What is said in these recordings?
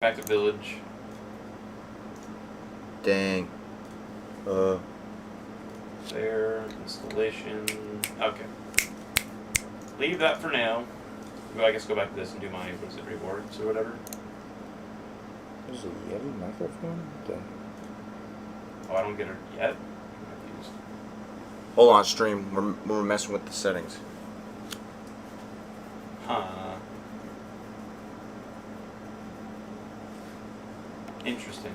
Back to village. Dang. There, installation. Okay. Leave that for now. Well, I guess go back to this and do my, what is it, rewards or whatever. Is it a Yeti microphone? Oh, I don't get it yet? I'm confused. Hold on, stream. We're messing with the settings. Huh. Interesting.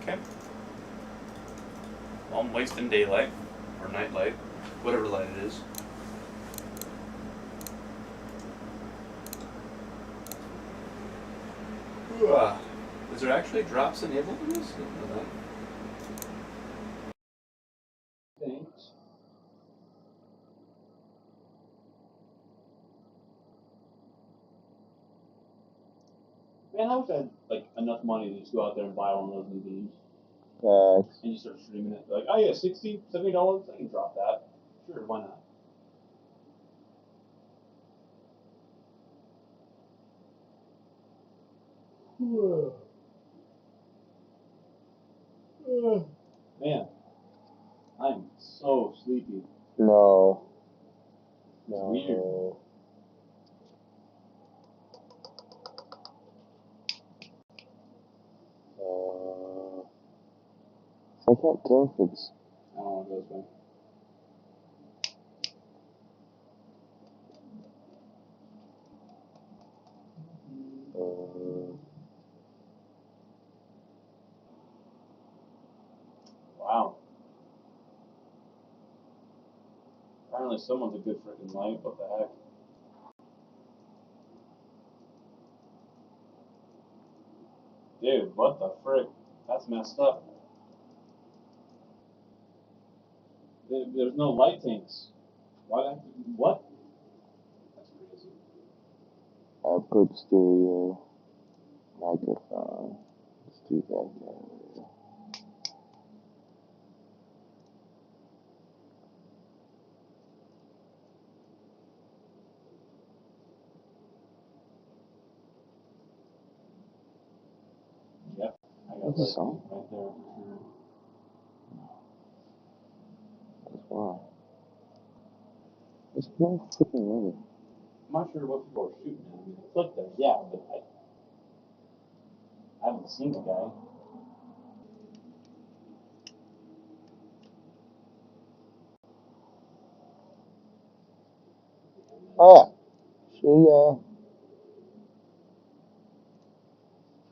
Okay. Well, I'm wasting daylight. Or nightlight. Whatever light it is. Is there actually drops enabled in this? I didn't know that. Thanks. Man, I wish I had like enough money to just go out there and buy one of those new games. And you start streaming it. Like, oh yeah, $60, $70, I can drop that. Sure, why not? Man, I'm so sleepy. No. It's weird. I can't tell if it's. I don't know what goes by. Wow. Apparently someone's a good freaking light. What the heck? Dude, what the frick? That's messed up. There's no light tanks. Why? What? That's crazy. Output stereo. Microphone. Let's do that there. Yep. I got What's the song? right there. That's why. It's no freaking movie. I'm not sure what people are shooting at. I mean, they clicked there, yeah, but I haven't seen the guy. Oh, she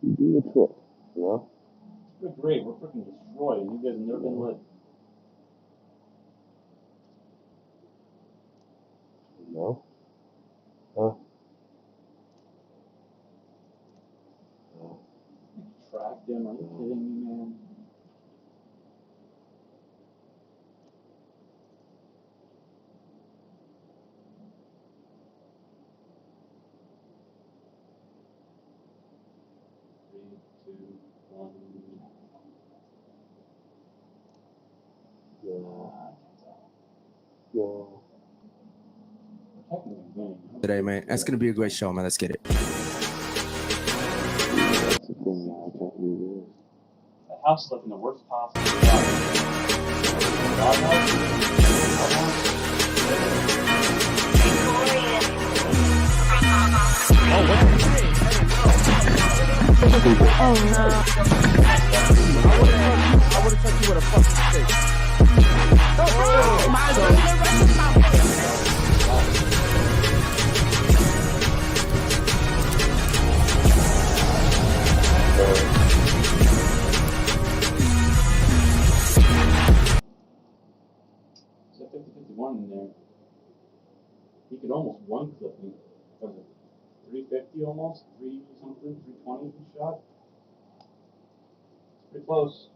do the trick, you know? We're great. We're freaking destroyed. You guys have never been lit. No? Huh? Tracked him? Are you kidding me, man? Three, two, one. Yo. Technically winning. Today, man. That's gonna be a great show, man. Let's get it. That's the thing, man. I can't do That house is like in the worst possible spot. Oh no. I would have touched you with a fucking stick. There's a 50-51 in there. He could almost one clip me. Was it 350 almost? 3 something? 320 he shot? Pretty close.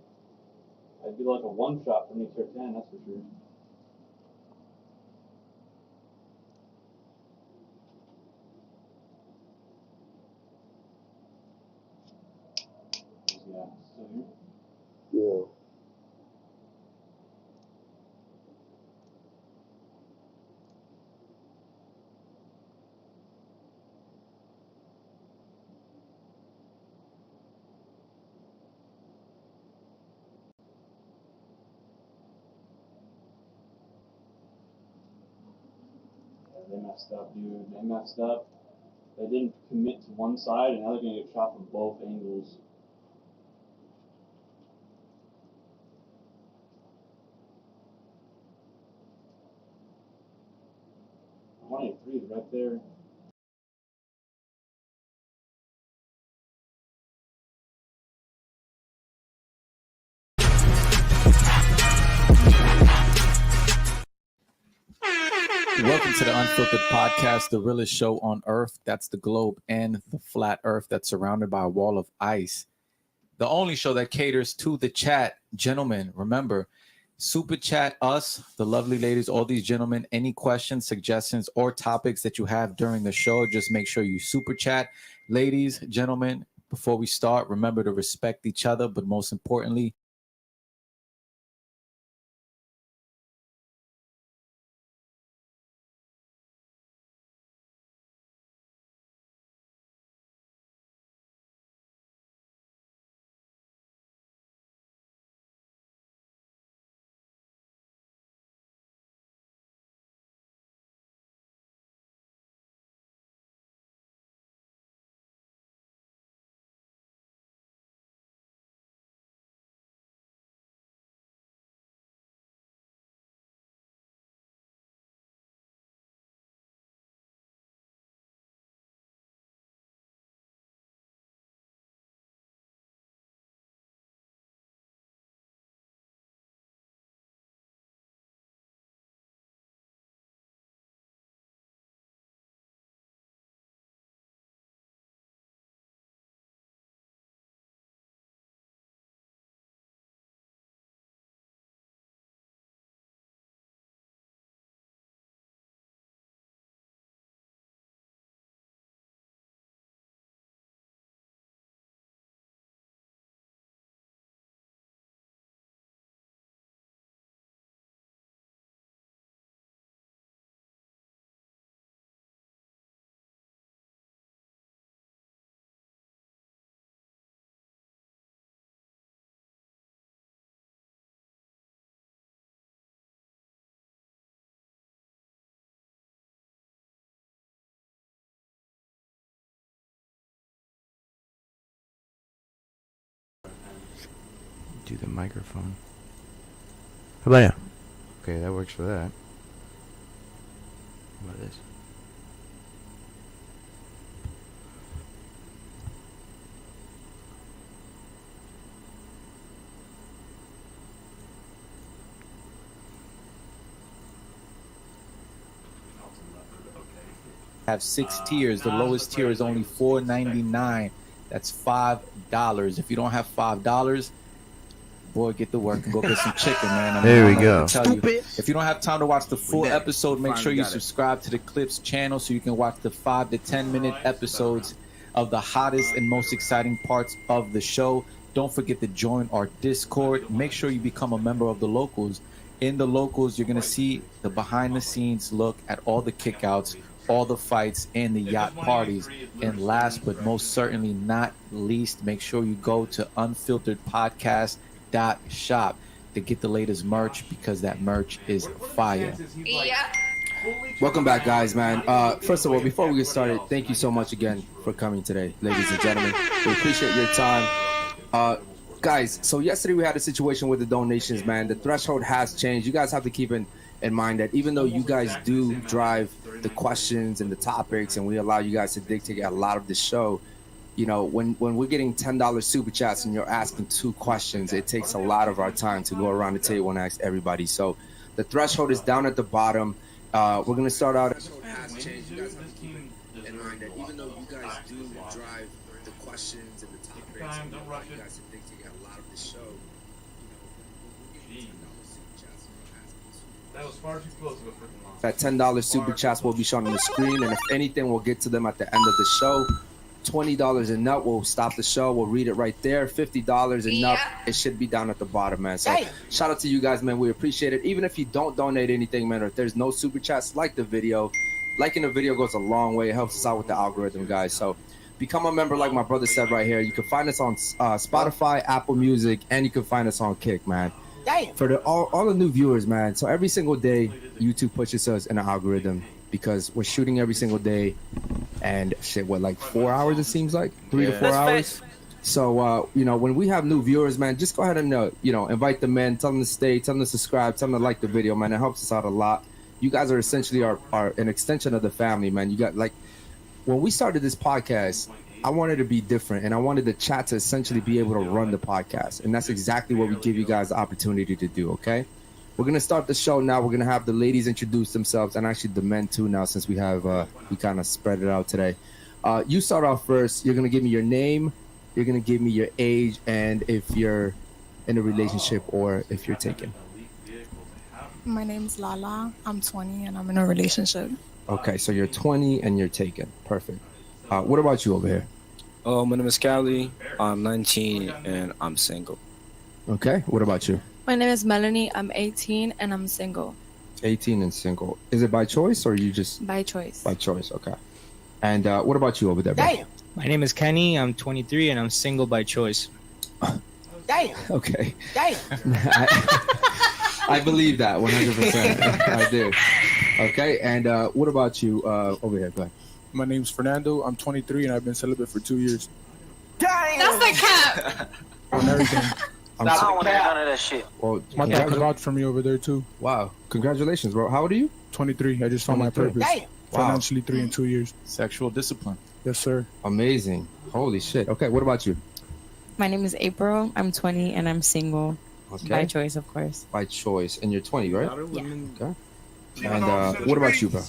I'd be like a one shot from each or 10, that's for sure. Yeah, still here. Yo. they messed up, dude. They messed up. They didn't commit to one side, and now they're gonna get shot from both angles. Three is right there. Welcome to the Unfiltered Podcast, the realest show on earth. That's the globe and the flat earth that's surrounded by a wall of ice. The only show that caters to the chat. Gentlemen, remember, super chat us, the lovely ladies, all these gentlemen, any questions, suggestions, or topics that you have during the show. Just make sure you super chat. Ladies, gentlemen, before we start, remember to respect each other, but most importantly, do the microphone. How about now? Okay, that works for that. How about this? have 6 tiers. The lowest tier is only $4.99. That's $5. If you don't have $5, boy, get to work and go get some chicken, man. There we go. If you don't have time to watch the full episode, make sure you subscribe to the Clips channel so you can watch the 5 to 10 minute episodes of the hottest and most exciting parts of the show. Don't forget to join our Discord. Make sure you become a member of the Locals. In the Locals, you're going to see the behind the scenes look at all the kickouts, all the fights, and the yacht parties. And last but most certainly not least, make sure you go to unfilteredpodcast.shop to get the latest merch, because that merch is fire. Yeah. Welcome back, guys, man. First of all, before we get started, thank you so much again for coming today, ladies and gentlemen. We appreciate your time. Guys, so yesterday we had a situation with the donations, man. The threshold has changed. You guys have to keep in mind that even though you guys do drive the questions and the topics, and we allow you guys to dictate a lot of the show, you know, when we're getting $10 super chats and you're asking 2 questions, it takes a lot of our time to go around the table and ask everybody. So the threshold is down at the bottom. We're going to start out. Has changed. You guys have to keep in mind that even though you guys do drive the questions and the topics, and you allow you guys to dictate a lot of the show, you know, That was far too close to a freaking loss. that $10 super chats will be shown on the screen, and if anything, we'll get to them at the end of the show. $20 and up, we'll stop the show. We'll read it right there. $50 and up, it should be down at the bottom, man. So shout out to you guys, man. We appreciate it. Even if you don't donate anything, man, or if there's no super chats, like the video. Liking the video goes a long way. It helps us out with the algorithm, guys. So become a member, like my brother said right here. You can find us on Spotify, Apple Music, and you can find us on Kick, man. For all the new viewers, man. So every single day, YouTube pushes us in the algorithm. because we're shooting every single day, and shit, what, like 4 hours? It seems like 3 to 4 hours. So, you know, when we have new viewers, man, just go ahead and, you know, invite them in, tell them to stay, tell them to subscribe, tell them to like the video, man. It helps us out a lot. You guys are essentially are an extension of the family, man. You got, like, when we started this podcast, I wanted to be different, and I wanted the chat to essentially be able to run the podcast. And that's exactly what we give you guys the opportunity to do, okay? We're going to start the show now. We're going to have the ladies introduce themselves, and actually the men too now, since we have, we kind of spread it out today. You start off first. You're going to give me your name. You're going to give me your age, and if you're in a relationship or if you're taken. My name's Lala. I'm 20 and I'm in a relationship. Okay, so you're 20 and you're taken. Perfect. What about you over here? My name is Callie. I'm 19 and I'm single. Okay, what about you? My name is Melanie. I'm 18 and I'm single. 18 and single. Is it by choice or you just... By choice. By choice, okay. And what about you over there, bro? Damn. My name is Kenny. I'm 23 and I'm single by choice. Damn. Okay. Damn. I believe that 100%. I do. Okay, and what about you over here? Go ahead. My name's Fernando. I'm 23 and I've been celibate for 2 years. Damn. That's the cap. On everything. I don't want to hear none of that shit. Well, my dad could vouch for me over there too. Wow. Congratulations, bro. How old are you? 23. I just found my purpose. Damn. Financially 3 in 2 years. Sexual discipline. Yes, sir. Amazing. Holy shit. Okay, what about you? My name is April. I'm 20 and I'm single. Okay. By choice, of course. By choice. And you're 20, right? Yeah. Okay. And what about you, bro?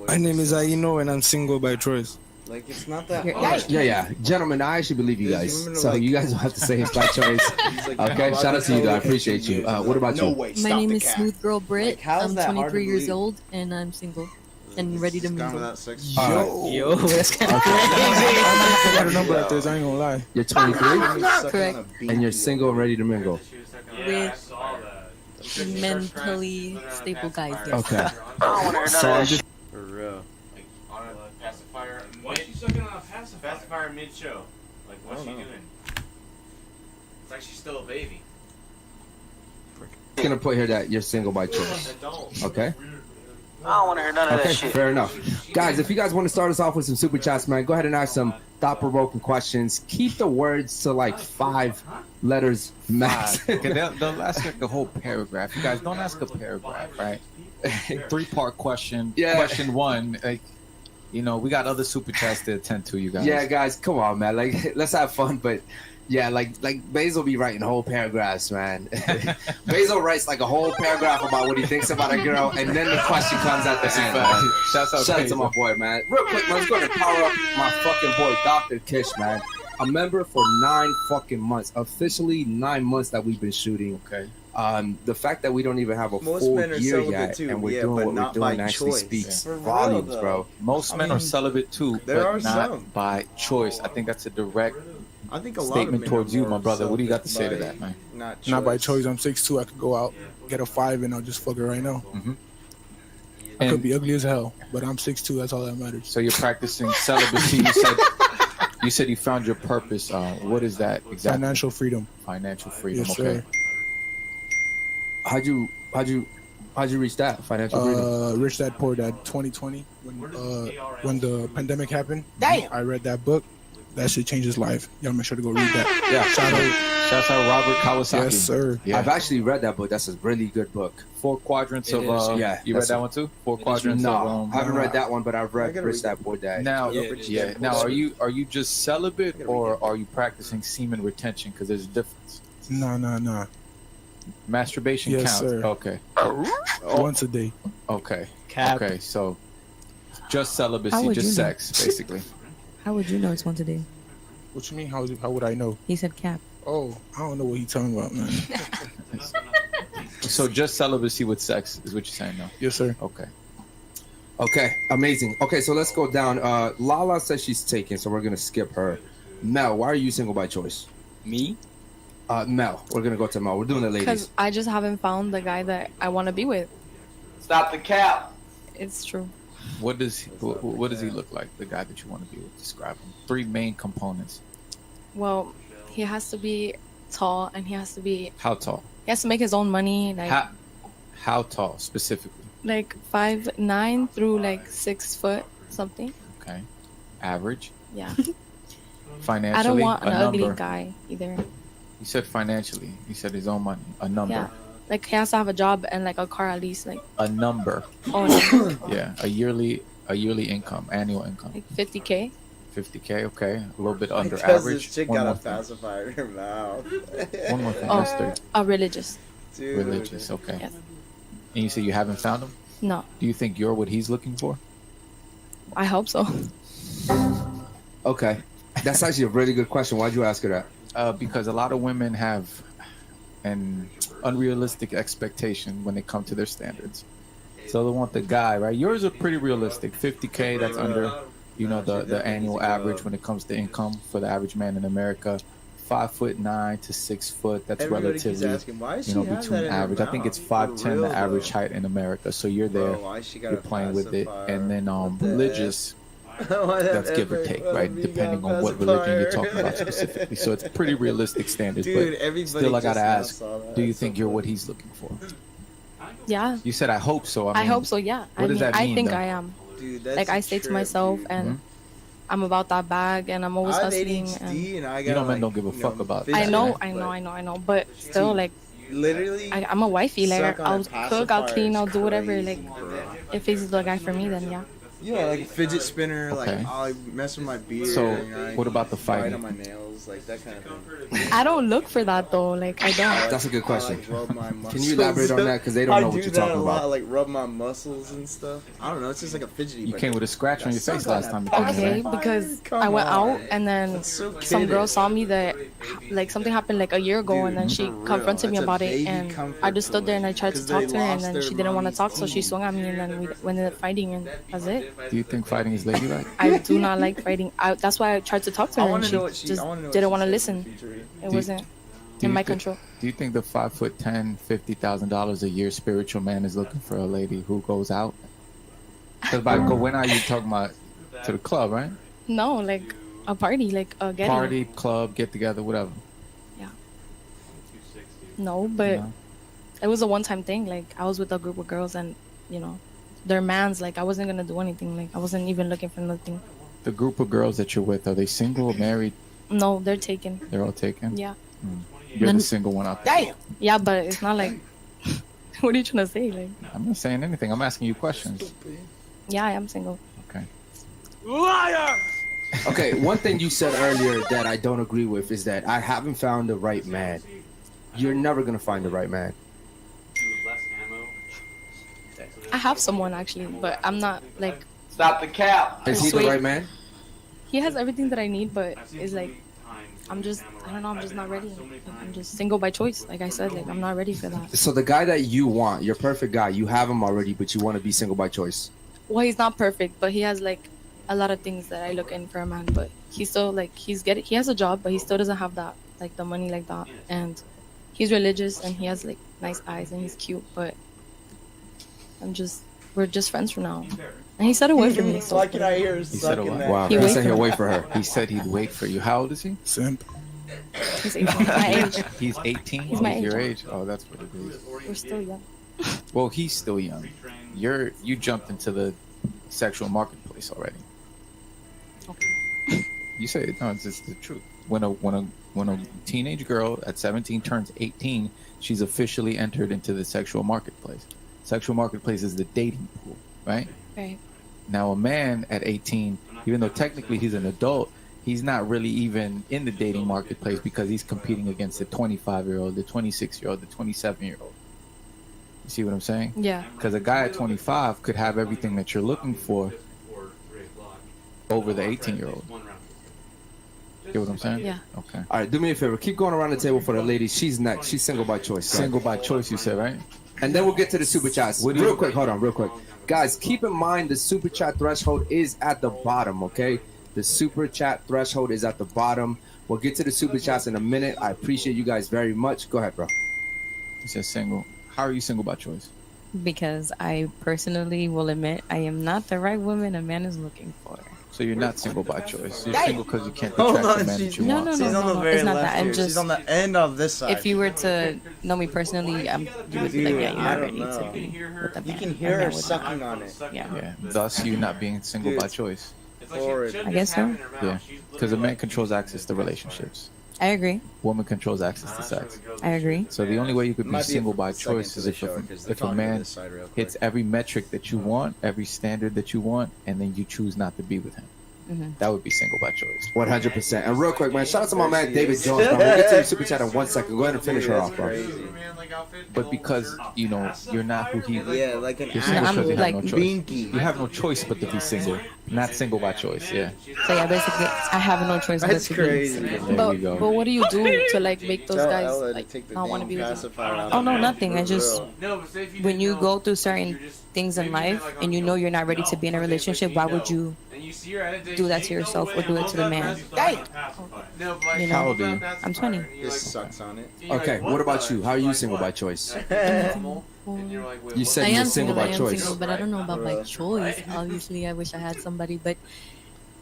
My name is Aino and I'm single by choice. Like, it's not that hard. Yeah. Gentlemen, I actually believe you guys. So you guys don't have to say it's by choice. Okay, shout out to you, though. I appreciate you. What about you? My name is Smooth Girl Britt. I'm 23 years old and I'm single and ready to mingle. Yo, that's kind of crazy. I got a number like this, I ain't gonna lie. You're 23? Correct. And you're single and ready to mingle? With mentally stable guys, yes. Okay. I don't want to hear none of that shit. For real. Like, on a pacifier. Why is she sucking on a pacifier mid-show? Like, what's she doing? It's like she's still a baby. I'm gonna put here that you're single by choice. Okay? I don't want to hear none of that Okay, shit. fair enough. Guys, if you guys want to start us off with some super chats, man, go ahead and ask some thought-provoking questions. Keep the words to like 5 letters max. Okay, they'll ask like a whole paragraph. You guys don't ask a paragraph, right? 3-part question. Yeah. Question 1, like, you know, we got other super chats to attend to, you guys. Yeah, guys, come on, man. Like, let's have fun, but yeah, like Basil be writing whole paragraphs, man. Basil writes like a whole paragraph about what he thinks about a girl, and then the question comes at the end. Man. Shout out to my boy, man. Real quick, man, let's go ahead and power up my fucking boy, Dr. Kish, man. A member for 9 fucking months. Officially 9 months that we've been shooting. Okay. The fact that we don't even have a Most full men are year celibate yet, too, and we're yeah, doing but what not we're doing by actually choice. speaks Yeah. volumes, For real, bro. Most men are celibate too, there but are not some. by choice. I think that's a direct I think a lot of statement men towards are you, more my brother. What do you got to say to celibate that, man? Not by choice. I'm 6'2". I could go out, get a 5, and I'll just fuck her right now. I could be ugly as hell, but I'm 6'2". That's all that matters. So you're practicing celibacy. You said you found your purpose. What is that exactly? Financial freedom. Financial freedom. Yes, okay. sir. How'd you reach that financial freedom? Rich Dad Poor Dad 2020 when the pandemic happened. Damn. I read that book. That shit changed his life. Y'all make sure to go read that. Yeah, Shout out Robert Kawasaki. Yes, sir. Yeah. I've actually read that book. That's a really good book. 4 quadrants of yeah. You read that one too? 4 quadrants No, of I haven't read that one, but I've read Rich Dad Poor Dad. Now, Now, are you just celibate or are you practicing semen retention? Because there's a difference. Nah. Masturbation Yes, counts. sir. Okay. Once a day. Okay. Cap. Okay. So, just How celibacy, would just you know? sex, basically. How would you know it's once a day? What you mean? How would I know? He said cap. Oh, I don't know what he's talking about, man. So just celibacy with sex is what you're saying, now? Yes, sir. Okay. Okay, amazing. Okay, so let's go down. Lala says she's taken, so we're gonna skip her. Mel, why are you single by choice? Me? Mel, we're gonna go to Mel. We're doing the ladies. Because I just haven't found the guy that I want to be with. Stop the cap. It's true. What does he look like? The guy that you want to be with? Describe him. 3 main components. Well, he has to be tall and he has to How tall? make his own money. Like How tall specifically? like 5'9" through like 6 foot something. Okay. Average. Yeah. Financially, I don't want a an ugly number. guy either. You said financially. You said his own money. A number. Yeah. Like he has to have a job and like a car at least, like A number. oh no, Yeah. A yearly income, annual income. like 50K. 50K. Okay. A little bit under Because average. this chick One got more a thing. pacifier in her mouth. One more thing. Oh, That's three. religious. Dude. Religious. Okay. Yes. And you say you haven't found him? No, Do you think you're what he's looking for? I hope so. Okay, that's actually a really good question. Why'd you ask her that? Because a lot of women have an unrealistic expectation when they come to their standards. So they want the guy, right? Yours are pretty realistic. 50K, that's under, the annual average when it comes to income for the average man in America. 5'9" to 6 foot, that's Everybody keeps relatively, asking, why does she have that between in her average. I think mouth? it's For 5'10", real, the average though. height in America. So you're there, Bro, why she got you're a playing with it. pacifier? And then What the religious, Why that's that give or ever- take, why right? we Depending got on what religion you're pacifier? talking about specifically. So it's pretty realistic standards. Dude, but everybody still, I gotta just now ask, saw that. do you That's think so you're funny. what he's looking for? Yeah, You said, I hope so. I hope so. Yeah. what does that I mean, think though? I am. Dude, that's Like a I say to trip, myself, dude. and I'm about that bag, and I'm always I have hustling. ADHD and I You got know men don't give a fuck about I that, know, right? I know, but still, like literally I'm a wifey. Like suck on I'll a cook, I'll pacifier clean, is I'll do whatever. crazy, Like bro. if he's the guy for me, then yeah. Yeah, like a fidget spinner, like Okay. I'll mess with my beard. So, and I what about the bite fighting? on my nails, like that kind of thing. I don't look for that though. Like I don't. That's a good question. I, like, rub my Can you elaborate on that? Because they don't know what you're I do that talking a lot, about. like rub my muscles and stuff. I don't know, it's just like a fidgety. You but came with a scratch on your suck face on last that time you came, Okay, right? because Come I went on. out and then That's so some girl kiddish. saw me that like something happened like a year ago, and then she for real, confronted me that's a about it, baby and comfort I just stood there and I tried to 'cause talk they to her, and lost then their she didn't want to mommy's talk, so she team. swung at me, and then we ended up fighting, and that's it. Do you think fighting is ladylike? I do not like fighting. That's why I tried to talk to I her, and wanna she know what she- just I wanna know what didn't she want to said listen. in the future. It wasn't Do in you my thi- control. Do you think the 5'10", $50,000 a year spiritual man is looking for a lady who goes out? Because by go, when are you talking about? To the club, right? No, like a party, like a getting. Party, club, get together, whatever. No, but No? it was a one-time thing. Like I was with a group of girls, and they're mans. Like I wasn't gonna do anything. Like I wasn't even looking for nothing. The group of girls that you're with, are they single or married? No, they're taken. They're all taken? Yeah. You're the single one out there. Damn. Yeah, but it's not like. What are you trying to say? Like, I'm not saying anything. I'm asking you questions. yeah, I am single. Okay. Liar! Okay, one thing you said earlier that I don't agree with is that I haven't found the right man. You're never gonna find the right man. I have someone actually, but I'm not like. Stop the cap. Is he the Sweet. right man? He has everything that I need, but it's like I'm just I'm just not ready. Like, I'm just single by choice. Like I said, like I'm not ready for that. So the guy that you want, your perfect guy, you have him already, but you want to be single by choice. Well, he's not perfect, but he has like a lot of things that I look in for a man. But he's still like he has a job, but he still doesn't have that like the money like that. And he's religious and he has like nice eyes and he's cute. But we're just friends for now. And he said away from me. So Why can I hear her He said a sucking what? that? Wow. He He wait said for he'll me. wait for her. He said he'd wait for you. How old is he? Simp. He's 18. My age. He's 18. He's my your age. age. Oh, that's what it is. We're still young. Well, he's still young. You jumped into the sexual marketplace already. You say it. No, it's just the truth. When a teenage girl at 17 turns 18, she's officially entered into the sexual marketplace. Sexual marketplace is the dating pool, right? Right. Now, a man at 18, even though technically he's an adult, he's not really even in the dating marketplace because he's competing against the 25-year-old, the 26-year-old, the 27-year-old. You see what I'm saying? Yeah. Because a guy at 25 could have everything that you're looking for over the 18-year-old. Get what I'm saying? Yeah. Okay. All right, do me a favor. Keep going around the table for the ladies. She's next. She's single by choice. Go ahead. Single by choice, you said, right? And then we'll get to the super chats. What do you- Real quick, hold on, real quick. Guys, keep in mind the super chat threshold is at the bottom, okay? The super chat threshold is at the bottom. We'll get to the super chats in a minute. I appreciate you guys very much. Go ahead, bro. He said single. How are you single by choice? Because I personally will admit I am not the right woman a man is looking for. So you're not single by choice. You're Hey. single because you can't Hold attract the on, man that she's, you No, want. no, she's no, on no, the no, very it's not left that. I'm here. just. She's on the end of this side. If you were to know me personally, you would be like, yeah, you're I not don't ready know. to be with a man. You can A hear man her with a- sucking on it. Yeah. Thus, you not being single by choice. Horrid. I guess so. Yeah, because a man controls access to relationships. I agree. Woman controls access to sex. I agree. So the only way you could be Might be single by second choice to is the if show, 'cause they're if a talking to man this side real quick. hits every metric that you want, every standard that you want, and then you choose not to be with him. That would be single by choice. 100%. And real quick, man, shout out to my man David Jones. Man. We'll get to your super chat in 1 second. Go ahead and finish her off, bro. But because you know you're not who he, Yeah, like an you're single I'm because you have like no choice. Binky. You have no choice but to be single, not single by choice. Yeah, So yeah, basically, I have no choice but That's to crazy. be. there But, we go. but what do you do to like make those Tell guys Ella to like take the not want to damn be with you? pacifier out Oh of no, her. nothing. I For just real. when you go through certain things in life and you know you're not ready to be in a relationship, why would you do that to yourself or do it to the man? You How know, old are you? I'm 20. This sucks on it. Okay, what about you? How are you single by choice? You said I you were am single by I am choice. single, but I don't know about by choice. Obviously, I wish I had somebody, but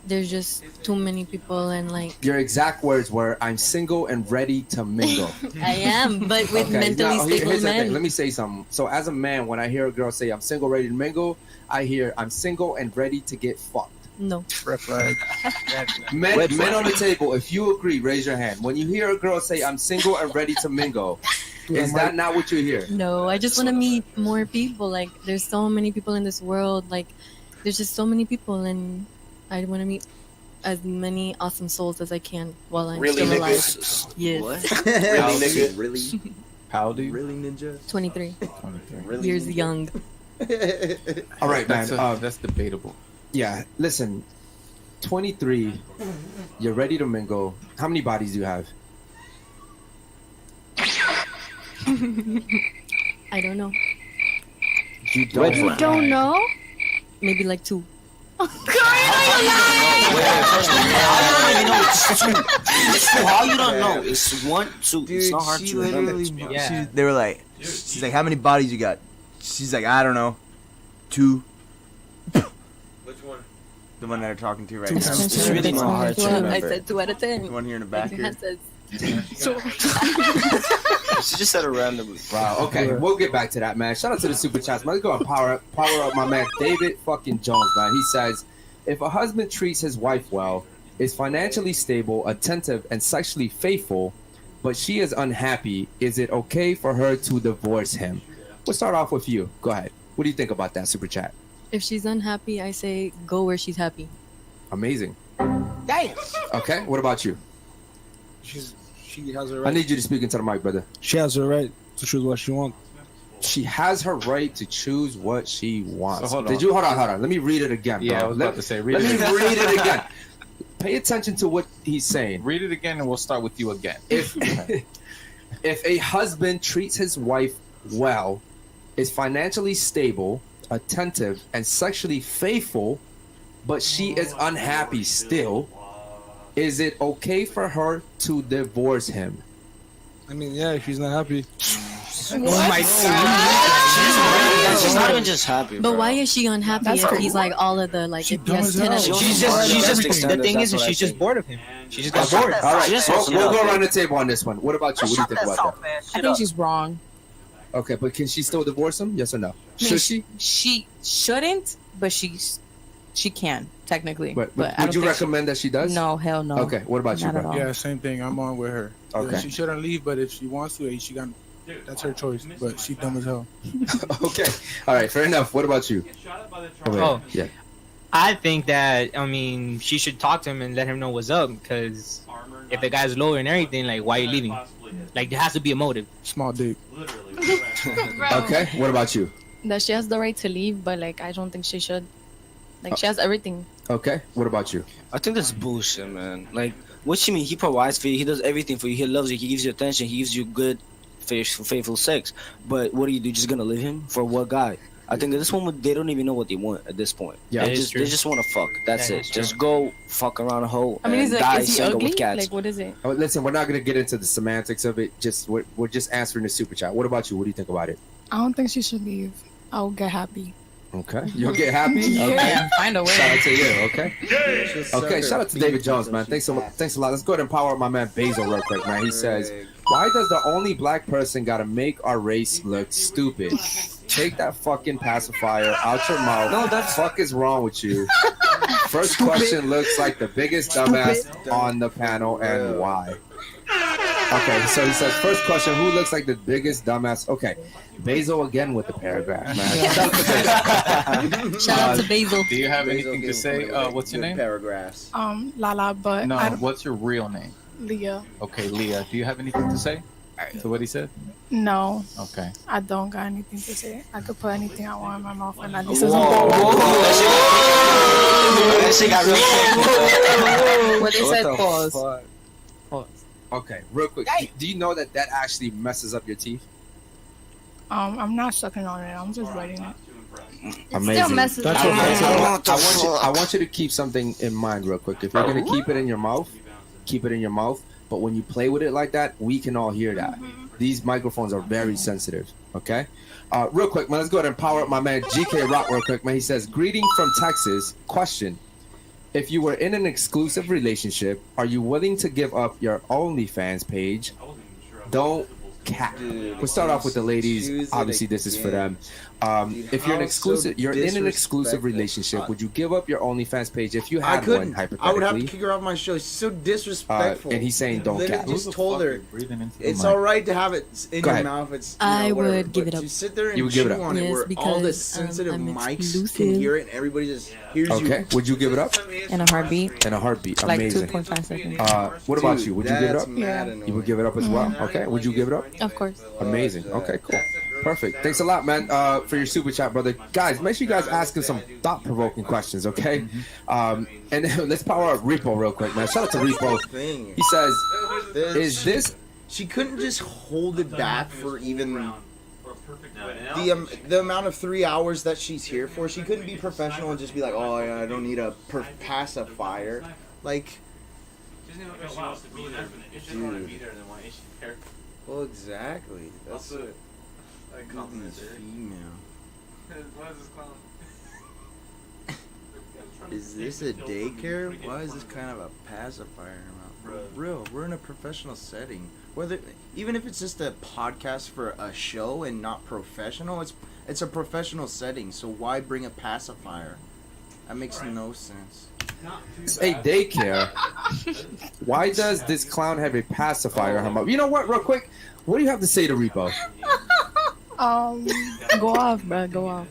there's just too many people, and like Your exact words were, "I'm single and ready to mingle." I am, but with mentally now, stable here's the thing. men. Let me say something. So, as a man, when I hear a girl say, "I'm single, ready to mingle," I hear, "I'm single and ready to get fucked." No. Red flag. Men on the table, if you agree, raise your hand. When you hear a girl say, "I'm single and ready to mingle," is that not what you hear? No, I just want to meet more people. Like, there's so many people in this world. Like, there's just so many people, and I want to meet as many awesome souls as I can while I'm Really, still alive. niggas? Yes. What? Really, nigga? Really? How old are you? Really, ninja? 23 Really, years ninja? young. All right, man. That's debatable. Yeah, listen. 23, you're ready to mingle. How many bodies do you have? I don't know. You don't. You don't know? Maybe like 2. How you don't know? It's 1, 2. It's Dude, not hard she to remember. literally, they were like, she's like, how many bodies you got? She's like, I don't know, 2. Which one? The one that I'm talking to right 2 now. times It's 10. really not hard to Well, I remember. said 2 out of 10. The one here in the back Your here. hand says. She just said it randomly. Wow. Okay, we'll get back to that, man. Shout out to the super chats, man. Let's go and power up my man David fucking Jones, man. He says, if a husband treats his wife well, is financially stable, attentive, and sexually faithful, but she is unhappy, is it okay for her to divorce him? We'll start off with you. Go ahead. What do you think about that super chat? If she's unhappy, I say go where she's happy. Amazing. Okay, what about you? She has her I right. need you to speak into the mic, brother. She has her right to choose what she wants. She has her right to choose what she wants. So hold Did on. you hold on? Let me read it again. Yeah, bro. I was about to say, read let it me again. read it again. Pay attention to what he's saying. Read it again, and we'll start with you again. If a husband treats his wife well, is financially stable, attentive, and sexually faithful, but she is unhappy still, is it okay for her to divorce him? I mean, yeah, if she's not happy. Oh my God. She's not even just happy. But bro. why is she unhappy That's if cool. he's like all of the like She if he has dumb as 10 hell. of She's just the thing is, she's just bored of him. She just got bored. All right, Just we'll listen go up, around man. the table on this one. What about you? What do you think about that? I think she's wrong. Okay, but can she still divorce him? Yes or no? I mean, Should she? She shouldn't, but she can technically. But I would don't you think recommend that she does? No, hell no. Okay, what about you, Not at bro? all. Yeah, same thing. I'm on with her. Okay. Yeah, she shouldn't leave, but if she wants to, she got. That's her choice. But she dumb as hell. Okay, all right, fair enough. What about you? Oh, yeah. I think that, I mean, she should talk to him and let him know what's up, because if the guy's low and everything, like, why are you leaving? Like, there has to be a motive. Small dick. Okay, what about you? That she has the right to leave, but like I don't think she should. Like she has everything. Okay, what about you? I think that's bullshit, man. Like, what you mean? He provides for you. He does everything for you. He loves you. He gives you attention. He gives you good, faithful sex. But what do? You're just gonna leave him for what guy? I think at this moment they don't even know what they want at this point. Yeah, they that is just true. they just want to fuck. That's That it. is true. Just go fuck around a hoe I mean, and is die he single ugly? with cats. Like what is it? Oh, listen, we're not gonna get into the semantics of it. Just we're just answering the super chat. What about you? What do you think about it? I don't think she should leave. I'll get happy. Okay. You'll get happy? Yeah, Okay. find a way. Shout out to you, okay? Okay, shout out to David Jones, man. Thanks a lot. Let's go ahead and power up my man Basil real quick, man. He says, why does the only black person gotta make our race look stupid? Take that fucking pacifier out your mouth. No, that fuck is wrong with you? First question looks like the biggest dumbass on the panel, and why? Okay, so he says, first question, who looks like the biggest dumbass? Okay, Basil again with the paragraph, man. Shout out to Basil. Do you have anything to say? What's your name? Paragraphs. Lala, but No, I don't, what's your real name? Leah. Okay, Leah. Do you have anything to say to what he said? No, Okay. I don't got anything to say. I could put anything I want in my mouth, and this Whoa, isn't. That shit got real. What they What said, the pause. fuck? Okay, real quick. Do you know that actually messes up your teeth? I'm not sucking on it. I'm just writing it. Amazing. messes up. I want you to keep something in mind real quick. If you're gonna keep it in your mouth, keep it in your mouth. But when you play with it like that, we can all hear that. These microphones are very sensitive. Okay. Real quick, man. Let's go ahead and power up my man GK Rock real quick, man. He says, "Greeting from Texas. Question: if you were in an exclusive relationship, are you willing to give up your OnlyFans page? Don't cap." We'll start off with the ladies. Obviously, this is for them. If you're in an exclusive relationship, would you give up your OnlyFans page if you had one? Hypothetically, I would have to kick her off my show. She's so disrespectful. And he's saying don't Literally cap. just told her it's all right to have it in Go your ahead. mouth. It's I whatever, would give but it up. to sit there and You would give it chew up. on it Yes, where all the because, sensitive I'm mics exclusive. can hear it and everybody just hears Okay. you. Would you give it up? In a heartbeat. In a heartbeat. Like Amazing. 2.5 seconds. What about Dude, you? Would you give it that's up? mad You would give it up as well. Okay. Would you give it up? Of course. Amazing. Okay, cool. Perfect. Thanks a lot, man, for your super chat, brother. Guys, make sure you guys ask him some thought-provoking questions, okay? And then let's power up Repo real quick, man. Shout out to Repo. He says, "Is this?" She couldn't just hold it back for even the amount of 3 hours that she's here for. She couldn't be professional and just be like, "Oh, yeah, I don't need a pacifier." Like, dude. Well, exactly. That's it. Female. Is this a daycare? Why is this kind of a pacifier in her mouth? Real, we're in a professional setting. Even if it's just a podcast for a show and not professional, it's a professional setting. So why bring a pacifier? That makes no sense. It's a daycare. Why does this clown have a pacifier in her mouth? You know what? Real quick, what do you have to say to Repo? Go off, bro. Go off.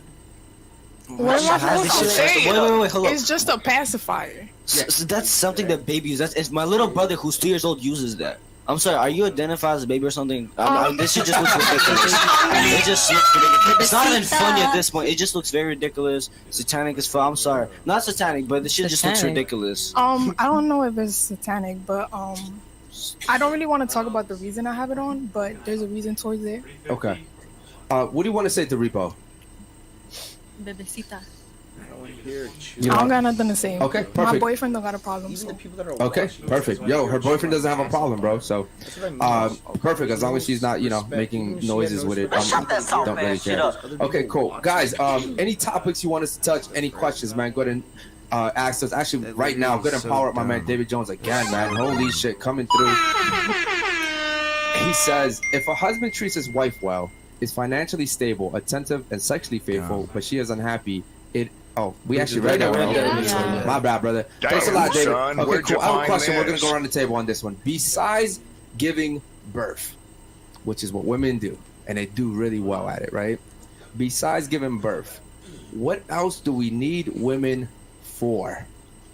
What am I supposed to say? Wait, hold on. It's just a pacifier. So that's something that baby uses. It's my little brother who's 2 years old uses that. I'm sorry, are you identified as a baby or something? This shit just looks ridiculous. It just looks ridiculous. It's not even funny at this point. It just looks very ridiculous. Satanic as fuck. I'm sorry. Not satanic, but this shit just looks ridiculous. I don't know if it's satanic, but I don't really want to talk about the reason I have it on, but there's a reason towards it. Okay. What do you want to say to Repo? Bebecita. You I don't know- got nothing to say. Okay, My perfect. boyfriend don't got a problem. So. Okay, perfect. Yo, her boyfriend doesn't have a problem, bro. So, perfect. As long as she's not, making noises with it, don't really care. Okay, cool. Guys, any topics you want us to touch? Any questions, man? Go ahead and ask us. Actually, right now, go ahead and power up my man David Jones again, man. Holy shit, coming through. He says, if a husband treats his wife well, is financially stable, attentive, and sexually faithful, but she is unhappy, we actually read that one. Okay. My bad, brother. Thanks a lot, David. son, Okay, where'd you cool. I have a find question. We're going this? to go around the table on this one. Besides giving birth, which is what women do, and they do really well at it, right? Besides giving birth, what else do we need women for?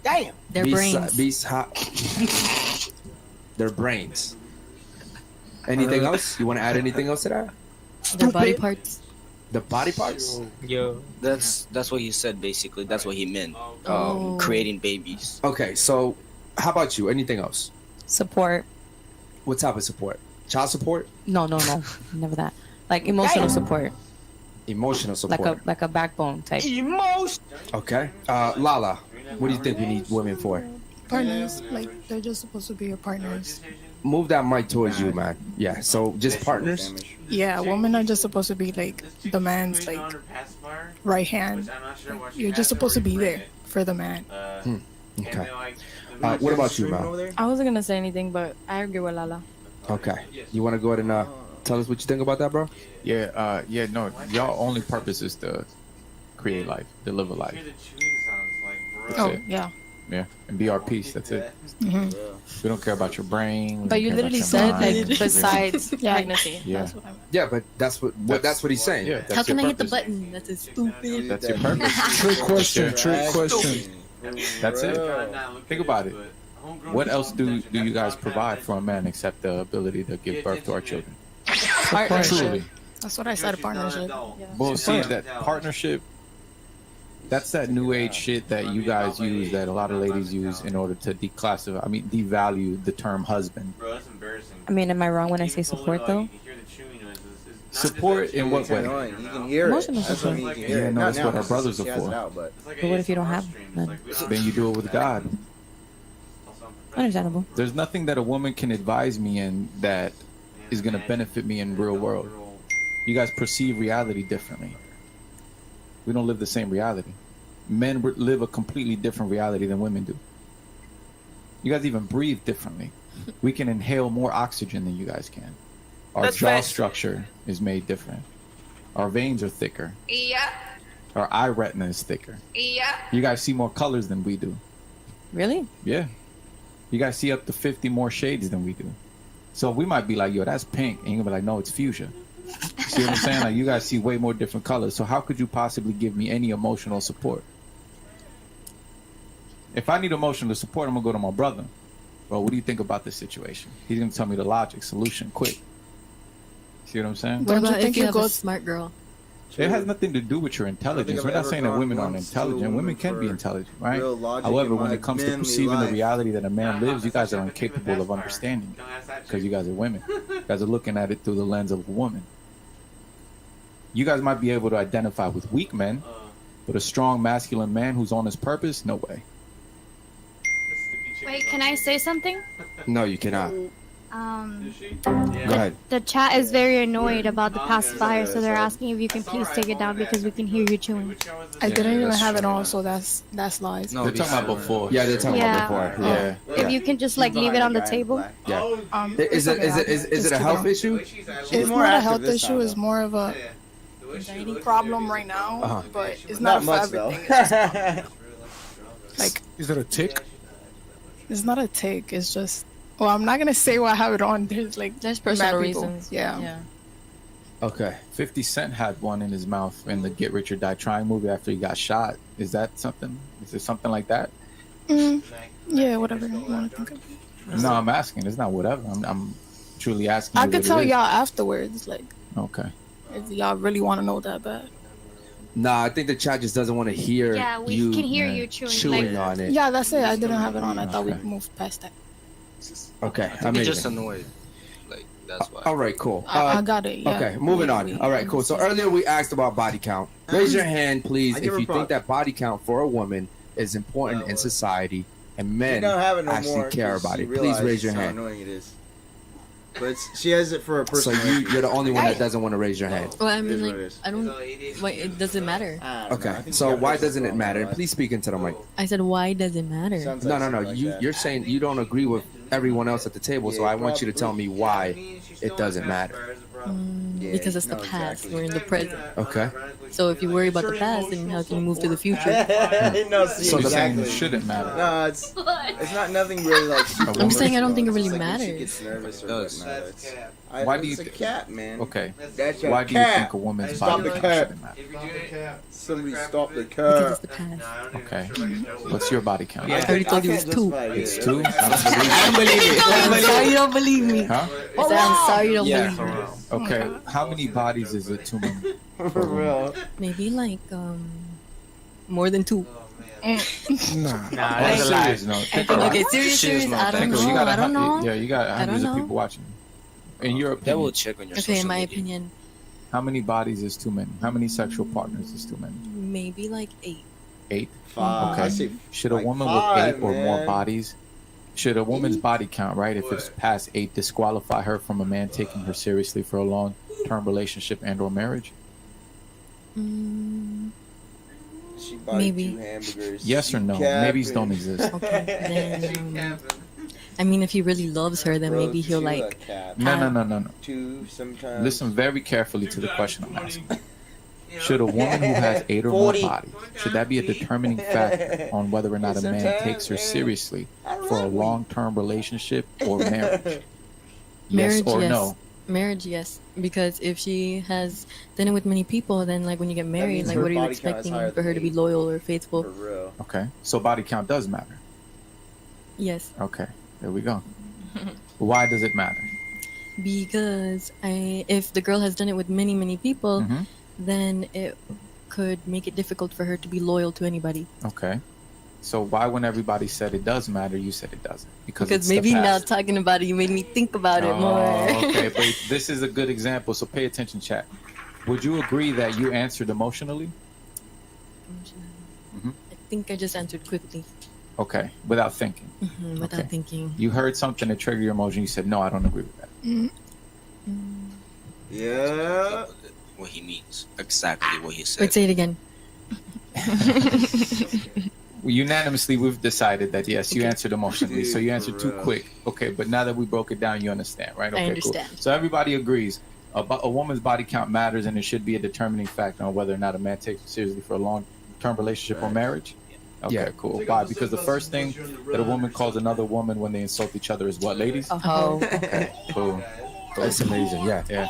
Damn. Their brains. Their brains. Anything else? You want to add anything else to that? Their body parts. The body parts? Yo, that's what he said basically. That's what he meant. Oh. Creating babies. Okay, so how about you? Anything else? Support. What type of support? Child support? No. Never that. Like emotional support. Emotional support. Like a backbone type. Okay. Lala, what do you think we need women for? Partners, like they're just supposed to be your partners. move that mic towards you, man. Yeah. So just partners. Yeah, women are just supposed to be like the man's like right hand. Like, you're just supposed to be there for the man. Okay. What about you, man? I wasn't gonna say anything, but I agree with Lala. Okay. You want to go ahead and tell us what you think about that, bro? Yeah, no, y'all only purpose is to create life, deliver life. Oh, That's it. yeah. Yeah, and be our peace. That's it. Mhm. We don't care about your brain. we But don't you care literally about your said mind. like besides pregnancy. Yeah. Yeah, but that's what he's saying. Yeah, How can I hit the button? That's a stupid. That's your purpose. Trick question. Yeah. Trick question. That's it. Think about it. What else do you guys provide for a man except the ability to give birth to our children? Partnership. Truly. That's what I said. Partnership. Well, see, that partnership, that's that new age shit that you guys use, that a lot of ladies use in order to devalue the term husband. Bro, that's embarrassing. I mean, am I wrong when I say support though? Support in what way? You can hear it. Emotional That's what I mean. You can hear Yeah, it. no, Not that's now, what our because brothers she are has it for. out, but But what if you don't have none? Then you do it with God. Understandable. There's nothing that a woman can advise me in that is going to benefit me in real world. You guys perceive reality differently. We don't live the same reality. Men live a completely different reality than women do. You guys even breathe differently. We can inhale more oxygen than you guys can. Our jaw structure is made different. Our veins are thicker. Yeah. Our eye retina is thicker. Yeah. You guys see more colors than we do. Really? Yeah. You guys see up to 50 more shades than we do. So we might be like, yo, that's pink. And you're going to be like, no, it's fuchsia. See what I'm saying? Like, you guys see way more different colors. So how could you possibly give me any emotional support? If I need emotional support, I'm going to go to my brother. Bro, what do you think about this situation? He's going to tell me the logic, solution, quick. See what I'm saying? What about if you have go- a smart girl? It has nothing to do with your intelligence. I've We're not ever saying that gone women aren't once to a intelligent. woman Women can be for intelligent, right? real logic However, in when my it comes to manly perceiving the life. reality that a man lives, you guys are incapable of understanding because you guys are women. You guys are looking at it through the lens of a woman. You guys might be able to identify with weak men, but a strong masculine man who's on his purpose, no way. Wait, can I say something? No, you cannot. Go ahead. The chat is very annoyed about the pacifier, so they're asking if you can please take it down because we can hear you chewing. I didn't even that's have it true. on, so that's lies. They're talking about before. Yeah, they're talking Yeah. about before. Yeah. If you can just like leave it on the table. Yeah. It's Is it okay, is just it a keep health on. issue? It's more not a active health this time, issue. It's though. more of a problem right now, Uh-huh. but it's not, much, for though. everything. It's just, like, Is it a tick? it's not a tick. It's just. Well, I'm not gonna say why I have it on. There's personal mad people. reasons. Yeah. Okay. 50 Cent had one in his mouth in the Get Rich or Die Trying movie after he got shot. Is that something? Is it something like that? Yeah, whatever you want to think of. No, I'm asking. It's not whatever. I'm truly asking. I you could what tell it is. y'all afterwards, like, Okay. if y'all really want to know that bad. Nah, I think the chat just doesn't want to hear Yeah, we you can hear you chewing. chewing Like, on it. Yeah, that's it. I didn't have it on. I thought we Okay. moved past that. Okay, He's just amazing. annoyed. Like, that's why. All right, cool. I got it. Yeah. Okay, moving on. All right, cool. So earlier we asked about body count. Raise your hand, please, I if give her you think props. that body count for a woman is important in society and She men don't have it no actually more care 'cause about she it. Please realized raise your how hand. annoying it is. But she has it for a So personal. you're the only one that doesn't want to raise your hand. Well, I It mean, is what like, it is. I don't. Why it doesn't matter? Okay, so why doesn't it matter? Please speak into the mic. I said, why does it matter? Sounds No, like no, no. something like that. You're saying you don't agree with everyone else at the table, so Yeah, I want you to tell me why it doesn't matter. Yeah, Because it's the no, past. exactly. We're in the present. Okay. So if you worry about the past, then how can you move to the future? No, see, So the exactly. thing shouldn't matter. No, it's not nothing really like. super I'm saying I don't think it personal. really It's like when she matters. gets nervous or Does. whatnot, it's- Why do it's you a thi- cat, man? Okay. That's your Why do you cat. think a woman's Stop body the count cat. shouldn't matter? Somebody stop the Because cat. it's the past. Okay. What's your body count? I already told you it's two. It's two? I don't believe it. I'm sorry you don't believe me. Huh? I said, I'm sorry you don't Yeah, believe for me. real. Okay. How many bodies is it too many? For real. Maybe like more than two. Nah. Nah, On a that's a lie. serious note, think about Okay, it. serious. I don't Think of it. You know. got I don't know. Yeah, you got I don't hundreds of know. people watching. In your That will opinion, check on your Okay, in social my media. opinion, how many bodies is too many? How many sexual partners is too many? maybe like 8. 8? Five. I Okay. say Should a like woman five, with 8 or more man. bodies Should a woman's body count, right, if it's past 8, disqualify her from a man taking her seriously for a long-term relationship and/or marriage? She bought Maybe. 2 hamburgers. Yes or no? Maybes don't exist. Then, I mean, if he really loves her, then maybe he'll like. No. 2 sometimes. Listen very carefully to the question I'm asking. Should a woman who has 8 or more bodies, should that be a determining factor on whether or not a man takes her seriously for a long-term relationship or marriage? Yes or no? Marriage, yes. Because if she has done it with many people, then like when you get married, means like her what are you body count is expecting higher for her to than be loyal or faithful? For real. Okay, so body count does matter. Yes. Okay, there we go. Why does it matter? Because if the girl has done it with many people, Mhm. then it could make it difficult for her to be loyal to anybody. Okay. So why, when everybody said it does matter, you said it doesn't? Because it's maybe the now past. talking about it, you made me think about it more. Okay, but this is a good example, so pay attention, chat. Would you agree that you answered emotionally? Mhm. I think I just answered quickly. Okay, without thinking. Without Okay. thinking. You heard something that triggered your emotion. You said, "No, I don't agree with that." Yeah. What he means. Exactly what he said. Wait, say it again. Unanimously, we've decided that yes, you answered emotionally. So you answered too quick. Okay, but now that we broke it down, you understand, right? Okay, understand. Cool. So everybody agrees. A woman's body count matters, and it should be a determining factor on whether or not a man takes it seriously for a long-term relationship or marriage. Okay, Yeah. cool. Why? Because the first thing that a woman calls another woman when they insult each other is what, ladies? A hoe. Okay, cool. That's amazing. Yeah. Yeah.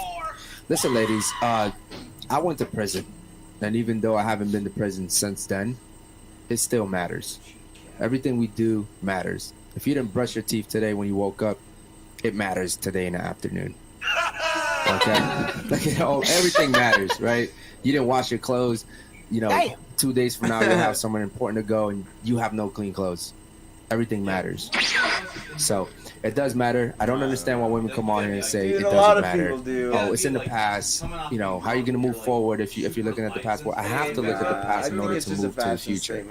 Listen, ladies, I went to prison, and even though I haven't been to prison since then, it still matters. Everything we do matters. If you didn't brush your teeth today when you woke up, it matters today in the afternoon. Okay, like, you know, everything matters, right? You didn't wash your clothes. You know, 2 days from now you'll have somewhere important to go, and you have no clean clothes. Everything matters. So it does matter. I don't understand why women come on here and say Dude, it a lot doesn't of matter. people do. Oh, it's in the past. You know, how are you going to move forward if you're looking at the past? Well, I have to look at the past in order to move to the future,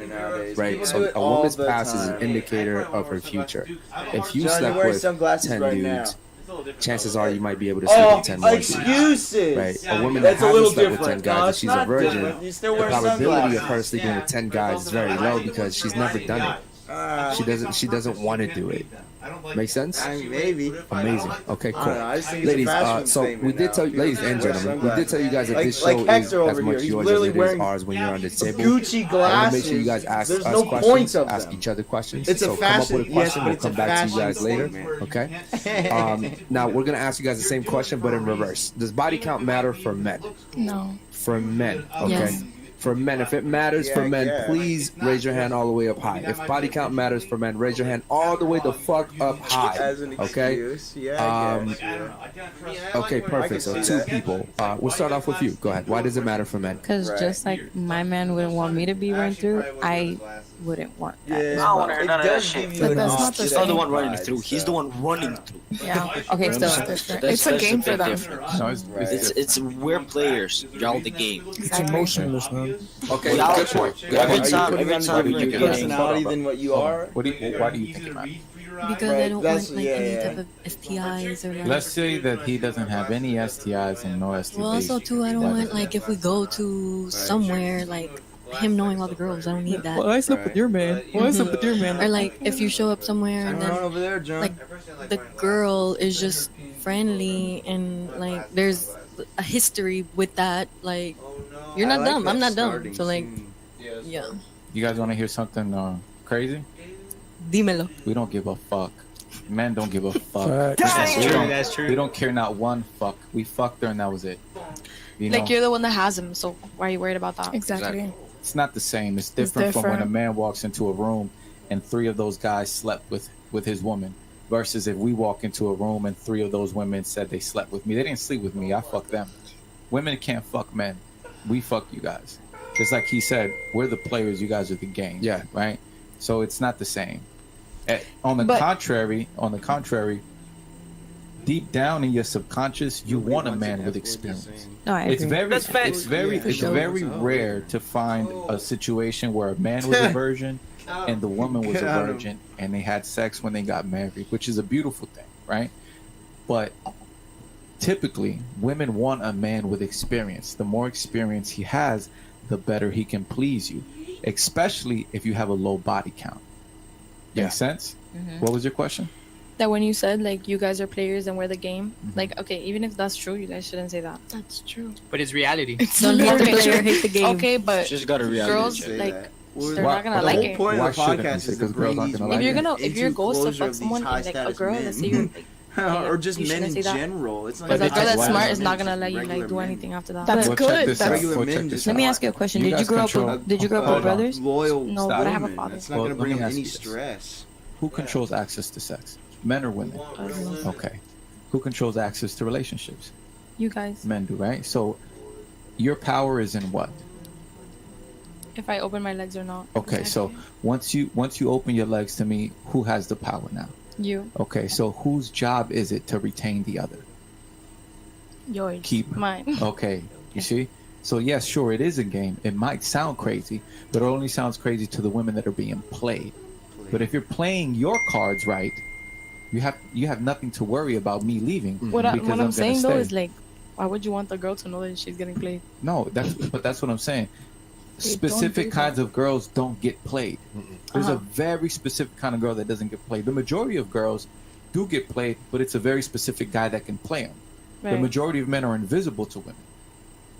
right? So a woman's past is an indicator of her future. If you John, slept you're wearing with sunglasses 10 right dudes, now. chances are you might be able to sleep with 10 more dudes. Excuses. Right? A woman that That's a little hasn't slept with 10 different. No, guys, if it's she's a not virgin, different. You still the wear probability of sunglasses. her sleeping with 10 guys is very low because she's never done it. She doesn't want to do it. Make sense? Maybe. Amazing. Okay, I cool. don't know, I just think it's a Ladies, fashion so statement we did now. tell you, ladies and gentlemen, we did tell you guys that Like- this show like is Hector as over much here. He's yours as literally it is wearing ours when you're on the table. Gucci I want to make sure you glasses. guys ask There's us no questions, point of ask them. each other questions. It's a so fashion- come up with a yes, question, but we'll it's a come back to you fashion guys later. statement. Okay? Now, we're going to ask you guys the same question, but in reverse. Does body count matter for men? No. For men, okay? Yes. For men, if it matters for Yeah, men, yeah. please raise your hand all the way up high. If body count matters for men, raise your hand all the way the fuck up high. As an Okay? excuse. Yeah, I guess, yeah. Okay, perfect. So see 2 that. people. We'll start off with you. Go ahead. Why does it matter for men? Because just like my man wouldn't want me to be run through, I wouldn't want that. Yeah, I don't want to hear none of that does shit. give you But an that's not the option. He's not the same. one running through. He's the one running through. Yeah. Okay, You still understand? different. That's- It's a that's game the for big them. difference. No, it's It's we're players. Y'all the game. It's emotionless, man. Okay, Y'all- good point. Good Every point. time, Putting every on time your you're getting personality than what you are. Why do you think it matters? Because Right, I don't that's- want like yeah, any yeah. type of STIs or like. Let's say that he doesn't have any STIs and no STDs. Well, also too, I don't want like if we go to somewhere like him knowing all the girls. I don't need that. Well, I slept with your man. Well, I slept with your man. Or like if you show up somewhere and Turn around then over there, John. like the girl is just friendly and like there's a history with that. Like you're not I like dumb. that I'm not dumb. starting So like, scene. yeah. You guys want to hear something crazy? Dímelo. We don't give a fuck. Men don't give a fuck. Facts. That's true. We don't care not one fuck. We fucked her and that was it. You know, Like you're the one that has him, so why are you worried about that? Exactly. it's not the same. It's different from when a different. man walks into a room and 3 of those guys slept with his woman versus if we walk into a room and 3 of those women said they slept with me. They didn't sleep with me. I fucked them. Women can't fuck men. We fuck you guys. Just like he said, we're the players. You guys are the game. Yeah. Right. So it's not the same. On the But- contrary, deep down in your subconscious, you want a man with experience. No, I It's agree. very, That's facts. it's very, Yeah, it's sure. very rare to find a situation where a man with a virgin and the woman was Get a out of- virgin and they had sex when they got married, which is a beautiful thing, right? But typically, women want a man with experience. The more experience he has, the better he can please you, especially if you have a low body count. Yeah. Make sense? Mhm. What was your question? That when you said like you guys are players and we're the game, Mm-hmm. like okay, even if that's true, you guys shouldn't say that. That's true. But it's reality. Don't hate the player, hate the game. Okay, but Just got a reality girls check. like Well, they're Why- not gonna the like whole it. point Why of the shouldn't we podcast say? is to 'Cause bring girls aren't these gonna women like If you're gonna if your into goal is to closure fuck of these someone, like a high-status girl, men. let's say you're like or just you men shouldn't in say that. general. It's not because a even girl that's just smart women, is not it's gonna just let you regular like do men. anything after that. That's Well, good. check this out. Regular Well, check men this just Let me out. ask you a question. You Did you guys grow up control- with Did you grow up Hold with on. brothers? Loyal No, but I have a woman. father. It's not Well, going to let bring me him ask any you this. stress. Who controls access to sex? Men or women? Okay. Who controls access to relationships? You guys. Men do, right? So your power is in what? If I open my legs or not. Okay, so once you open your legs to me, who has the power now? You. Okay, so whose job is it to retain the other? Yours. Keep. Mine. Okay, you see? So yes, sure, it is a game. It might sound crazy, but it only sounds crazy to the women that are being played. But if you're playing your cards right, you have nothing to worry about me leaving. What because I'm gonna saying though stay. is like, why would you want the girl to know that she's getting played? No, that's what I'm saying. They don't Specific do kinds of girls don't get played. There's a Uh-huh. very specific kind of girl that doesn't get played. The majority of girls do get played, but it's a very specific guy that can play them. The Right. majority of men are invisible to women.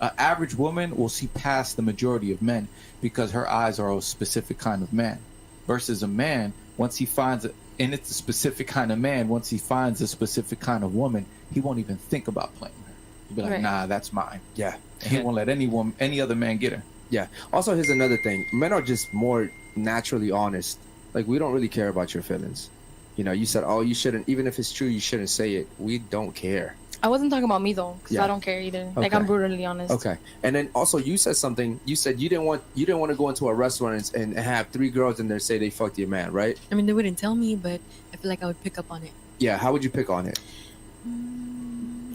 An average woman will see past the majority of men because her eyes are a specific kind of man. Versus a man, once he finds and it's a specific kind of man, once he finds a specific kind of woman, he won't even think about playing her. He'll be like, Right. nah, that's mine. Yeah. And he won't let any other man get her. Yeah. Also, here's another thing. Men are just more naturally honest. Like, we don't really care about your feelings. You know, you said, oh, you shouldn't, even if it's true, you shouldn't say it. We don't care. I wasn't talking about me though, because Yeah. I don't care either. Like Okay. I'm brutally honest. Okay. And then also, you said something. You said you didn't want to go into a restaurant and have 3 girls in there say they fucked your man, right? I mean, they wouldn't tell me, but I feel like I would pick up on it. Yeah. How would you pick on it?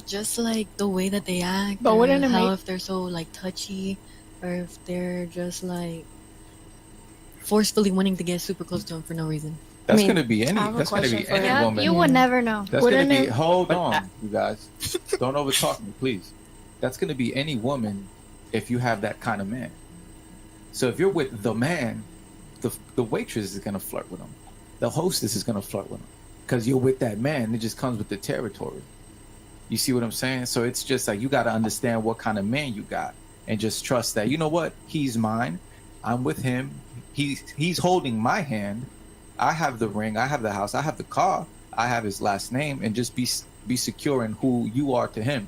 Just like the way that they act. But or wouldn't it how make- if they're so like touchy, or if they're just like forcefully wanting to get super close to him for no reason. That's gonna be any. I have a That's gonna be question for any you. woman. You would never know. That's Wouldn't gonna be. it- Hold but, on, you guys. Don't overtalk me, please. That's gonna be any woman if you have that kind of man. So if you're with the man, the waitress is gonna flirt with him. The hostess is gonna flirt with him because you're with that man. It just comes with the territory. You see what I'm saying? So it's just like you got to understand what kind of man you got and just trust that. You know what? He's mine. I'm with him. He's holding my hand. I have the ring. I have the house. I have the car. I have his last name, and just be secure in who you are to him.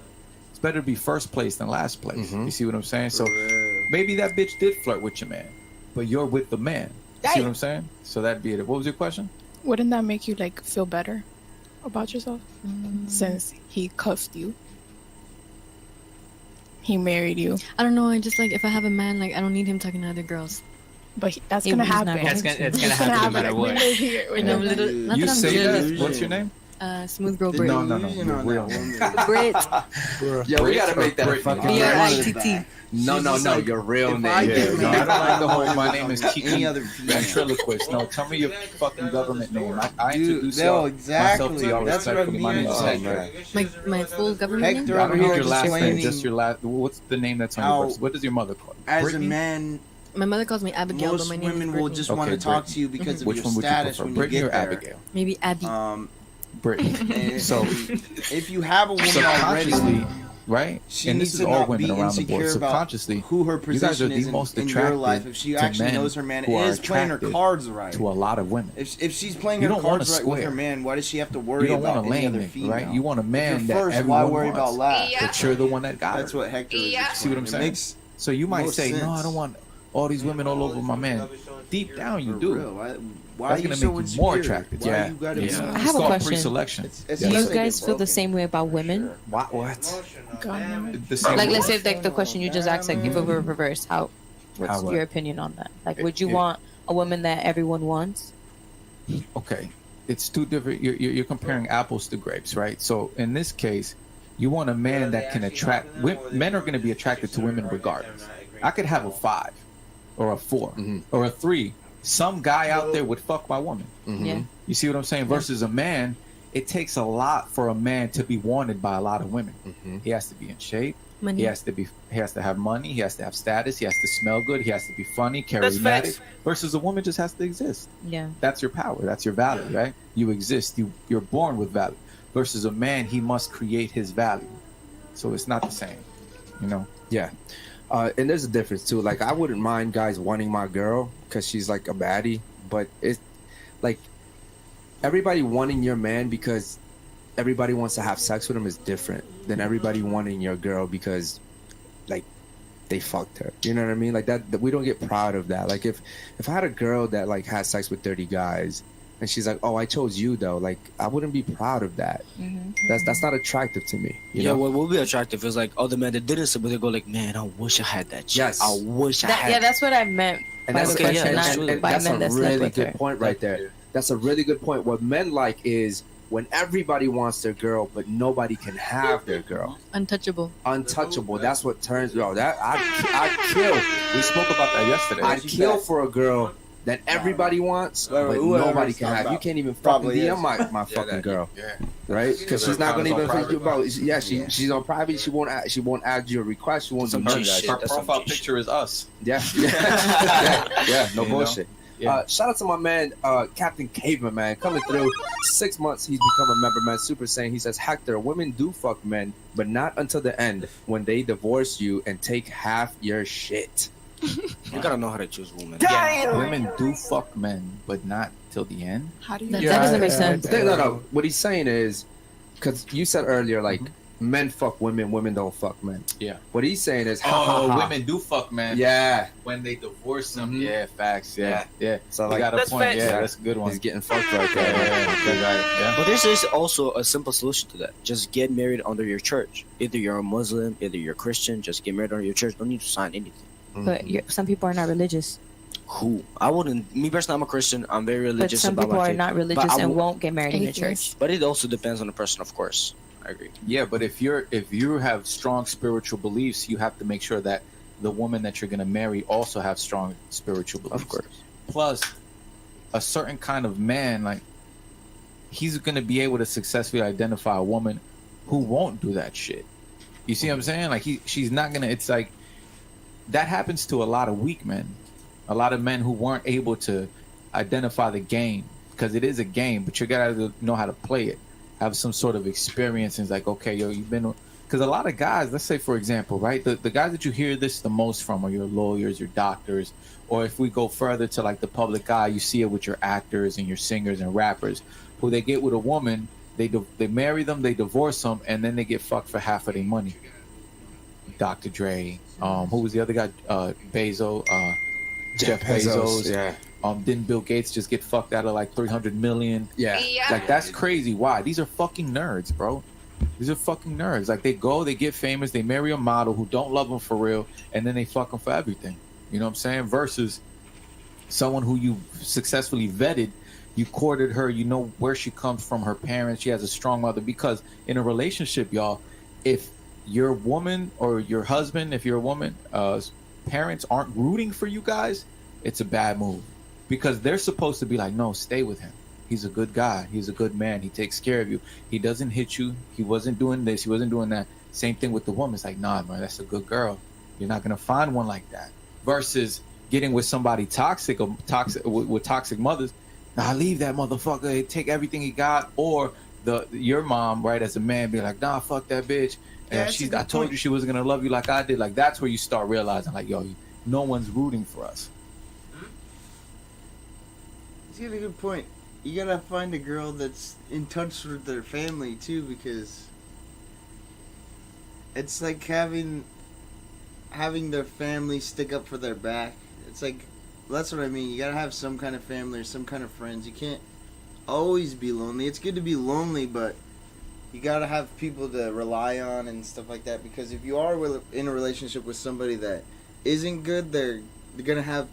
It's better to be first place than last place. You see what I'm saying? So maybe that bitch did flirt with your man, but you're with the man. You see what I'm saying? So that'd be it. What was your question? Wouldn't that make you like feel better about yourself since he cuffed you? He married you. I don't know. I just like if I have a man, like I don't need him talking to other girls. But that's He's gonna not happen. going to. It's gonna happen no matter Like, we what. live here. We I know, live little, here. not You that I'm say jealous. that? What's your name? Smooth Girl Brit. No, your real name. Brit. Yeah, we gotta make that a Brit. fucking. B-R-I-T-T. No, your real name. I Yeah, get no, I don't like the whole. My Any name is Kiki other female. Ventriloquist. No, tell me your fucking government name. I Dude, introduce no, y'all exactly. myself to y'all That's what respectfully. My I'm name is saying. Hector. My full government name? Hector I over don't need here your last name. explaining Just your last. What's the name that's on how- your birth? What does your mother call you? as Brittany? a man. My mother calls me Abigail, but Most my name women is will Brittany. just Okay, want to talk Brittany. to you because of Which your one would you status prefer, when Brittany you or get there. Abigail? Maybe Abby. Brittany. And So if you have a woman already, subconsciously, right? she And needs this is to all not women be around the board. insecure about Subconsciously, who her you guys are position the is most in your attractive life. If she to actually men knows her man who are is playing her attracted cards right. to a lot of women. If she's playing You her don't want cards a right with her square. man, why does she have to You worry don't want about a any lame other nigga, female? right? You want a If man you're that first, everyone why worry wants, about last? but you're the one that got That's her. what Hector is. See what I'm It saying? makes So you might most say, sense. no, I don't want all these women all over my man. Deep down, you For do. real. Why That's are you gonna so make you more insecure? attracted. Why Yeah, you gotta yeah. be so- I have It's a called question. pre-selection. It's Do just you like guys get feel the broken. same way about women? What? The same Like, way. let's say like the question you just asked, like if it were reversed, what's How what? your opinion on that? Like, would you It- want a woman that everyone wants? Okay, it's two different. You're comparing apples to grapes, right? So in this case, you want a man that can attract. Men are going to be attracted to women regardless. I could have a 5, or a 4, or a 3, some guy out there would fuck my woman. Yeah. You see what I'm saying? Versus a man, it takes a lot for a man to be wanted by a lot of women. He has to be in shape. Money. He has to have money. He has to have status. He has to smell good. He has to be funny, charismatic. Versus a woman just has to exist. Yeah. That's your power. That's your value, right? You exist. You're born with value. Versus a man, he must create his value. So it's not the same, you know? Yeah. And there's a difference too. Like, I wouldn't mind guys wanting my girl because she's like a baddie, but it's like everybody wanting your man because everybody wants to have sex with him is different than everybody wanting your girl because like they fucked her. You know what I mean? Like that we don't get proud of that. Like if I had a girl that like had sex with 30 guys and she's like, oh, I chose you though, like I wouldn't be proud of that. That's not attractive to me. You know? What would be attractive is like other men that didn't sleep, but they go like, man, I wish I had that chick. Yes. I wish I had. Yeah, that's what I meant. And by that's, the question, that's not by men a that slept really with good her. point right there. That's a really good point. What men like is when everybody wants their girl, but nobody can have their girl. Untouchable. Untouchable. That's what turns. Yo, that I'd kill. We spoke about that yesterday. I'd kill for a girl that everybody wants, but nobody can have. You can't even fucking DM my fucking girl, right? Because she's not gonna even think about. Yeah, she's on private. She won't add your request. She won't do none of that. Her profile picture is us. Yeah, no bullshit. Shout out to my man, Captain Caveman, man, coming through. 6 months, he's become a member, man. Super Saiyan. He says, Hector, women do fuck men, but not until the end when they divorce you and take half your shit. You gotta know how to choose women. Yeah. Women do fuck men, but not till the end. How do you? That doesn't make sense. No. What he's saying is, because you said earlier, like, men fuck women, women don't fuck men. Yeah. What he's saying is, women do fuck men. Yeah. When they divorce them. Yeah, facts. Yeah. So You like, got a point. Yeah, that's a good one. He's getting fucked right there. Yeah. But there's also a simple solution to that. Just get married under your church. Either you're a Muslim, either you're Christian. Just get married under your church. Don't need to sign anything. But some people are not religious. Who? I wouldn't. Me personally, I'm a Christian. I'm very But religious. some about people my are faith. not religious But I and w- won't get married in the church. But it also depends on the person, of course. I agree. Yeah, but if you have strong spiritual beliefs, you have to make sure that the woman that you're gonna marry also have strong spiritual beliefs. Of course. Plus, a certain kind of man, like he's gonna be able to successfully identify a woman who won't do that shit. You see what I'm saying? Like she's not gonna. It's like that happens to a lot of weak men, a lot of men who weren't able to identify the game because it is a game, but you gotta know how to play it. Have some sort of experience and it's like, okay, yo, you've been, because a lot of guys, let's say for example, right, the guys that you hear this the most from are your lawyers, your doctors, or if we go further to like the public eye, you see it with your actors and your singers and rappers, who they get with a woman, they marry them, they divorce them, and then they get fucked for half of their money. Dr. Dre, who was the other guy? Jeff Bezos. Yeah. Didn't Bill Gates just get fucked out of like 300 million? Yeah. Like that's crazy. Why? These are fucking nerds, bro. These are fucking nerds. Like they get famous, they marry a model who don't love them for real, and then they fuck them for everything. You know what I'm saying? Versus someone who you successfully vetted, you courted her, you know where she comes from, her parents, she has a strong mother. Because in a relationship, y'all, if your woman or your husband, if you're a woman, parents aren't rooting for you guys, it's a bad move. Because they're supposed to be like, no, stay with him. He's a good guy. He's a good man. He takes care of you. He doesn't hit you. He wasn't doing this. He wasn't doing that. Same thing with the woman. It's like, nah, man, that's a good girl. You're not going to find one like that. Versus getting with somebody toxic or toxic with toxic mothers. Nah, leave that motherfucker. Take everything he got. Or your mom, right, as a man, be like, nah, fuck that bitch. And I told you she wasn't going to love you like I did. Like, that's where you start realizing, like, yo, no one's rooting for us. You got a good point. You gotta find a girl that's in touch with their family too, because it's like having their family stick up for their back. It's like, that's what I mean. You gotta have some kind of family or some kind of friends. You can't always be lonely. It's good to be lonely, but you gotta have people to rely on and stuff like that. Because if you are in a relationship with somebody that isn't good, they're gonna have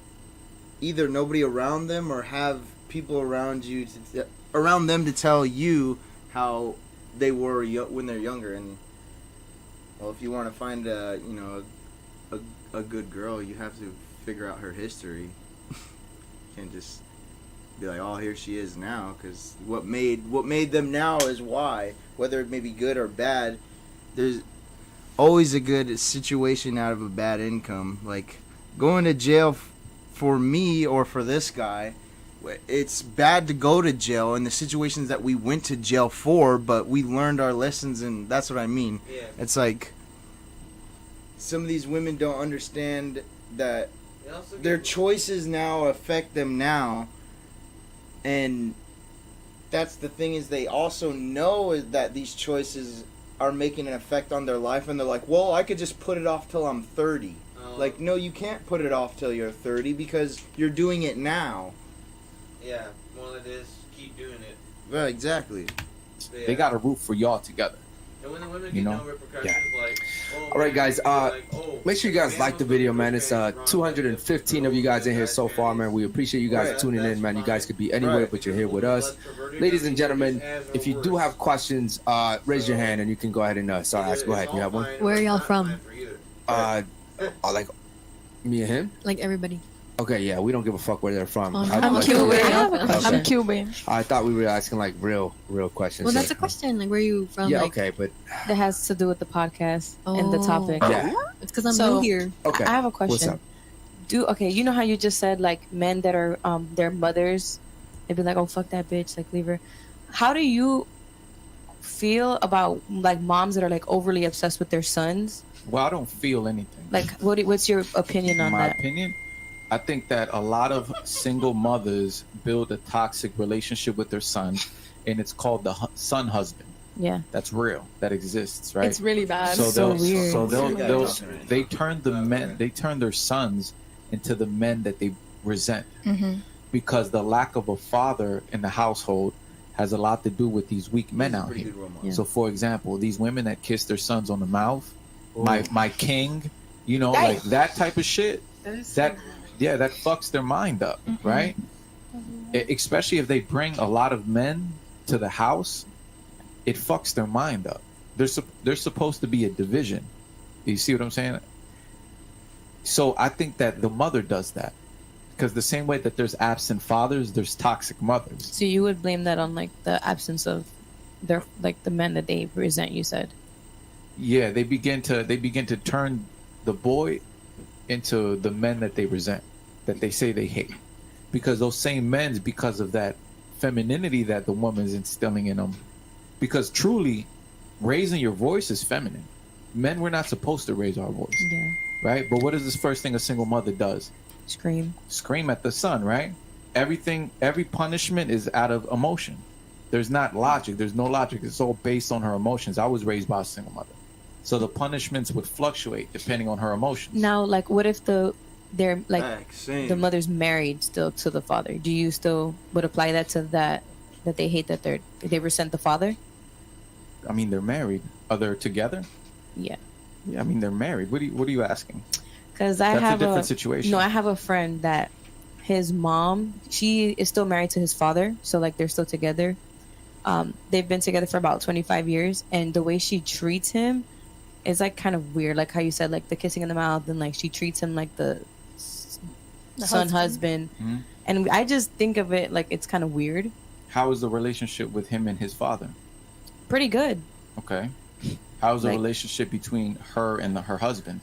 either nobody around them or have people around them to tell you how they were when they're younger. And well, if you want to find a good girl, you have to figure out her history. can't just be like, oh, here she is now, because what made them now is why. Whether it may be good or bad, there's always a good situation out of a bad income. Like going to jail for me or for this guy, it's bad to go to jail in the situations that we went to jail for, but we learned our lessons, and that's what I mean. Yeah. It's like some of these women don't understand that their choices now affect them now, and that's the thing, is they also know is that these choices are making an effect on their life, and they're like, well, I could just put it off till I'm 30. Like, no, you can't put it off till you're 30 because you're doing it now. Yeah, well, it is. Keep doing it. Right, exactly. They got to root for y'all together. And when the women You get know? no repercussions, like, oh, All right, guys. oh, Make sure you guys like the video, man. It's 215 of you guys in here so far, man. We appreciate you guys tuning in, man. You guys could be anywhere, but you're here with us, ladies and gentlemen. If you do have questions, raise your hand and you can go ahead and start asking. Go ahead. You have one? Where are y'all from? Like me and him. Like everybody. Okay, yeah, we don't give a fuck where they're from. Oh, no. I'd I'm like- Cuban. Okay. I'm Cuban. I thought we were asking like real questions. Well, that's a question. Like, where are you from? Yeah, like, okay, but That has to do with the podcast and the Oh. topic. Yeah. It's because I'm So, new here. Okay. I have a question. What's up? You know how you just said like men that are their mothers, they'd be like, oh fuck that bitch, like leave her. How do you feel about like moms that are like overly obsessed with their sons? Well, I don't feel anything. Like what's your opinion on My that? opinion, I think that a lot of single mothers build a toxic relationship with their son, and it's called the son husband. Yeah. That's real. That exists, right? It's really bad. So So they'll, weird. so they'll It's really they turn their sons into the men that they resent, because the lack of a father in the household has a lot to do with these weak men out here. Yeah. So, for example, these women that kiss their sons on the mouth, my king, you know, Damn. like that type of shit. That fucks their mind up, right? Especially if they bring a lot of men to the house, it fucks their mind up. There's supposed to be a division. You see what I'm saying? So I think that the mother does that, because the same way that there's absent fathers, there's toxic mothers. So you would blame that on like the absence of their like the men that they resent, you said. Yeah, they begin to turn the boy into the men that they resent, that they say they hate, because those same men, because of that femininity that the woman's instilling in them. Because truly, raising your voice is feminine. Men, we're not supposed to raise our voice, Yeah. right? But what is this first thing a single mother does? Scream at the son, right? Every punishment is out of emotion. There's not logic. There's no logic. It's all based on her emotions. I was raised by a single mother, so the punishments would fluctuate depending on her emotions. Now, like, what if they're like same. the mother's married still to the father? Do you still would apply that to that they hate that they resent the father? I mean, they're married. Are they together? Yeah. Yeah, I mean, they're married. What are you asking? Because I That's have a different situation. No, I have a friend that his mom, she is still married to his father, so like they're still together. They've been together for about 25 years, and the way she treats him is like kind of weird. Like how you said, like the kissing in the mouth, and like she treats him like the son husband. Mm-hmm. And I just think of it like it's kind of weird. How is the relationship with him and his father? Pretty good. Okay. How's the Like- relationship between her and her husband?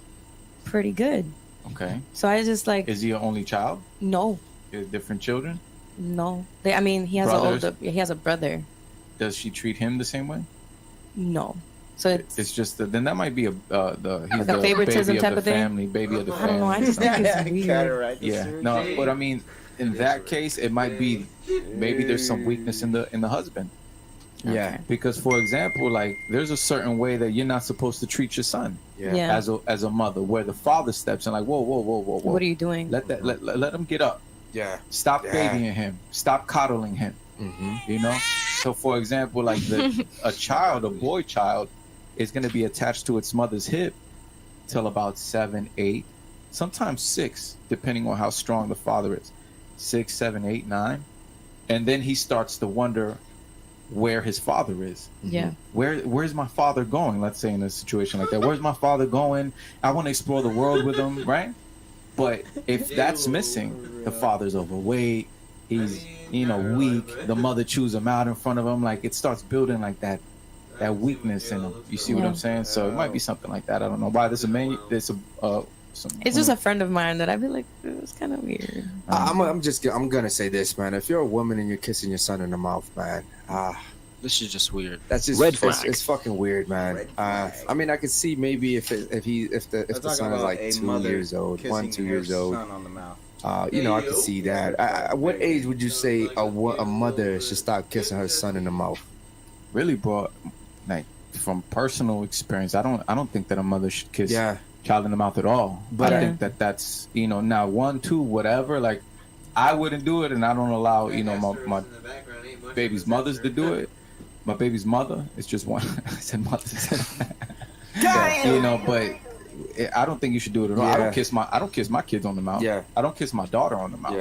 Pretty good. Okay. So I just like Is he your only child? no, Is different children? no. I mean, he has Brothers? he has a brother. Does she treat him the same way? No. So It's just then that might be he's Like a the favoritism baby type of of the thing? family, baby of the I family. don't know. I just think it's weird. Yeah, no, but I mean, in that case, it might be maybe there's some weakness in the husband. Yeah, because for example, like there's a certain way that you're not supposed to treat your son. Yeah. As a mother, where the father steps in, like whoa. What are you doing? Let him get up. Yeah. Stop Yeah. babying him. Stop coddling him. You know. So for example, like a boy child, is going to be attached to its mother's hip till about 7, 8, sometimes 6, depending on how strong the father is. 6, 7, 8, 9, and then he starts to wonder where his father is. Yeah. Where's my father going? Let's say in a situation like that. Where's my father going? I want to explore the world with him, right? But if that's missing, the father's overweight, he's weak. The mother chews him out in front of him. Like it starts building like that weakness in him. You see what I'm saying? So it might be something like that. I don't know why. There's It's just a friend of mine that I'd be like, it was kind of weird. I'm gonna say this, man. If you're a woman and you're kissing your son in the mouth, man, This is just weird. that's just Red flag. it's fucking weird, man. I mean, I could see maybe if the son is like 2 years old, 2 years old. Son on the mouth. I could see that. At what age would you say a mother should stop kissing her son in the mouth? Really, bro. Like from personal experience, I don't think that a mother should kiss child in the mouth at all. But I think that's now 1, 2, whatever. Like I wouldn't do it, and I don't allow my baby's mothers to do it. My baby's mother is just one. I said mother. But I don't think you should do it at all. I don't kiss my kids on the mouth. Yeah. I don't kiss my daughter on the mouth.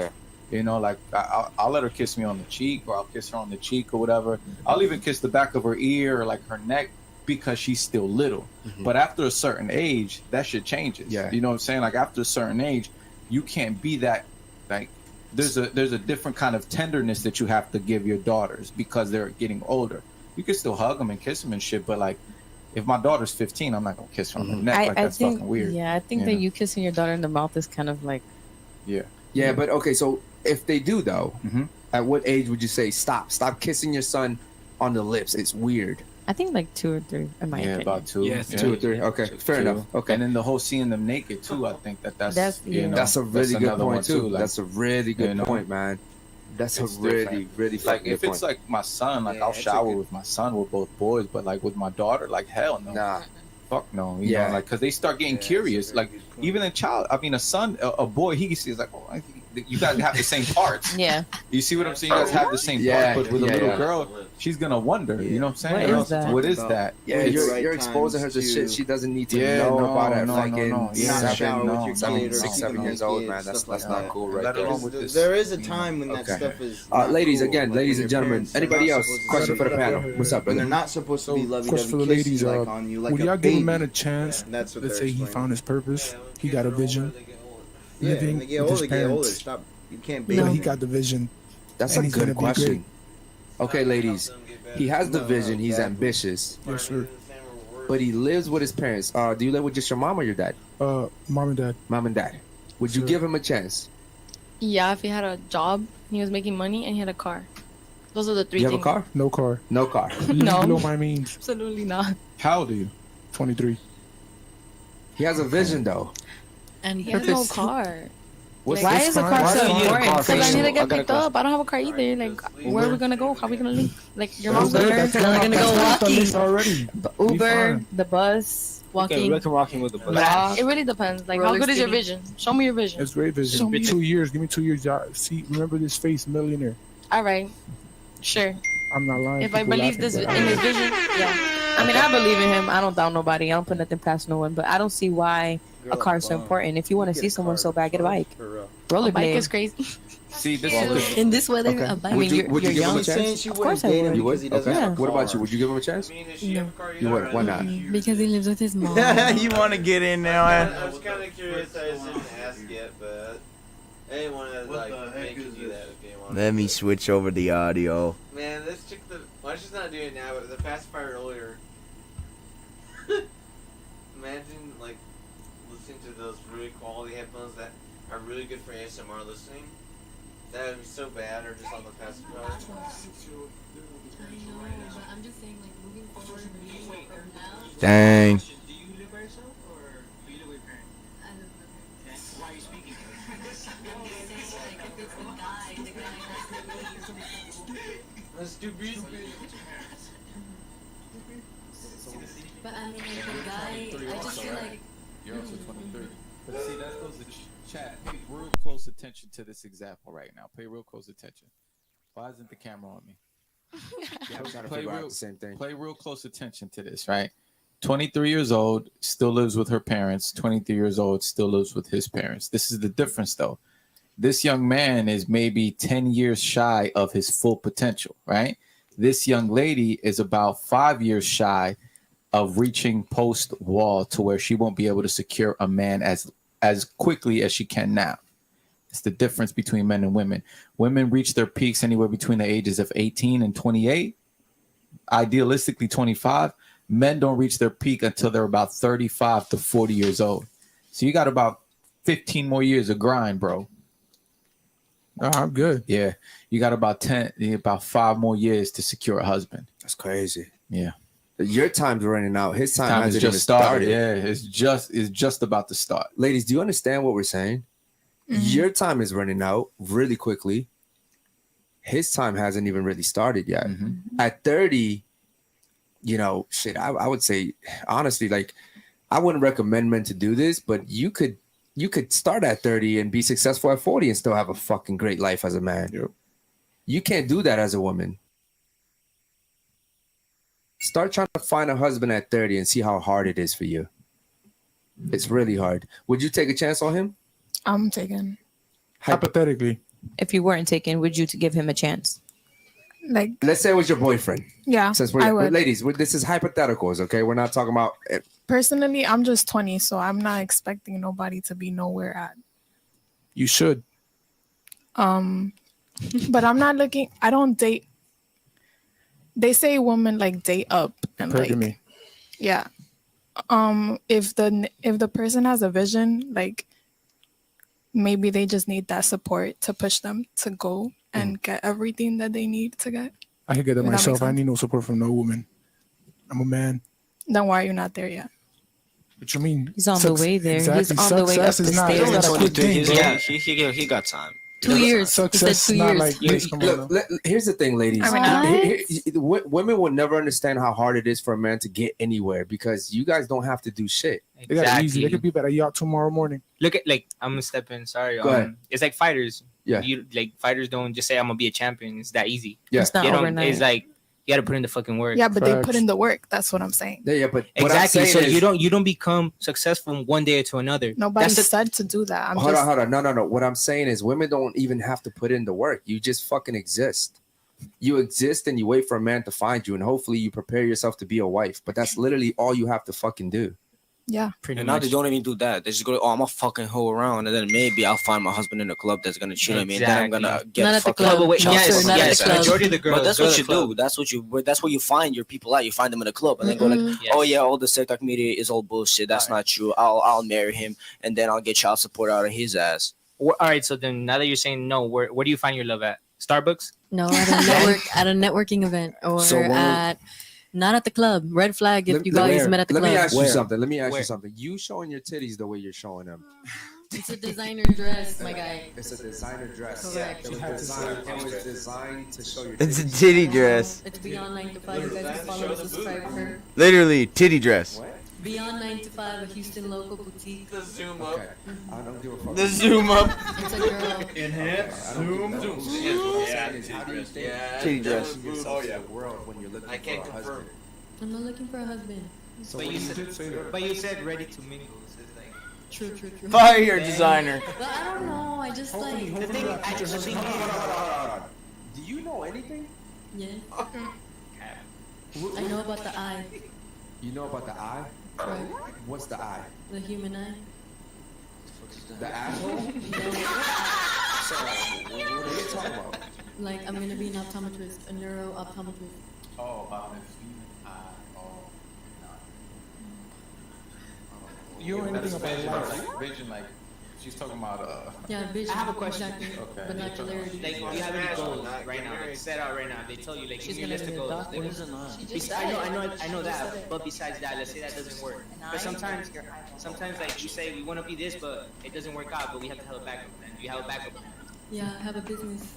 Yeah. Like I'll let her kiss me on the cheek, or I'll kiss her on the cheek or whatever. I'll even kiss the back of her ear or like her neck because she's still little. Mm-hmm. But after a certain age, that shit changes. Yeah. You know what I'm saying? Like after a certain age, you can't be that like there's a different kind of tenderness that you have to give your daughters because they're getting older. You can still hug them and kiss them and shit, but like if my daughter's 15, I'm not gonna kiss her on the neck. That's think, fucking weird. Yeah, I think that you kissing your daughter in the mouth is kind of like. Yeah, but okay, so if they do though, at what age would you say stop kissing your son on the lips? It's weird. I think like 2 or 3 in my opinion. About 2. Yeah, 2 or 3. Okay, fair enough. Okay, and then the whole seeing them naked too. I think that's that's a really good point too. Like, that's a really good point, man. That's a really like if good it's point. like my son, like I'll shower with my son. We're both boys, but like with my daughter, like hell no. Nah. Fuck no. You know, like because they start getting curious. Like even a son, a boy, he sees like, oh, you guys have the same parts. Yeah. You see what I'm saying? You guys have the same parts, but with a little girl, she's gonna wonder. You know what I'm saying? What is that? Yeah, you're exposing her to shit she doesn't need to know about at fucking 6, 7 years old, man. That's not cool, right there. There is a time when that stuff is. Ladies and gentlemen, anybody else? Question for the panel? What's up, When they're brother? not supposed to be Question for the lovey-dovey ladies, kissy like on you, like would a y'all give a baby. man a chance? That's what Let's they're say he explaining. found his purpose, he got a vision, Yeah, living when they get with older, his they get older. parents. Stop. You can't But baby. he got the vision. That's and a he's gonna good be question. great. Okay, ladies, he has the vision. He's ambitious. Yes, sir. But he lives with his parents. Do you live with just your mom or your dad? Mom and dad. Mom and dad. Would you Sure. give him a chance? Yeah, if he had a job, and he was making money, and he had a car. Those are the 3 You have a things. car? No car. No car. No. Below my means. Absolutely not. How old are you? 23. He has a vision though. And He has no car. What's Why this is a fine? car Why so do you need a important? car Because for I need you? to get I got a picked question. up. I don't have a car either. Like, where are we gonna go? How are we gonna leave? Like, your mom's That's there. good. That's We're gonna go walking. already. The Uber, the bus, walking. We can walking with the bus. Walk. It really depends. Like, how Roller good is your skating. vision? Show me your vision. It's great vision. Show me 2 years. Give me 2 years. Y'all. See, remember this face, millionaire. All right, sure. I'm not lying. If I People believe laughing, this in but- his vision, yeah. I mean, I believe in him. I don't doubt nobody. I don't put nothing past no one. But I don't see why a car is so important. If you want to see someone so bad, get a bike. A bike is Rollerblade. crazy. See, this is In this weather, Okay. a bike. Would you give him young. a chance? Of course I would. You would? Because he doesn't Okay. have a What about car. you? Would you give him a chance? No. You would. Why not? Because he lives with his mom. You want to get in there? I was kind of curious. I just didn't ask yet, but I didn't want to like make you do that if you want. Let me switch over the audio. Man, let's check the. Well, she's not doing it now, but the pacifier earlier. Imagine like listening to those really quality headphones that are really good for ASMR listening. That would be so bad, or just on the pacifier. I know, but I'm just saying, like, moving forward, from now, Dang. Do you live by yourself or do you live with your parents? I live with her. Okay. Why are you speaking? I'm just saying, like, if it's the guy has to leave. Let's do beats. But I mean, like, the guy, I just feel like. You're also 23. But see, that goes to chat. Pay real close attention to this example right now. Pay real close attention. Why isn't the camera on me? Yeah, I'm trying to figure out the same thing. Play real close attention to this, right? 23 years old, still lives with her parents. 23 years old, still lives with his parents. This is the difference, though. This young man is maybe 10 years shy of his full potential, right? This young lady is about 5 years shy of reaching post wall to where she won't be able to secure a man as as quickly as she can now. It's the difference between men and women. Women reach their peaks anywhere between the ages of 18 and 28, idealistically 25. Men don't reach their peak until they're about 35 to 40 years old. So you got about 15 more years of grind, bro. Oh, I'm good. Yeah. You got about 5 more years to secure a husband. That's crazy. Yeah. Your time's running out. His time Has hasn't just even started. started. Yeah, it's just about to start. Ladies, do you understand what we're saying? Your time is running out really quickly. His time hasn't even really started yet. At 30, you know, shit, I would say, honestly, like, I wouldn't recommend men to do this, but you could start at 30 and be successful at 40 and still have a fucking great life as a man. Yep. You can't do that as a woman. Start trying to find a husband at 30 and see how hard it is for you. It's really hard. Would you take a chance on him? I'm taking. Hypothetically. If you weren't taken, would you to give him a chance? Like, let's say it was your boyfriend. Yeah, Since I would. ladies, this is hypotheticals, okay? We're not talking about it. Personally, I'm just 20, so I'm not expecting nobody to be nowhere at. You should. But I'm not looking. I don't date. They say women like date up and Polygamy. yeah. If the person has a vision, like maybe they just need that support to push them to go and get everything that they need to get. I can get it Does that make myself. I sense? need no support from no woman. I'm a man. Then why are you not there yet? What you mean? He's on the way there. He's on the way up Success the is not- stairs. it's not a quick thing, bro. Yeah, he got time. 2 years. He said Success 2 is not years. like this. Come on now. Here's the thing, ladies. Women will never understand how hard it is for a man to get anywhere because you guys don't have to do shit. They got it easy. They could be better yacht tomorrow morning. Look at, like, I'm gonna step in. Sorry. Go ahead. It's like fighters. Yeah. Fighters don't just say I'm gonna be a champion. It's that easy. Yeah. It's not You know, overnight. It's like you got to put in the fucking work. Yeah, but they put in the work. That's what I'm saying. Yeah, but what I'm Exactly. saying So is- you don't become successful from one day to another. Nobody That's the- said to do that. Hold on. No. What I'm saying is women don't even have to put in the work. You just fucking exist. You exist and you wait for a man to find you, and hopefully you prepare yourself to be a wife. But that's literally all you have to fucking do. Yeah. And now they don't even do that. They just go, oh, I'm gonna fucking hoe around, and then maybe I'll find my husband in a club that's gonna cheat on me, and then I'm gonna Exactly. get Not at the fucking club, but wait, child yes, support. yes, majority of the girls But that's go what to you the club. do. That's where you find your people at. You find them in a club, and then go like, oh yeah, all the TikTok media is all bullshit. That's not true. I'll marry him, and then I'll get child support out of his ass. All right. So then, now that you're saying no, where do you find your love at? Starbucks? No, at a networking event or So when- at not at the club. Red flag if you guys met at the Let club. me ask you something. Let me ask Where? you something. You showing your titties the way you're showing them. It's a designer dress, my guy. It's a designer dress. Correct. It was designed to show your It's a titty dress. It's Beyond 9 to 5. You guys can follow and subscribe her. Literally, titty dress. Beyond 9 to 5, a Houston local boutique. The zoom up. I don't give a fuck. The zoom up. It's a girl. Enhance. Zoom. Yeah. Titty dress. Oh yeah. When you're looking I can't confirm. I'm not looking for a husband. But you said ready to mingle. So it's like, True. Fire your designer. But I don't know. I just like. the thing. Do you know anything? Yeah. I know about the eye. You know about the eye? Right. What's the eye? The human eye. The asshole? What are you talking about? Like, I'm gonna be an optometrist, a neuro optometrist. Oh, about the human eye. Oh, you know anything about life? Vision, like she's talking about. Yeah, vision. I have a question. Exactly. Okay. Binocularity. Like, do you have any goals right now? Like, set out right now. They tell you like She's your gonna list be of a goals. doctor. Like, What is an eye? She just I know said that. it. But besides that, let's say that doesn't work. But sometimes like you say we want to be this, but it doesn't work out. But we have to have a backup plan. Do you have a backup plan? Yeah, I have a business.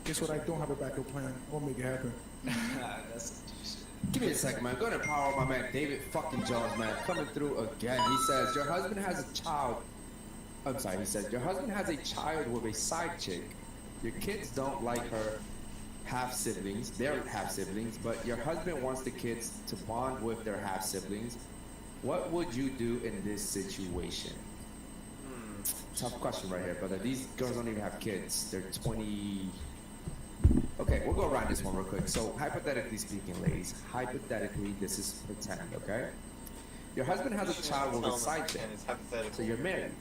Guess what? I don't have a backup plan. We'll make it happen. Give me a second, man. Go to power my man David fucking Jones, man. Coming through again. He says, your husband has a child. I'm sorry, he says, your husband has a child with a side chick. Your kids don't like her half-siblings. They're half-siblings, but your husband wants the kids to bond with their half-siblings. What would you do in this situation? Tough question right here, brother. These girls don't even have kids. They're 20... Okay, we'll go around this one real quick. So, hypothetically speaking, ladies, hypothetically, this is pretend, okay? Your husband has a child with a side chick, so you're married.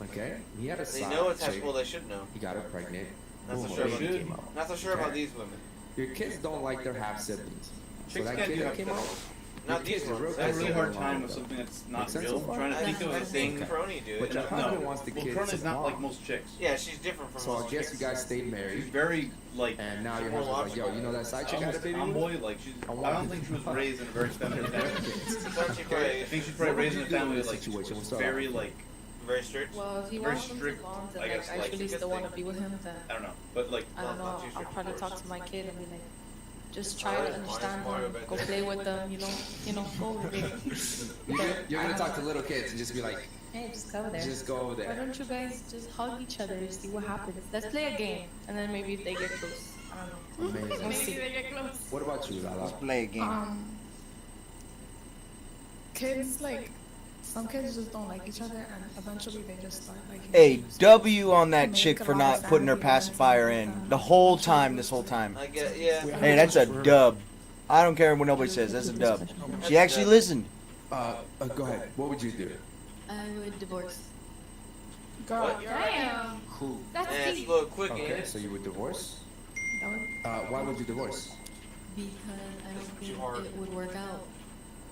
Okay, he had a They side know it's chick. well, they should know. He got her pregnant. Not so Boom, sure baby about came out. Not so sure about Okay. these women. Your kids don't like their half siblings. So Chicks that can't kid do that came out. half-siblings. Not your these kids are ones. I have a really hard real time along with though. something that's Make not sense real. so far? I'm trying to think of I a think thing. Crony, dude. But your husband wants the Well, kids Crony's to not like bond. most chicks. Yeah, she's different from So I most guess chicks. you guys stayed She's married, very like. and now your more husband's like, yo, you know that side chick had a baby? Tomboy, like she's. I don't think she was raised in a very feminine family. Essentially, I think she's probably raised in a family with like Situation, what's up? very like. very strict. Well, if he Very wants them to strict, bond I and guess, like like, actually still want to be with him, then I don't know, but like. I don't know. not too I'll strict, probably of talk course. to my kid and be like, just try to understand them, go play with them, go with it. You're gonna talk to little kids and just be like, Hey, just go there. just go over Why there. don't you guys just hug each other and see what happens? Let's play a game, and then maybe if they get close, I don't know. Amazing. We'll see. What about you, Lala? Play a game. Kids like some kids just don't like each other, and eventually they just start liking. Hey, each other. W on that Make chick a for lot of not putting her sanity and pacifier stuff like in that. the whole time. This whole time. I get, yeah. Hey, that's a dub. I don't care what nobody says. That's a dub. She actually listened. Go ahead. What would you do? I would divorce. Girl, What? Damn. Who? That's And it's a deep. little quick, Okay, ain't it? so you would divorce? that would- Why would you divorce? Because I don't think it would work out.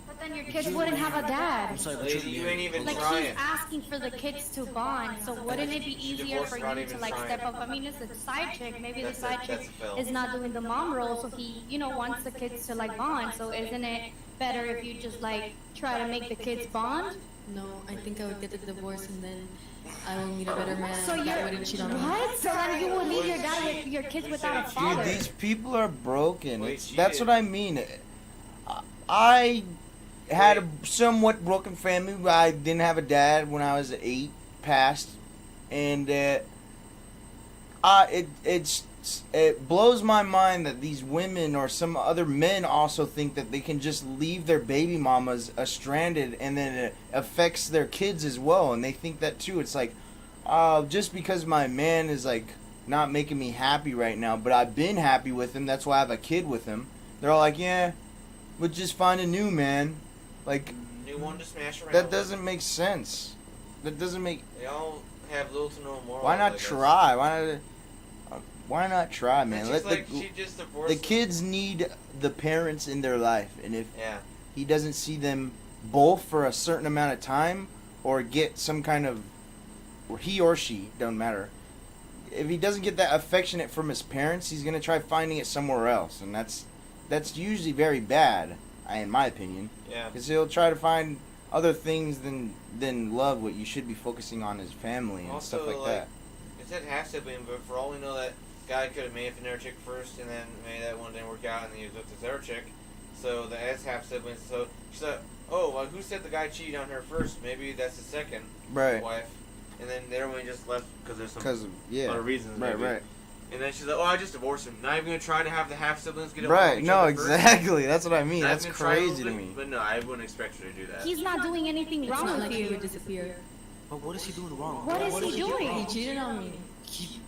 But then your kids wouldn't have a dad. Lady, you ain't even Like trying. he's asking for the kids to bond, so wouldn't it be easier for you to like step up? I mean, it's a side chick. Maybe the side chick is not doing the mom role, so he, wants the kids to like bond. So isn't it better if you just like try to make the kids bond? No, I think I would get the divorce and then I will meet a better man So that you're wouldn't cheat on me. what? So then you will leave your dad with your kids without a Dude, father. these people are broken. Wait, It's- she That's did. what I mean. I had a somewhat broken family. I didn't have a dad when I was 8, passed, and it blows my mind that these women or some other men also think that they can just leave their baby mamas stranded, and then it affects their kids as well, and they think that too. It's like, just because my man is like not making me happy right now, but I've been happy with him, that's why I have a kid with him. They're all like, yeah, we'll just find a new man. Like, New one to smash around. that doesn't make sense. That doesn't make. They all have little to no moral. Why not try? Why not try, man? Let Let she just divorced the him. kids need the parents in their life, and if Yeah. he doesn't see them both for a certain amount of time, or get some kind of, or he or she, don't matter. If he doesn't get that affectionate from his parents, he's gonna try finding it somewhere else, and that's usually very bad, in my opinion. Yeah. Because he'll try to find other things than love. What you should be focusing on is family and Also, stuff like like, that. it said half sibling, but for all we know, that guy could have made another chick first, and then maybe that one didn't work out, and he was with this other chick. So that's half siblings. So she's like, oh, well, who said the guy cheated on her first? Maybe that's the second Right. wife. And then everyone just left because there's some 'Cause of- yeah. other reasons. Right, maybe. right. And then she's like, oh, I just divorced him. Not even gonna try to have the half siblings get along Right, with each no, other first? exactly. That's what I mean. Not That's even try a crazy to little bit? me. But no, I wouldn't expect her to do that. He's not doing anything It's wrong not with like he you. would disappear. But what is he doing wrong? What is he doing? He cheated on me.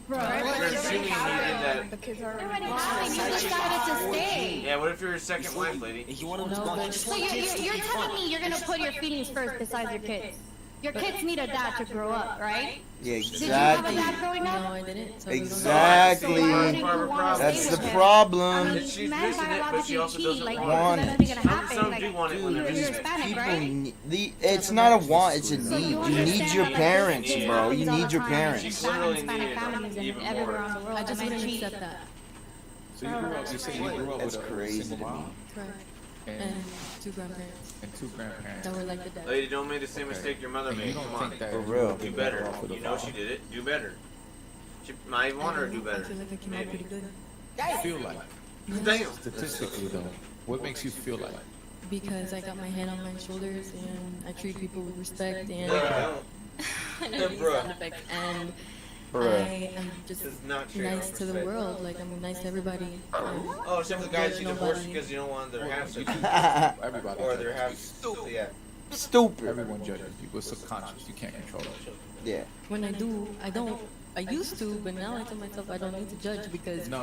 Bro, You're assuming he did that. The kids are already having. You decided to stay. Yeah, what if you're his second wife, lady? He wanted to No, go. but- So you're telling me you're gonna put your feelings first besides your kids? Your kids need a dad to grow up, right? Yeah, Did you have a exactly. dad growing up? No, I didn't. So we don't know. Exactly. So why wouldn't you wanna That's stay the with him? problem. I mean, She's men missing it, but she biologically also cheat, doesn't like, want that's it. nothing gonna happen. Some Like, do want it when you're they're Hispanic, People, right? it's not a want, it's a So need. you You understand need your that, like, parents, this bro. happens You all need the your time in parents. literally Hispanic needed families and even everywhere more. around the world. I just men wouldn't cheat. accept that. So you grew up. You said you grew up That's with a crazy single to me. mom Correct. And 2 grandparents and 2 grandparents. that were like the dad. Lady, don't make the same Okay. mistake your mother And you made. don't Come on. think that For you real. would Do be better. off with a You know father? she did it. Do better. She might want her to do better. I feel like I came out pretty good. Feel like Damn. statistically though, what makes you feel like? Because I got my head on my shoulders and I treat people with respect and Bruh. and I use Bruh. sound effects and Bruh. I am just It's not true. nice to the world. Like I'm nice to everybody. Oh, except for the guys you Judge divorced nobody. because you don't want their half You siblings. everybody. Or their half. Yeah. Stupid. Everyone judges you. It's subconscious. You can't control it. Yeah. When I do, I don't. I used to, but now I tell myself I don't need to judge because. No,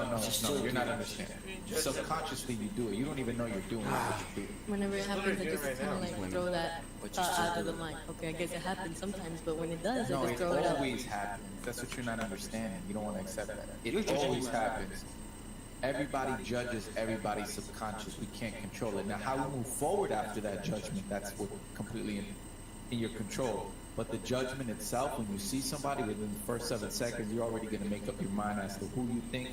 you're not understanding. Subconsciously, you do it. You don't even know you're doing it, but you do it. Whenever it happens, I just kind of like throw that thought out of the mind. Okay, I guess it happens sometimes, but when it does, No, I just it throw it out. always happens. That's what you're not understanding. You don't want to accept that. It always happens. Everybody judges everybody's subconscious. We can't control it. Now, how we move forward after that judgment, that's what completely in your control. But the judgment itself, when you see somebody within the first 7 seconds, you're already going to make up your mind as to who you think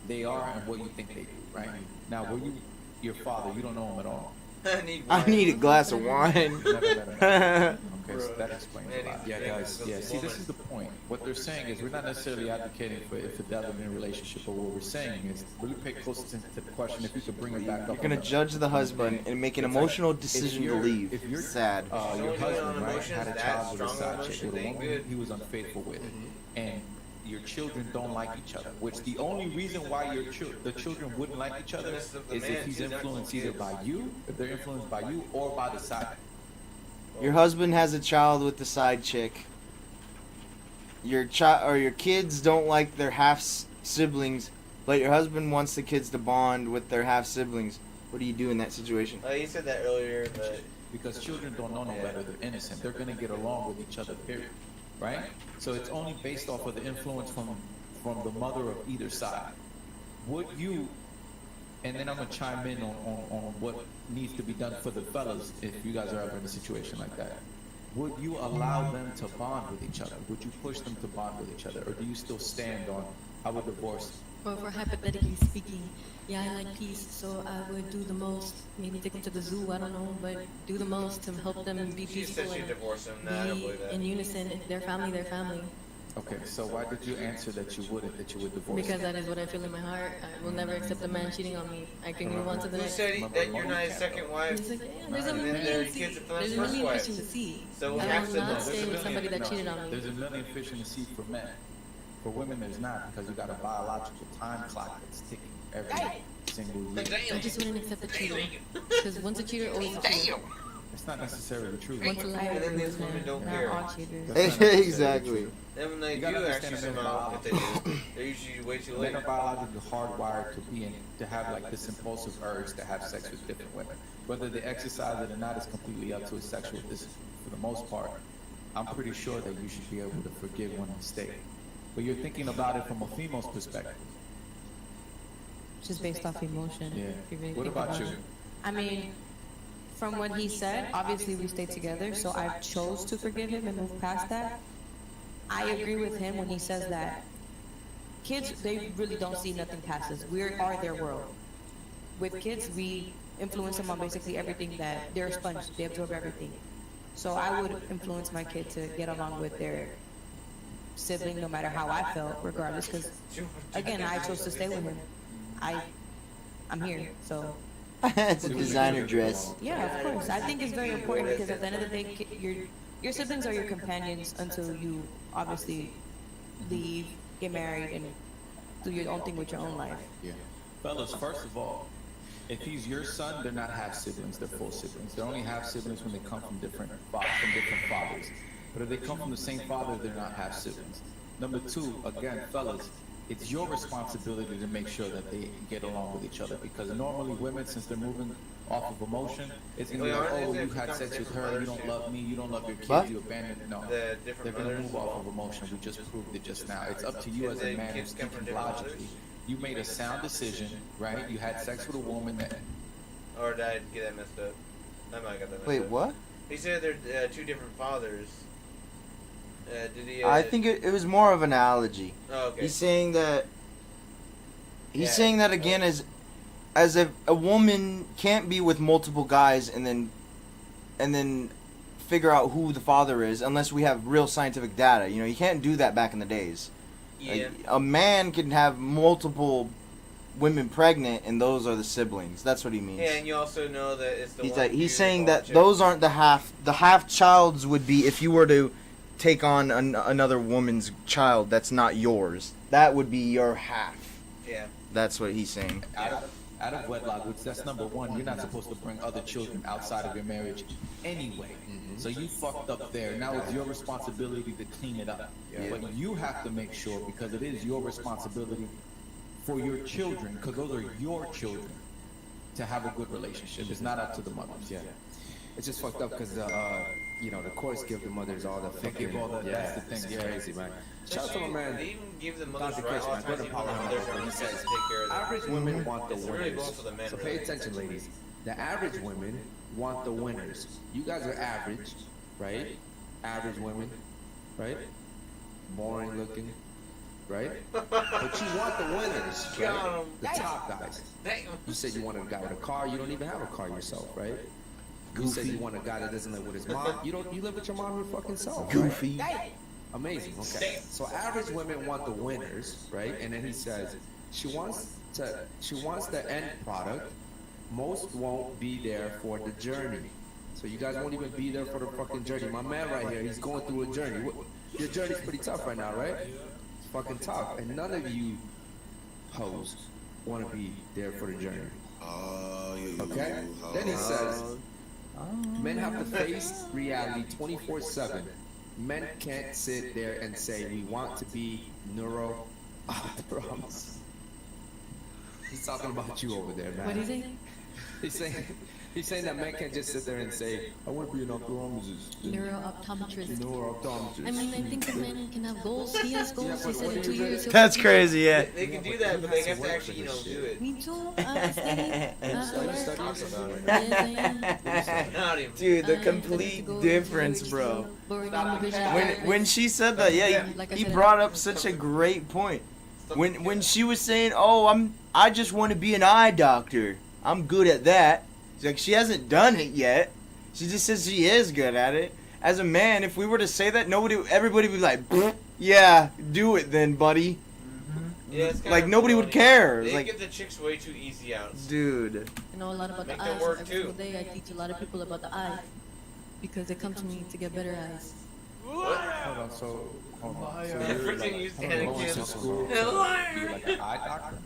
they are and what you think they do, right? Now, were you your father? You don't know him at all. I need a glass of wine. Okay, so that explains a lot. Yeah, guys. Yeah, see, this is the point. What they're saying is we're not necessarily advocating for infidelity in a relationship, but what we're saying is really pay close attention to the question. If you could bring it back up. You're gonna judge the husband and make an emotional decision to leave. If you're sad. Your husband, right, had a child with a side chick, with a woman he was unfaithful with, and your children don't like each other. Which the only reason why the children wouldn't like each other is if he's influenced either by you, if they're influenced by you, or by the side. Your husband has a child with the side chick. Your kids don't like their half siblings, but your husband wants the kids to bond with their half siblings. What do you do in that situation? You said that earlier, but because children don't know no better, they're innocent. They're gonna get along with each other, period. Right? So it's only based off of the influence from the mother of either side. Would you, and then I'm gonna chime in on what needs to be done for the fellas if you guys are ever in a situation like that. Would you allow them to bond with each other? Would you push them to bond with each other? Or do you still stand on, I would divorce? Well, for hypothetically speaking, yeah, I like peace, so I would do the most, maybe take them to the zoo, I don't know, but do the most to help them be she said peaceful she'd divorce him. Nah, I don't believe and that. be in unison. Their family. Okay, so why did you answer that you wouldn't, that you would divorce? Because that is what I feel in my heart. I will never accept a man cheating on me. I can move on to the Who next. said that you're not his second wife? There's a And then million there's kids that there's a first million wife. fish in the sea. So I half will not siblings. stay with somebody that cheated on me. There's a million fish in the sea for men. For women, there's not, because you got a biological time clock that's ticking every single year. I just wouldn't accept the cheater. Because once a cheater, always a cheater. It's not necessarily true. Once a liar, And then these always a women man. don't Not care. all cheaters. Exactly. Then when they You do gotta actually understand somehow, men if they do, they're usually way too late. Men are biologically hardwired to have like this impulsive urge to have sex with different women. Whether they exercise it or not is completely up to a sexual decision. For the most part, I'm pretty sure that you should be able to forgive one mistake. But you're thinking about it from a female's perspective. Just based off emotion. Yeah. if you really What think about you? it. I mean, from what he said, obviously we stayed together, so I chose to forgive him and move past that. I agree with him when he says that kids, they really don't see nothing past us. We are their world. With kids, we influence them on basically everything that they're a sponge. They absorb everything. So I would influence my kid to get along with their sibling, no matter how I felt, regardless. Because again, I chose to stay with him. I'm here, so. It's a designer dress. Yeah, of course. I think it's very important because at the end of the day, your siblings are your companions until you obviously leave, get married, and do your own thing with your own life. Yeah. Fellas, first of all, if he's your son, they're not half siblings, they're full siblings. They're only half siblings when they come from different fathers. But if they come from the same father, they're not half siblings. Number two, again, fellas, it's your responsibility to make sure that they get along with each other, because normally women, since they're moving off of emotion, it's gonna be like, oh, you had sex with her, you don't love me, you don't love your kids, you abandoned. No, they're gonna move off of emotion. We just proved it just now. It's up to you as a man who's thinking logically. You made a sound decision, right? You had sex with a woman that. Or did I get that messed up? I might have got that messed Wait, up. what? He said they're two different fathers. Did he? I think it was more of an analogy. Oh, okay. He's saying that. He's saying that again as if a woman can't be with multiple guys and then figure out who the father is unless we have real scientific data. You know, you can't do that back in the days. Yeah. Like, a man can have multiple women pregnant, and those are the siblings. That's what he means. Yeah, and you also know that it's the He's saying that those aren't the half childs would be if you were to take on another woman's child that's not yours. That would be your half. Yeah. That's what he's saying. out of wedlock, which that's number one. You're not supposed to bring other children outside of your marriage anyway. So you fucked up there. Now it's your responsibility to clean it up. But you have to make sure, because it is your responsibility for your children, because those are your children, to have a good relationship. It's not up to the mothers. Yeah. It's just fucked up because you know, the courts give the mothers all the fucking. That's the thing. It's crazy, man. Shout out to my man. They even give the mothers Dr. right Chris, man. Go to autonomy Parliament. when He they're says, take care of them. average women want the It's really winners. both for the men, So really. pay attention, ladies. The average women want the winners. You guys are average, right? Average women, right? Boring looking, right? But you want the winners, right? The top guys. You said you wanted a guy with a car. You don't even have a car yourself, right? You said you want a guy that doesn't live with his mom. You don't. You live with your mom and your fucking self. Goofy. Right? Amazing. Okay. So average women want the winners, right? And then he says she wants the end product. Most won't be there for the journey. So you guys won't even be there for the fucking journey. My man right here, he's going through a journey. Your journey's pretty tough right now, right? It's fucking tough. And none of you hoes want to be there for the journey. Okay? Then he says, men have to face reality 24/7. Men can't sit there and say, we want to be neuro ophthalmologists. He's talking about you over there, man. What is he? He's saying that men can't just sit there and say, I want to be an ophthalmologist. Neuro-optometrist. Neuro-optometrist. I mean, I think a man can have goals. He has goals. He said in 2 years. he'll That's be- crazy, yeah. They can do that, but they have to actually, do it. Me too. I'm studying. Dude, the complete difference, bro. When she said that, yeah, he brought up such a great point. When she was saying, "Oh, I just want to be an eye doctor. I'm good at that." She's like, she hasn't done it yet. She just says she is good at it. As a man, if we were to say that, everybody would be like, "Yeah, do it then, buddy." Yeah, it's Like nobody would care. They Like, give the chicks way too easy outs. dude. I know a lot about Make the them eyes. work Every too. single day I teach a lot of people about the eye because they come to me to get better eyes. Hold on, so hold on. So Everything you said going to again. school to be like an eye doctor?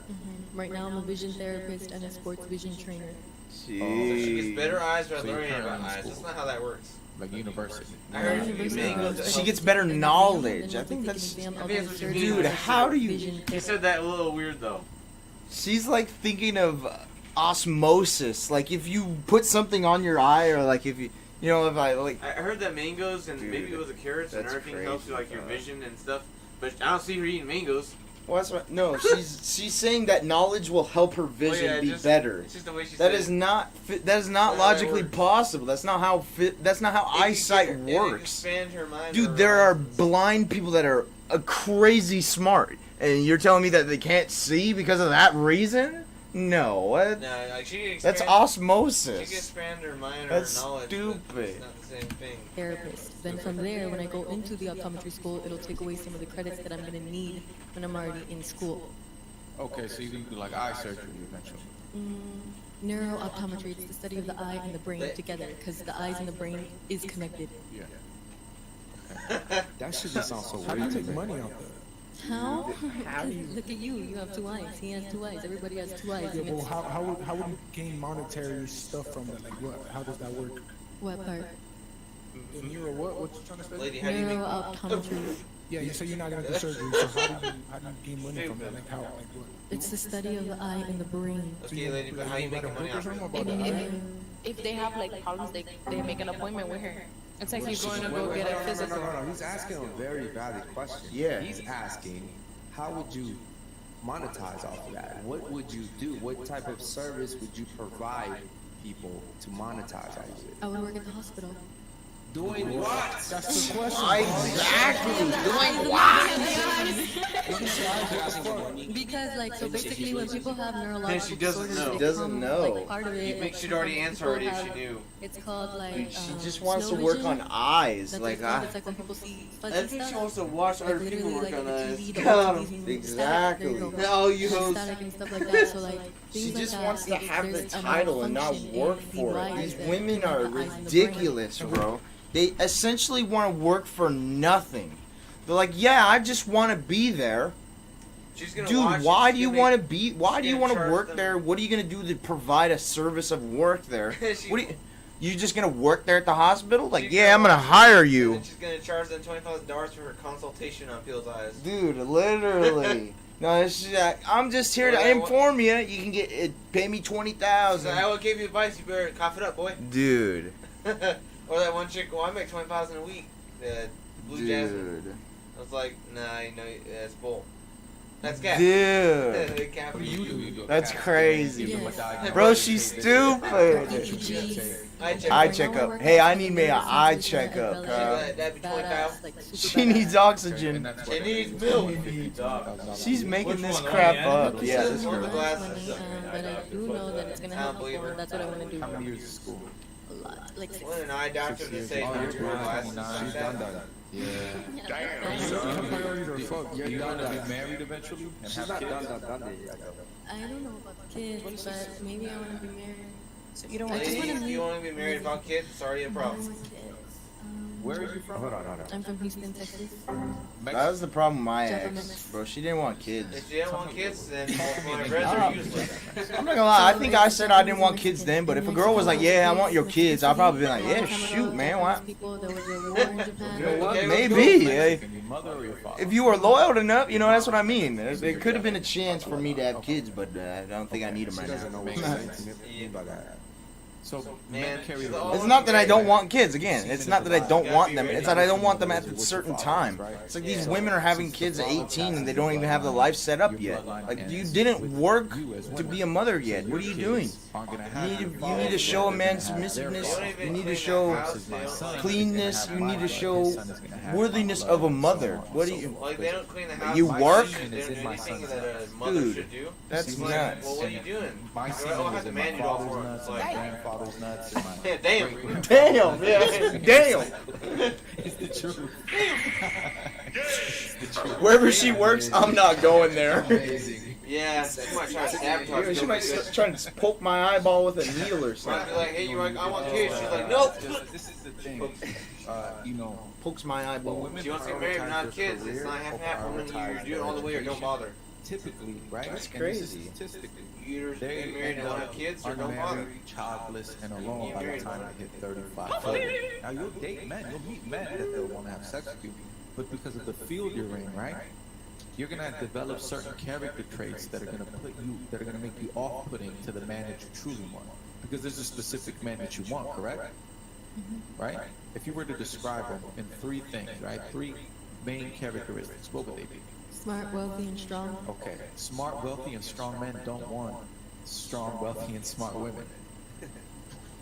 Right now I'm a vision therapist and a sports vision trainer. So she gets better eyes by So you're learning currently about in eyes. school. That's not how that works. Like university. I heard you She gets better knowledge. I think that's. Dude, how do you? He said that a little weird though. She's like thinking of osmosis. Like if you put something on your eye, or like if you if I like. I heard that mangoes and maybe it was the carrots and that's everything helps you like your crazy, vision and stuff. But I don't see her eating mangoes. Well, that's what, no, she's saying that knowledge will help her vision be just- better. it's just the way she That said is it. not that is not That's not how it logically works. possible. That's not how that's not how eyesight It can works. expand her mind. Dude, there are blind people that are crazy smart, and you're telling me that they can't see because of that reason? No, what? No, like she can That's expand- osmosis. She can expand her mind or That's her knowledge. stupid. But it's not the same thing. Therapist. Then from there, when I go into the optometry school, it'll take away some of the credits that I'm going to need when I'm already in school. Okay, so you can do like eye surgery eventually. Neuro-optometry, it's the study of the eye and the brain together, because the eyes and the brain is connected. Yeah. That shit just sounds so How do you weird to make me. money off that? How? Look at you, you have 2 eyes. He has 2 eyes. Everybody has 2 eyes. Yeah, and well, it's- how would you gain monetary stuff from that? Like, how does that work? What part? Neuro, what you trying to say? Lady, how do you make Neuro-optometry. Yeah, you say you're not gonna do surgery, so how do you gain money from that? Like how? Like what? It's the study of the eye and the brain. Okay, lady, but how you making money off it? If they have like problems, they make an appointment with her. It's like you're going to go Wait, get a no, physical. no. He's asking a very valid question. Yeah. He's asking, how would you monetize off of that? What would you do? What type of service would you provide people to monetize off of it? I would work at the hospital. Doing what? That's the question. Exactly. Doing Because like so basically when people have neurological And she doesn't disorders, know. they Doesn't become, know. Like, part of it. You think like, she'd already answer already if she people knew. have- It's called like She just wants to work vision. on eyes. That's Like, it's like when people see fuzzy I think stuff. she wants to watch like other people literally work like on the eyes. TV, the Got old 'em. TVs, Exactly. Static, there you go. No, you And hoes. static and stuff like that. So like she things like just that, wants to if have the there's a title and not malfunction work in the for it. wires These that women connect are the eyes and the brain. ridiculous, bro. They essentially want to work for nothing. They're like, yeah, I just want to be there. She's gonna Dude, watch it, why she's do you gonna want to make- be? Why she's do you gonna want to charge work them- there? What are you gonna do to provide a service of work there? She- What you just gonna work there at the hospital? Like, yeah, I'm gonna hire And you, then she's gonna charge them $20,000 for her consultation on Phil's eyes. dude. Literally. No, I'm just here to inform you. You can pay me So I $20,000, will give you advice. You better cough it up, boy. dude. Or that one chick. Well, I make $20,000 a week. Blue Jasmine. Dude. I was like, nah, you know, that's bull. That's cat. Dude. Cat. What do you do? That's crazy. Yeah. Bro, she's stupid. Eye checkup. Hey, I need me an eye checkup, bro. That'd be 20,000. She needs oxygen. She needs milk. She's making this crap up. Yeah, this Or the girl. glasses. But I do know that it's gonna I don't help believe her. her. That's what I want to do. How many years of school? A lot, like six. What an eye doctor to say Oh, not you're to wear glasses. 29. Like that. Yeah. Damn. You gonna get married eventually and She's have not kids? I don't know about kids, but maybe I want to be married. So you don't I want just wanna to you want to be married without kids? It's already a problem. Where are you from? Hold on. I'm from Houston, Texas. That was the problem with my Jefferman. ex, bro. She didn't want kids. If you don't want kids, then all my friends are useless. I'm not gonna lie. I think I said I didn't want kids then, but if a girl was like, "Yeah, I want your kids," I'd probably be like, "Yeah, shoot, man. Why?" People, there was a war in Japan. You know what? Maybe. Your mother or your father? If you were loyal enough, you know, that's what I mean. There could have been a chance for me to have kids, but I don't think I need them right now. So Man, men carry she's the all- It's not that I don't want kids. Again, it's not that I don't want them. It's that I don't want them at a certain time. It's like these women are having kids at 18 and they don't even have the life set up yet. Like, you didn't work to be a mother yet. What are you doing? You need to show a man submissiveness. You need to show cleanness. You need to show worthiness of a mother. What do you? Like they don't clean the house. You work? They don't do anything that a mother Dude, should do. that's It's like, nuts. well, what are you doing? My I don't have the man do all for it. It's like, grandfather's nuts. and my yeah, damn. Damn, yeah, damn. It's the truth. Wherever she works, I'm not going there. Yeah, she might try to sabotage. Yeah, she you. might start trying to poke my eyeball with a needle or Might something. be like, hey, you like, I want kids. She's like, nope. This is the thing. You know, Pokes my eyeball. She wants to get married but not kids. It's not half and half. Women, you do it all the way or don't bother. typically, right? That's and this is crazy. statistically, You either they get married and don't have kids or don't bother. unmarried, childless, and alone by the time they hit 35. Now you'll date men, you'll meet men that they'll want to have sex with you, but because of the field you're in, right? You're gonna develop certain character traits that are gonna make you off-putting to the man that you truly want. Because there's a specific man that you want, correct? Right? If you were to describe them in three things, right? Three main characteristics, what would they be? Smart, wealthy, and strong. Okay, smart, wealthy, and strong men don't want strong, wealthy, and smart women.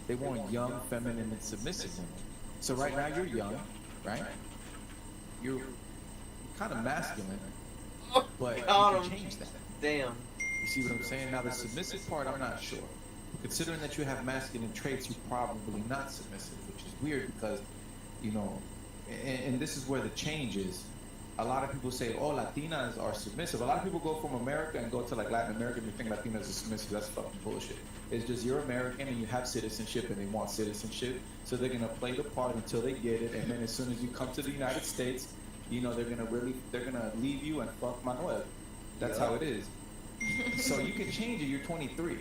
They want young, feminine, and submissive women. So right now you're young, right? You're kind of masculine, but you can change that. Damn. You see what I'm saying? Now the submissive part, I'm not sure. Considering that you have masculine traits, you're probably not submissive, which is weird because, you know, and this is where the change is. A lot of people say, oh, Latinas are submissive. A lot of people go from America and go to like Latin America and you think Latinas are submissive. That's fucking bullshit. It's just you're American and you have citizenship and they want citizenship. So they're gonna play the part until they get it. And then as soon as you come to the United States, you know, they're gonna leave you and fuck Manuel. That's how it is. So you can change it, you're 23.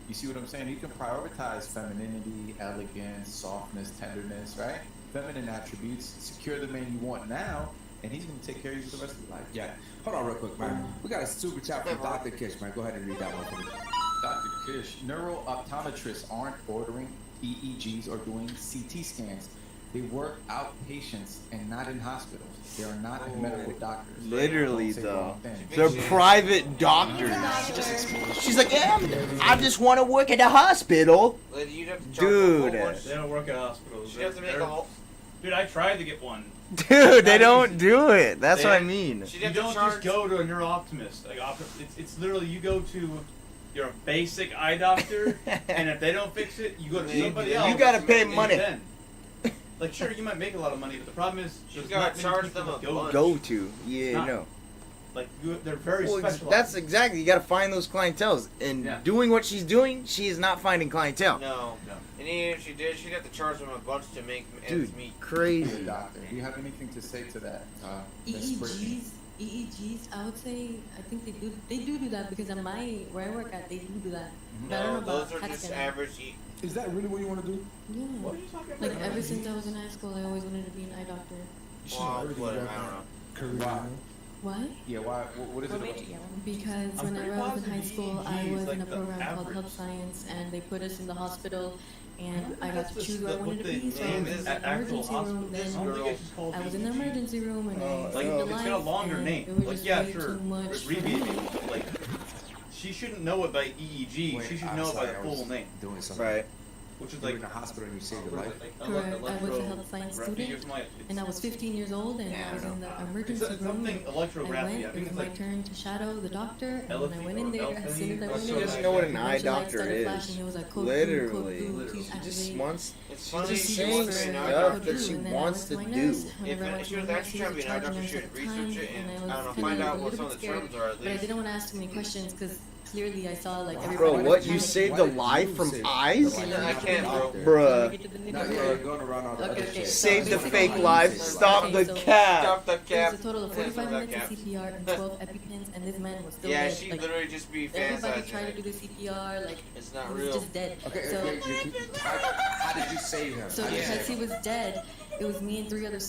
You see what I'm saying? You can prioritize femininity, elegance, softness, tenderness, right? Feminine attributes, secure the man you want now, and he's gonna take care of you for the rest of your life. Yeah. Hold on real quick, man. We got a super chat from Dr. Kish, man. Go ahead and read that one for me. Dr. Kish, neuro-optometrists aren't ordering EEGs or doing CT scans. They work outpatients and not in hospitals. They are not medical doctors. Literally, Don't say the though. wrong thing. They're private doctors. She's like, yeah, I just want to work at the hospital. Like, you'd have to charge Dude. a whole bunch. They don't work at hospitals. She'd have to make a whole. Dude, I tried to get one. Dude, they don't do it. That's what I mean. You don't just go to a neuro-optimist. Like, it's literally you go to your basic eye doctor, and if they don't fix it, you go to somebody else. You gotta pay and money. then- Like, sure, you might make a lot of money, but the problem is You there's gotta not many charge people them that a bunch. Go to. Yeah, Not- no. Like, they're very Well, specialized. that's exactly. You got to find those clientels. And doing what she's doing, she is not finding clientele. No. And even if she did, she'd have to charge them a bunch to make ends Dude, meet. crazy. Doctor, do you have anything to say to that? Miss EEGs Brittany? EEGs, I would say, I think they do that because at where I work at, they do that. But I don't know those about are CAT just scan. average. Is that really what you want to do? Yeah. What are you talking about? Like ever since I was in high school, I always wanted to be an eye doctor. Well, whatever, I don't know. Career. Why? Yeah, why? What is it about? Because whenever I was in high school, I was in a program called Health Science, and they put us in the hospital, and I got to choose where I wanted to be. So I was in the emergency room. Then I was in the emergency room, and I saved a life. It's got a longer and name. It was Like, just yeah, way sure. too much. Abbreviated. Like, she shouldn't know it by EEG. She should know it by the full name. Doing something. Right. Which is You were like in the hospital and you saved your life. Correct. I was a health science student, and I was 15 years old, and I was in the emergency room. I went, it was my turn to shadow the doctor, and when I went in there, as soon as I went in She there, doesn't know what an a eye bunch of lights doctor started is. flashing. It was like code Literally. blue, please She just activate. wants. It's She's funny. just She saying wants to be an eye stuff doctor. that she And then I wants went to my nurse. do. Whenever I went If she to was my nurse, actually she trying to was be a an eye charge doctor, nurse she at would the research time, it and, and I I don't was know, find kind out of a what some little of bit the scared, terms are at but I least. didn't want to ask too many questions because clearly I saw like Bro, everybody. what? You saved a life from eyes? I can't, bro. Bruh. Okay. Save the So fake basically- life. Stop the so cap. Stop the It cap. was a total of 45 minutes of CPR and 12 EpiPens, and this man was still Yeah, dead. she Like, literally just be everybody fantasizing. tried to do the CPR, like It's not he was real. just dead. Okay, So, how did you save him? so because he was dead, it was me and two other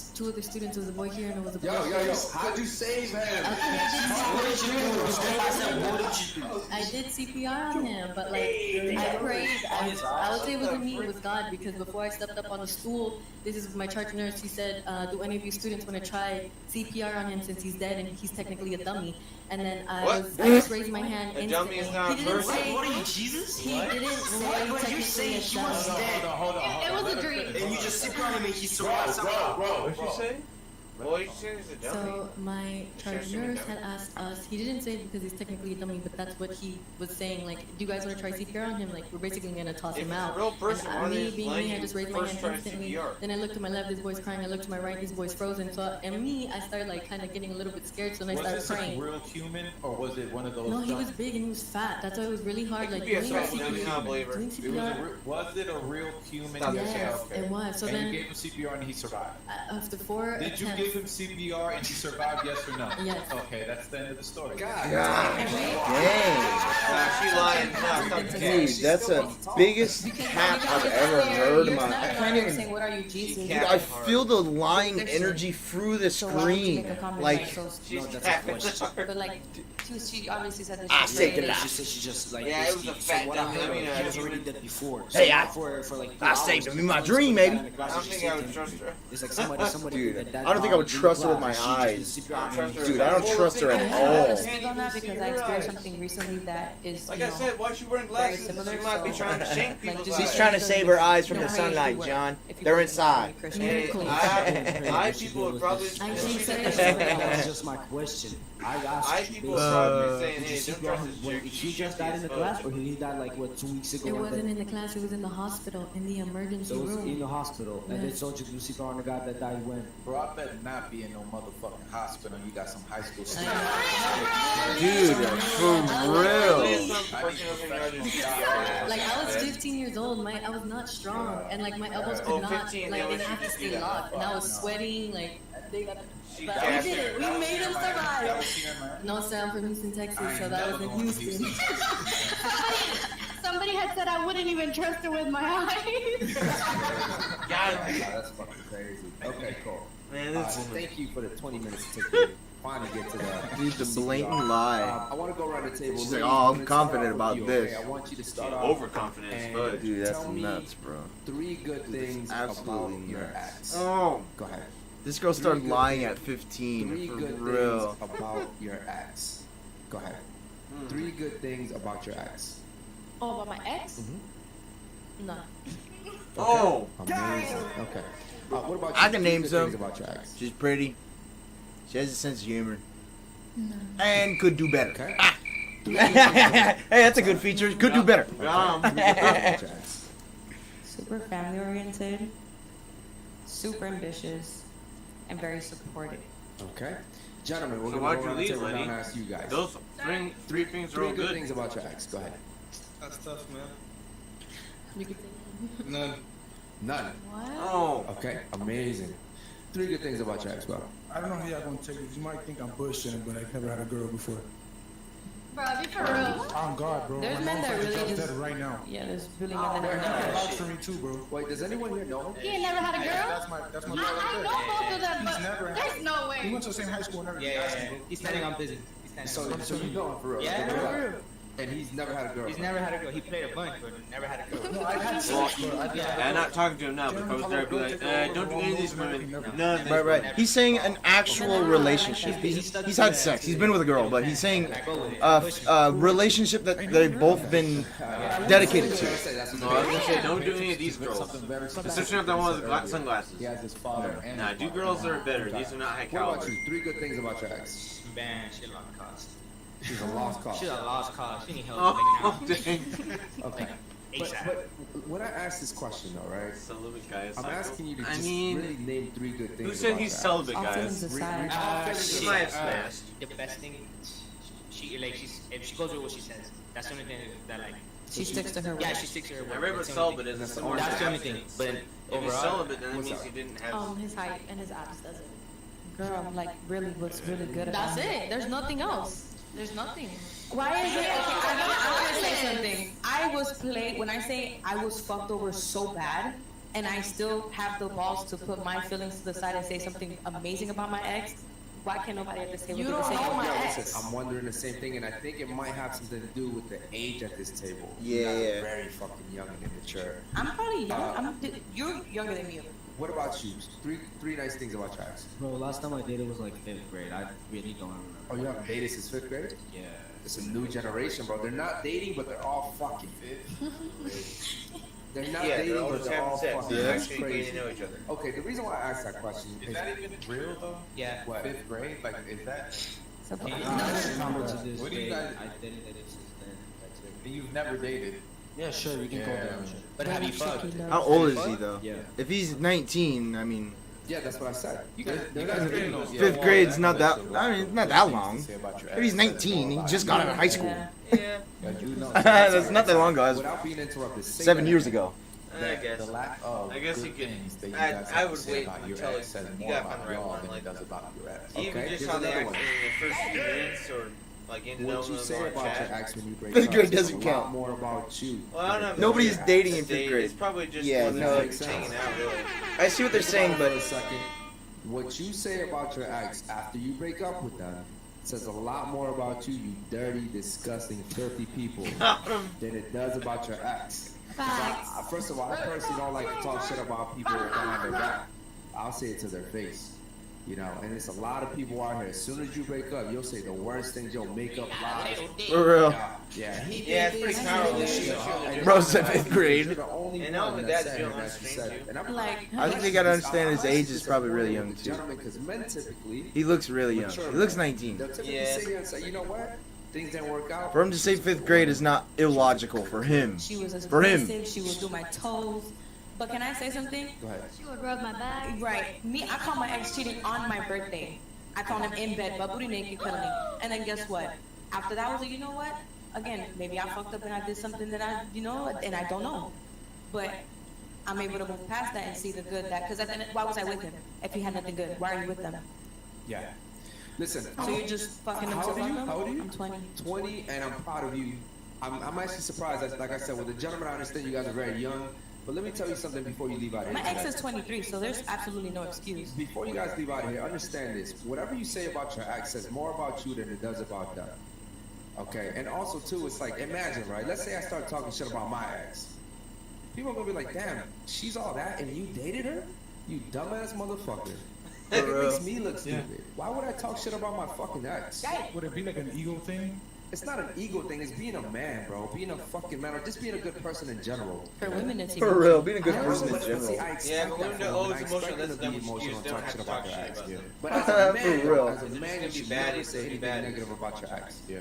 students. It was a boy here and it was a boy here. How'd you save him? I did CPR on him, but like I prayed. I would say it wasn't me, it was God, because before I stepped up on the stool, this is my charge nurse. He said, "Do any of you students want to try CPR on him since he's dead and he's technically a dummy?" And then I just raised my hand A dummy instantly. is not a He didn't person. say. What are you, Jesus? He didn't say technically a dummy. It was a dream. And you just sit down and make you survive somehow. What'd she say? Well, you said he's a dummy. So my charge nurse had asked us. He didn't say it because he's technically a dummy, but that's what he was saying. Like, do you guys want to try CPR on him? Like, we're basically gonna toss If him it's a out. real person, and why me they being let me, I you just raised my first hand try instantly. CPR? Then I looked to my left, this boy's crying. I looked to my right, this boy's frozen. So and me, I started like kind of getting a little bit scared. So then I Was started this a praying. real human or was it one of those? No, he was big and he was fat. That's why it was really hard. Like could be a doing soft dummy, not a believer. doing It was, CPR. was it a real human? Stop Yes, that. Okay. it was. So and then you gave him CPR and he survived. after 4 Did you attempts, give him CPR and he survived? Yes or no? Yes. Okay, that's the end of the story. God Dang. Nah, she lying. Nah, stop the cap. Dude, that's the biggest cap I've ever heard in my life. I can't even. saying, "What are you, Jesus?" Dude, I feel the lying energy through the screen. Like, She's that's capping. But like, She obviously said that. I she saved it. She said she just like. Yeah, it was a fat what I dummy. heard, I mean, he was already dead before. Hey, for like I saved him in my dream, maybe. I don't think I would trust her. It's like somebody. Dude, I don't think I would trust her with my eyes. Dude, I don't trust her I at have to all. speak on that because I experienced something recently that is, Like you I know, said, why is she wearing very glasses? similar. She might be so, trying to shank like, people's just eyes. She's trying to save her eyes from you know the how you sunlight, wear. John. If you They're wear inside. Christian Hey, clothes. eye people would probably. I think so. That's just my question. I asked Eye you, people would probably be saying, did hey, you don't see trust this chick. he just died in the class or he died like what 2 weeks ago? It wasn't in the class, it was in the hospital, in the emergency So it was in room. the hospital, and they Yes. told you to see on the guy that died when. Bro, I better not be in no motherfucking hospital. You got some high school students. Dude, for real. Like, I was 15 years old, I was not strong, and like my elbows could not, 15, like they they have to stay locked, and I was sweating, like, they got, She but we gassed did it, her. we made them That survive. was here, man. No, sir, I'm from Houston, Texas, I so ain't that never was in going to Houston. Somebody had said I wouldn't even trust her with my eyes. That's fucking crazy. Okay, cool. Man, this Thank you for the 20 minutes it took me to finally get to that. Dude, the blatant lie. I want to go around the table. She's Lee, like, oh, I'm gonna start confident off about with you, this. okay? I want you to start off. Overconfidence, and but Dude, that's tell me nuts, bro. 3 good things Absolutely about your nuts. ex. Oh, Go ahead. this girl started good lying things. at 15. 3 For good real. things about your ex. Go ahead. 3 good things about your ex. Oh, about my ex? Mm-hmm. None. Oh, Amazing. Okay. What about you? I can 3 name good some. things about your ex. She's pretty. She has a sense of humor. No. And could do better. Okay. Ah. Hey, that's a good feature. Could do better. 3 good things about your ex. Super family oriented, super ambitious, and very supportive. Okay. Gentlemen, we're So going why'd to go you around the leave, table now lady? and ask you guys. those three things are 3 all good good. things about your ex. Go ahead. That's tough, man. You could say None. None. what? Oh. Okay. Amazing. three good things about your ex, bro. I don't know how y'all gonna take this. You might think I'm bullshitting, but I've never had a girl before. Bro, be for real. On God, bro. There's My men that motherfucker really just just- dead right now. Yeah, there's really men that That never can had vouch for me too, bro. Wait, does anyone here know him? He ain't never had a girl? That's my I brother. know both of them, He's but never had. there's no He way. went to the same high school and everything. Yeah. He's standing on business. So you know him for real? Yeah, For real. real. And he's never had a girl. He's never had a girl. He played a bunch, but never had a girl. No, I've had sex, bro. I've had I'm not talking to him now, but if I was there, I'd be like, don't do any of these women. None of these. Right. He's saying an actual relationship. He's had sex. He's been with a girl, but he's saying a relationship that they've both been dedicated to. No, I was gonna say, don't do any of these girls. Especially if that one with the sunglasses. He has his father. And Nah, do girls that are better. These are not high What caliber. about you? Three good things about your ex. Man, she lost cause. She's a lost cause. She's a lost cause. She need help Oh, right now. dang. Okay. But when I ask this question though, right? Celibate guy is I'm psycho. asking you to I just mean, really name three good things. who said about he's your ex. celibate, All guys? feelings aside. She might have smashed. The best thing, she like she's if she goes with what she says. That's the only thing that like. She sticks to her Yeah, word. she sticks to her word. I read what That's the only celibate is. thing. It's That's the only thing. But if he's overall, celibate, then that what's means up? he didn't have. His height and his abs doesn't. Girl, like really looks really good. That's it. There's nothing else. There's nothing. Why is it? Okay, I'm gonna say something. I was played when I say I was fucked over so bad, and I still have the balls to put my feelings to the side and say something amazing about my ex. Why can't nobody at this table You do the don't same? know my Yeah, ex. listen, I'm wondering the same thing, and I think it might have something to do with the age at this table. Yeah, You guys are yeah. very fucking young and immature. I'm probably young. You're younger than me. What about you? Three nice things about your ex. Bro, last time I dated was like 5th grade. I really don't remember. Oh, you haven't dated since 5th grade? Yeah. It's a new generation, bro. They're not dating, but they're all fucking 5th. They're not Yeah, dating, they're all but just they're having all sex. fucking They're That's actually getting crazy. to know each other. Okay, the reason why I asked that question Is that even real though? Yeah. What? 5th grade? Like, is that? I remember to this What do you day, guys- I dated it since then. That's it. And you've never dated? Yeah, sure, we can call Yeah. that. Sure. But have you fucked? How old is he though? Yeah. If he's 19, I mean, Yeah, that's what I said. You guys, They're you not guys dating. know. fifth grade's not that. I mean, it's not that long. If he's 19, he just got out of high school. Yeah. That's not that long ago. That's Without being interrupted, say 7 that years again. ago. I guess. The lack of I guess good you could. things that you I guys I have would to say wait about your until ex says you more gotta find about the right y'all one. than Like it does about your ex. even Okay, just here's how they another act one. in the first few minutes or like in What you say on about your chat. ex when you break Fifth up grade says doesn't a lot count. more about you. Well, I don't know. if Nobody's it's dating in a date, fifth grade. It's probably just Yeah, wasn't no. like hanging out really. I see what they're saying, For but a second, what you say about your ex after you break up with them says a lot more about you, you dirty, disgusting, filthy people, than it does about your ex. First of all, I personally don't like to talk shit about people behind their back. I'll say it to their face. You know, and it's a lot of people out here. As soon as you break up, you'll say the worst things. You'll make up lies. For real. Yeah, Yeah, it's pretty powerful. Bro said fifth grade. And not only that, you don't understand you. And I'm Like, I think they gotta understand his age is probably really young too. Gentlemen, because men typically, He looks really young. He looks 19. they'll typically Yeah. sit here and say, you know what? Things didn't work out. For him to say fifth grade is not illogical for him. she was For him. aggressive. She would do my toes. But can I say something? Go ahead. She would rub my back. Right. Me, I caught my ex cheating on my birthday. I caught him in bed, butt booty naked, cuddling. And then guess what? After that, I was like, you know what? Again, maybe I fucked up and I did something that I, and I don't know. But I'm able to move past that and see the good that, because why was I with him if he had nothing good? Why are you with them? Yeah. Listen. So you're just fucking them How to old are fuck you? them? How old are you? I'm 20. 20, and I'm proud of you. I'm actually surprised. Like I said, with the gentleman, I understand you guys are very young. But let me tell you something before you leave out of here. My ex is 23, so there's absolutely no excuse. Before you guys leave out of here, understand this. Whatever you say about your ex says more about you than it does about them. Okay? And also, too, it's like, imagine, right? Let's say I start talking shit about my ex. People are going to be like, damn, she's all that and you dated her? You dumbass motherfucker. It makes me look stupid. Why would I talk shit about my fucking ex? Would it be like an ego thing? It's not an ego thing. It's being a man, bro. Being a fucking man, or just being a good person in general. For women, it's For real, being a good I don't person know, in but general. see, I expect but that women from are women. always I expect emotional. them That's to be them emotional excuse. and They don't talk have shit to about talk their shit ex. about Yeah. them. But as a man, real. as a man, you It's should bad, never it's say pretty anything bad. negative about your ex. Yeah.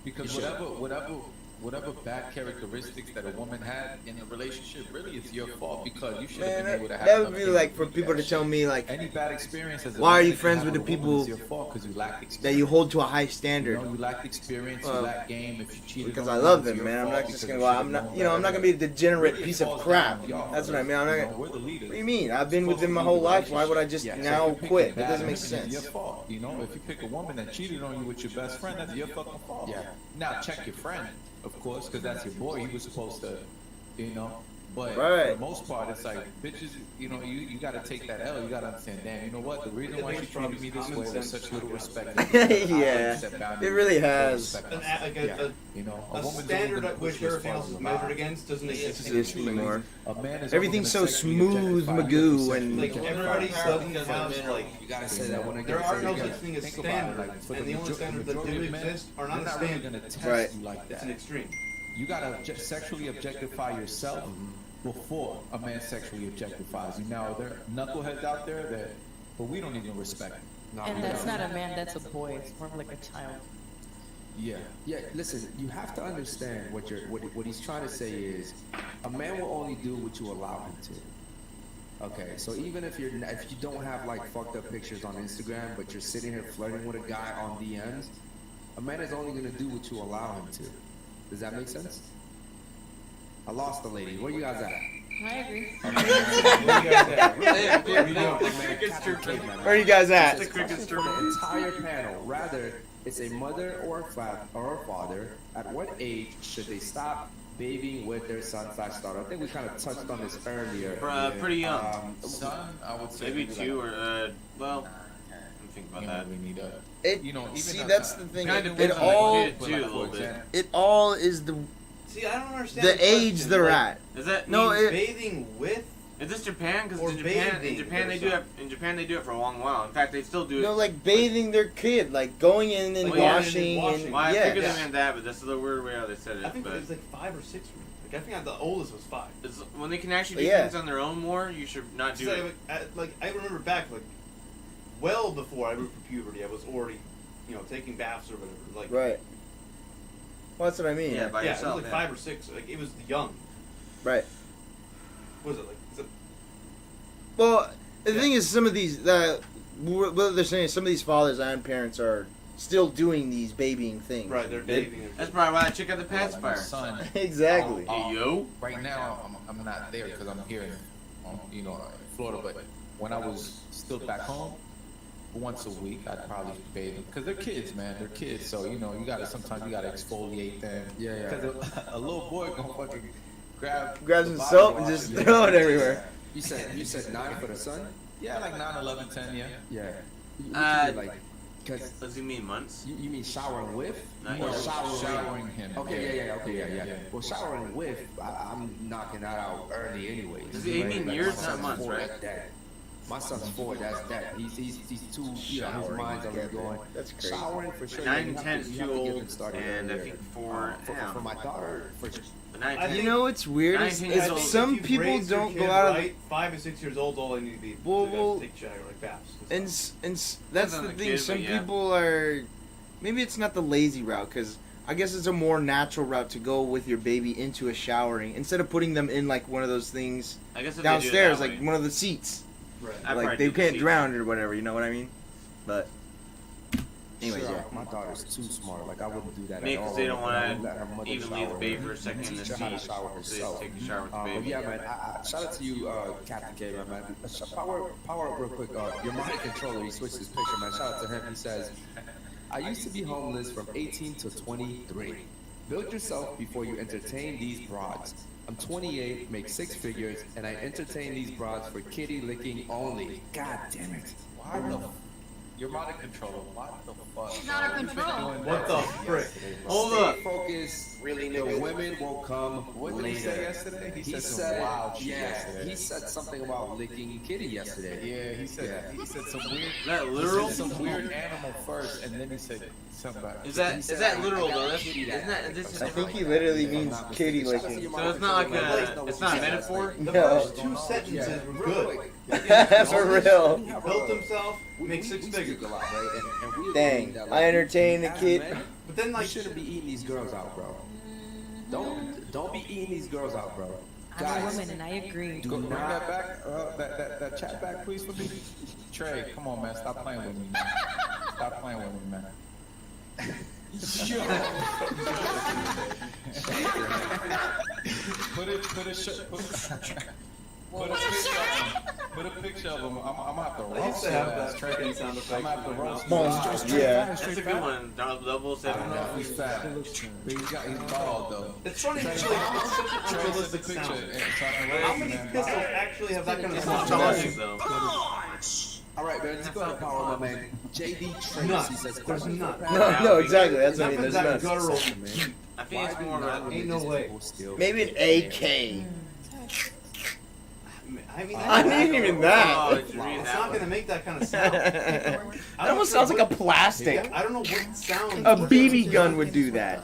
Because You should. whatever whatever bad characteristics that a woman had in a relationship, really it's your fault because you should have been able to have. That would be like for people to tell me like, any bad experience. Why are you friends with the people that you hold to a high standard? You lacked experience, you lacked game. If you cheated, because I love them, man. I'm not just gonna go. I'm not gonna be a degenerate piece of crap. That's what I mean. I'm not gonna. What do you mean? I've been with them my whole life. Why would I just now quit? That doesn't make sense. Your fault. You know, if you pick a woman that cheated on you with your best friend, that's your fucking fault. Yeah. Now check your friend, of course, because that's your boy. He was supposed to, you know. But for the most part, it's like bitches. You know, you gotta take that L. You gotta understand. Damn, you know what? The reason why she treated me this way was such little respect. Yeah, it really has. You know, a standard at which everything else is measured against doesn't exist anymore. Everything's so smooth, Magoo, and like everybody doesn't have like. You gotta say that when there are no such thing as standards, and the only standards that do exist are not a standard. Right. It's an extreme. You gotta sexually objectify yourself before a man sexually objectifies you. Now there are knuckleheads out there that, but we don't even respect them. And that's not a man, that's a boy. It's more like a child. Yeah. Listen, you have to understand what he's trying to say is, a man will only do what you allow him to. Okay, so even if you don't have like fucked up pictures on Instagram, but you're sitting here flirting with a guy on DMs, a man is only gonna do what you allow him to. Does that make sense? I lost the lady. Where you guys at? I agree. Where are you guys at? The entire panel. Rather, it's a mother or a father. At what age should they stop babying with their son/daughter? I think we kind of touched on this earlier. Pretty young. Son, I would say maybe 2 or well. Think about that. We need a. You know, see, that's the thing. It all is the. See, I don't understand the age they're at. Does that no mean bathing with? Is this Japan? Because in Japan they do it. In Japan they do it for a long while. In fact, they still do it. No, like bathing their kid, like going in and washing. And well, I figured they meant that, but that's the weird way how they said it. I think it was like 5 or 6. Like I think the oldest was 5. When they can actually do things on their own more, you should not do it. Like I remember back like. Well before I moved for puberty, I was already, taking baths or whatever. Like right. Well, that's what I mean. Yeah, by yourself. It was like 5 or 6. Like it was young. Right. What was it like? Well, the thing is, some of these, what they're saying is some of these fathers and parents are still doing these babying things. Right, they're babying. That's probably why I check out the pacifier. Son. Exactly. Yo. Right now, I'm not there because I'm here in Florida, but when I was still back home, once a week I'd probably bathe them because they're kids, man. They're kids, so you gotta sometimes you gotta exfoliate them. Yeah. Because a little boy gonna fucking grab some soap and just throw it everywhere. You said 9 for the son? Yeah, like 9, 11, 10, yeah. Yeah. Does he mean months? You mean showering with? Or showering him. Okay, yeah. Well, showering with, I'm knocking that out early anyways. Does he mean years, not months, right? My son's 4. That's that. He's too. His mind's already going. That's crazy. Showering for sure. 9 and 10 is too old, and I think 4. For my daughter, for. You know what's weird is some people don't go out of 5 and 6 years old. All they need to be to take shower like baths. And that's the thing. Some people are. Maybe it's not the lazy route because I guess it's a more natural route to go with your baby into a showering instead of putting them in like one of those things downstairs, like one of the seats. Right. Like they can't drown or whatever. You know what I mean? But. Anyways, yeah. My daughter's too smart. Like I wouldn't do that. Maybe at all. because they don't want to even leave the baby for a second in the seat. Shower herself. So they take a shower with the baby. But yeah, man. Shout out to you, Captain K, man. Power up real quick. Your mind controller. He switched his picture, man. Shout out to him. He says, "I used to be homeless from 18 to 23. Build yourself before you entertain these broads. I'm 28, make 6 figures, and I entertain these broads for kitty licking only. God damn it! Why the? You're out of control. What the fuck? He's out of control. What the frick? Hold up. Focus. Really, the women will come What did later. he say yesterday? He said some wild shit yesterday. He said something about licking kitty yesterday. Yeah, he said some weird. Is that literal? He said some weird animal first, and then he said something about. Is that literal though? Isn't that this? I think he literally means kitty licking. So it's not like it's not a metaphor. The first 2 sentences were good. For real. He built himself. Makes 6 figures. Dang, I entertain the kid. But then like you shouldn't be eating these girls out, bro. Don't be eating these girls out, bro. I'm a woman and I agree. Bring that back, that chat back, please, for me. Trey, come on, man. Stop playing with me, man. Stop playing with me, man. Put a picture of him. I'm gonna have to roast him. I'm gonna have to roast him. Yeah. That's a good one. Double 7. He's fat. But he's bald, though. It's funny, actually. It's such an unrealistic sound. How many pistols actually have that kind of sound? All right, man. Let's go ahead and power my man. JD Tracy says, There's not. No, exactly. That's what I mean. There's That none. guttural. I think it's more of a... Ain't no way. Maybe an AK. I mean, I mean, even that. It's not gonna make that kind of sound. That almost sounds like a plastic. I don't know what sound. A BB gun would do that.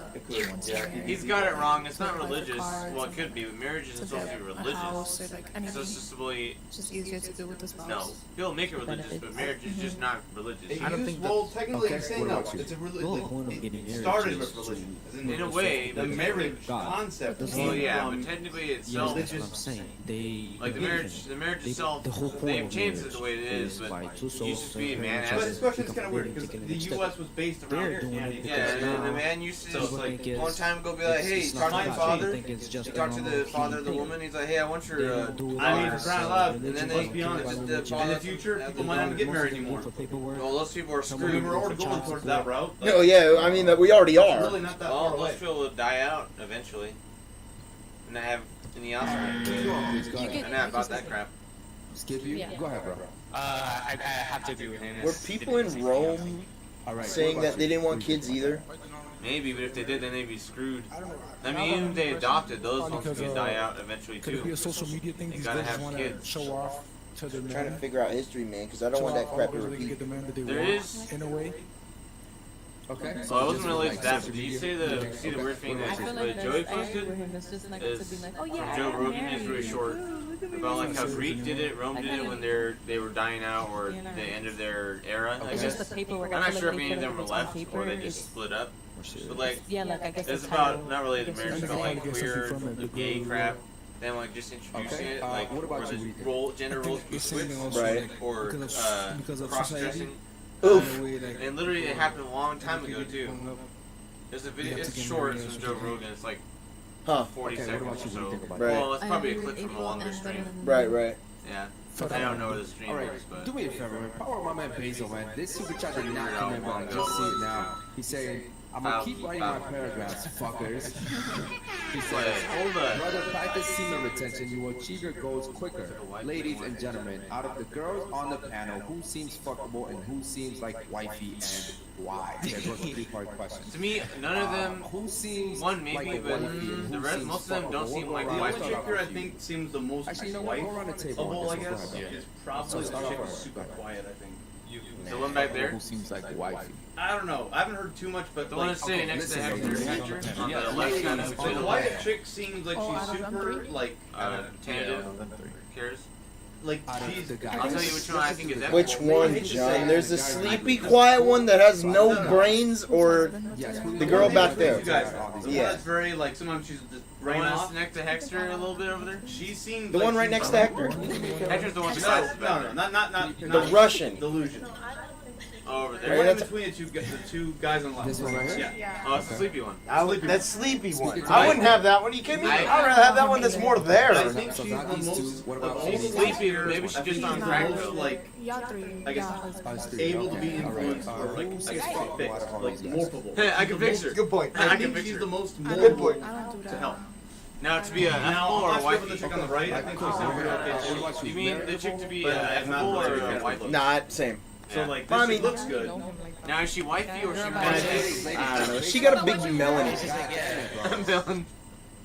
He's got it wrong. It's not religious. Well, it could be, but marriage isn't supposed to be religious. So it's just simply... It's just easier to do with the spouse. No, he'll make it religious, but marriage is just not religious. I don't think. Well, technically, he's saying no. It's a religion. It started with religion. In a way, the marriage concept. Well, yeah, but technically itself, That's what I'm saying. They like the marriage itself, they've changed it the way it is, but it used to be a man But has. this question's kind of weird because the U.S. was based around Christianity. Yeah, and the man used to just like a long time ago be like, hey, talk to your father. You talk to the father of the woman. He's like, hey, I want your. I mean, for crying out loud. And then Let's be honest. In the future, people might not get married anymore. Well, those people are I mean, screwed. we're already going towards that route. Oh yeah, I mean that we already It's are. really not that Well, far away. those people will die out eventually, and not have any offspring. And not about that crap. Skip you? Yeah. Go ahead, bro. I have to agree with him. Were people in Rome saying that they didn't want kids either? Maybe, but if they did, then they'd be screwed. I mean, even if they adopted, those ones could die out eventually Could it be too. a social media thing? They These gotta girls have want to kids. show off to their I'm trying to man. figure out history, man, because I don't want that crap to repeat. There is. In a way. Okay. So I wasn't related to that, but did you say the weird thing I that feel like Joey that's, I agree with posted? him. It's just like to Is be like, oh yeah, Joe I'm Rogan is married. really short about like how Greek did it, Rome did it when they were dying out or the end of their era. I It's guess. just the paperwork. I'm I not feel sure like if they any of put them were it on left paper. or they just split up. But like, Yeah, like I guess it's the about title, not related to I guess marriage, it's but like like- queer, the gay crap. Then like just introducing it, like what about where you, the role, gender roles be switched, Right. or because of cross society. dressing. Oof. And literally, it happened a long time ago too. There's a video. It's short. It's from Joe Rogan. It's like Huh. 40 Okay, what about seconds you? or What do you so. think about that? Well, it's I probably a agree clip with from a April longer and stream. Right, right. Yeah. I don't know where the stream All right, was, but do me a favor, man. Power my man Basil, man. This super chat did not come in, but I just see it now. He's saying, I'm gonna keep writing my paragraphs, fuckers. He says, hold up. brother, practice semen retention. You will achieve your goals quicker. Ladies and gentlemen, out of the girls on the panel, who seems fuckable and who seems like wifey and why? There's a three-part question. to me, none of them. Who seems One maybe, like a but wifey and the who rest, seems most of them don't fuckable? seem We'll like go The around wife. only and start chick here I off with you. think seems the most Actually, you know what? Go around the table on wife-able, I this one. Go guess. ahead, bro. Is probably So the start chick off who's with- super quiet, I think. The one back there. Who seems like wifey? I don't know. I haven't heard too much, but The one that's sitting next to Hector on the left side of The the quiet chick seems like Oh, she's out of them super, three? like, tentative. Cares? like Out of she's. the guys. I'll tell you which one I think is ethical. Which one, John? There's a sleepy, quiet one that has no brains, or Yes, the girl back there. You guys, the one Yeah. that's very like sometimes she's just The right one that's off. next to Hector a little bit over there. She seems The like one right she's- next to Hector. Hector's the one No, besides the no, not The not Russian. delusion. Oh, over The there. one in that's- between the two guys on the left. This one right here? Yeah. Oh, it's the sleepy one. That sleepy one. Speak I wouldn't have that one. Are you kidding me? I'd rather have that one that's more I there. think So she's not the these two. most. What about of all Phoebe? the Sleepy, players, maybe she's I think just on she's the crack, most, though. like Y'all three. I guess Us able three. to be Okay, all right. influenced or like Who seems fixed, fuckable? like morphable. Hey, I can picture. Good point. I can think picture. she's the most I moldable point. don't do to that. help. Now to be a Now, affable or I'm not sure for the wifey. chick on the right. I think she's Cool. super What okay too. about You mean the chick to be But affable not or very a wifey? Nah, same. So Yeah. like, I this mean- chick looks good. Now is she wifey or she I wifey? don't know. She got a big melon. I'm villain.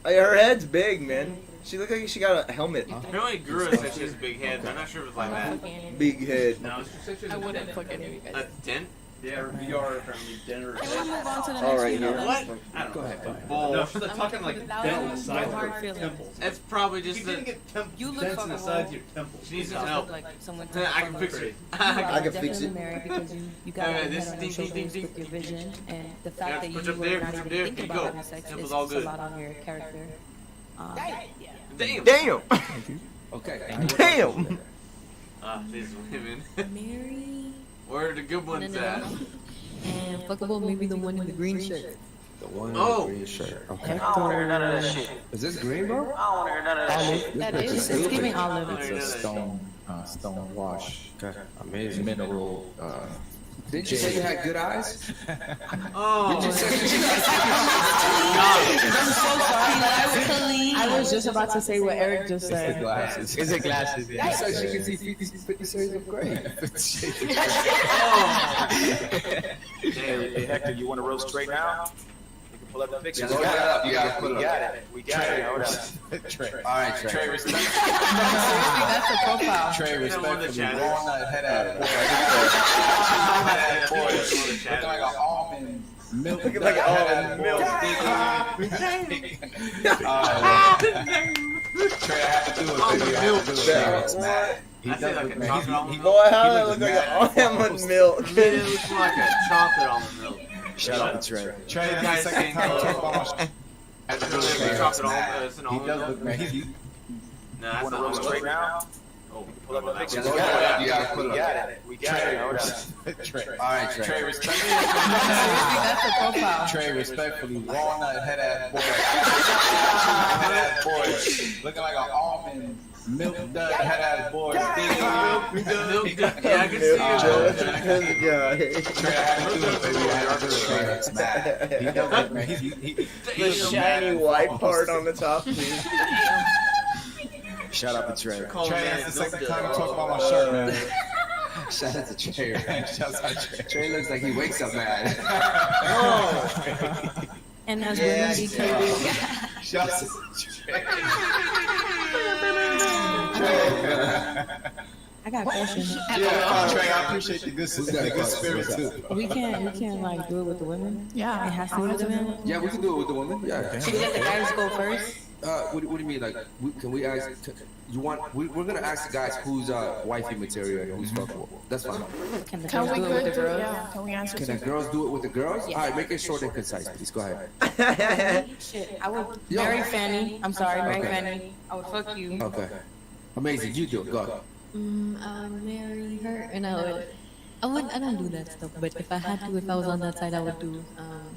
Her head's big, man. She looked like she got a helmet. Apparently Gura said she has a big head, but I'm not sure if it's like that. Big head. No, she said she has I a wouldn't dent. fuck any of you guys. A dent? Yeah, VR apparently dinner. Can we move on to the All next right, video? here. What? I don't Go know. ahead. No, she's talking like That dent in was the sides no of hard her feelings. temples. It's probably just She's the. gonna get You look dents in the fuckable. sides of your temples. She needs You some also help. look like someone I can fix it. You I are can fix definitely it. married because you got Okay, your this head on ding, your ding, shoulders ding, with your vision, and the Yeah, fact that you push up were there, not push up even there. thinking Here you about go. having sex Temple's is all a good. lot on your character. Damn. Damn. Okay. Damn. These women. Mary. Where are the good ones at? And fuckable, maybe the one in the green shirt. The one Oh. in the green shirt. Okay. I don't want to hear none of that shit. Is this green, bro? I don't want to hear none of that shit. That is, it's giving olive. It's a stone wash. Okay. Amazing. Mineral. Didn't you say you had good eyes? Oh. Did you say I'm so sorry. I was just about to say what Eric just The said. glasses. Is it glasses? You Yeah. said she can see 50 shades of gray. Hey, Hector, you want to roll straight now? You can pull up the picture. Just got it up. You gotta put it We up. got it. We got it. Hold up. Trey. All right, Trey. Trey, respect. That's the profile. Trey, respectfully. Walnut head ass boy. Looking like an almond milk. Looking like an almond milk. Trey, I have to do it, baby. I have to do it. Man. He I does say like look a mad. chocolate almond milk. Boy, how He that looks look like mad. an almond milk? It looks like a chocolate almond milk. Shout out to Trey. Trey, this Guys is the second saying, time I talk about my It's a chocolate almond. It's an He almond does milk. look mad. Nah, that's Want to not roll almond straight milk. now? Oh, Pull up the picture. Just got it up. You gotta put We it got up. it. We got it. Hold up. Trey. All right, Trey. Trey, respectfully. That's the profile. Trey, respectfully. Walnut head ass boy. Head ass boy. Looking like an almond milk dud head ass boy. Yeah, I can see it. Trey, I had to do it, baby. I had to do it. Trey looks mad. He does look mad. The shiny white part on the top, too. Shout out to Trey. Trey, that's the second time I talk about my shirt, man. Shout out to Trey. man. Shout out to Trey. Trey looks like he wakes up mad. And as Yeah, women, we can do. Shout out to Trey. I got a question. Yeah, Trey, I appreciate the good spirit too. We can't like do it with the women. Yeah. It has to be with the men. Yeah, we can do it with the woman. Yeah. Should we let the guys go first? What do you mean? Like, can we ask? You want? We're gonna ask the guys who's wifey material and who's fuckable. That's fine. Can the Can girls we do it with the do girls? yeah? Can we answer Can some? the girls do it with the girls? Yes. All right, make it short and concise, please. Go ahead. Shit, I would Yo. marry Fanny. I'm sorry, marry Okay. Fanny. I would fuck you. Okay. Amazing. You do it. Go. I'll marry her, and I don't do that stuff. But if I had to, if I was on that side, I would do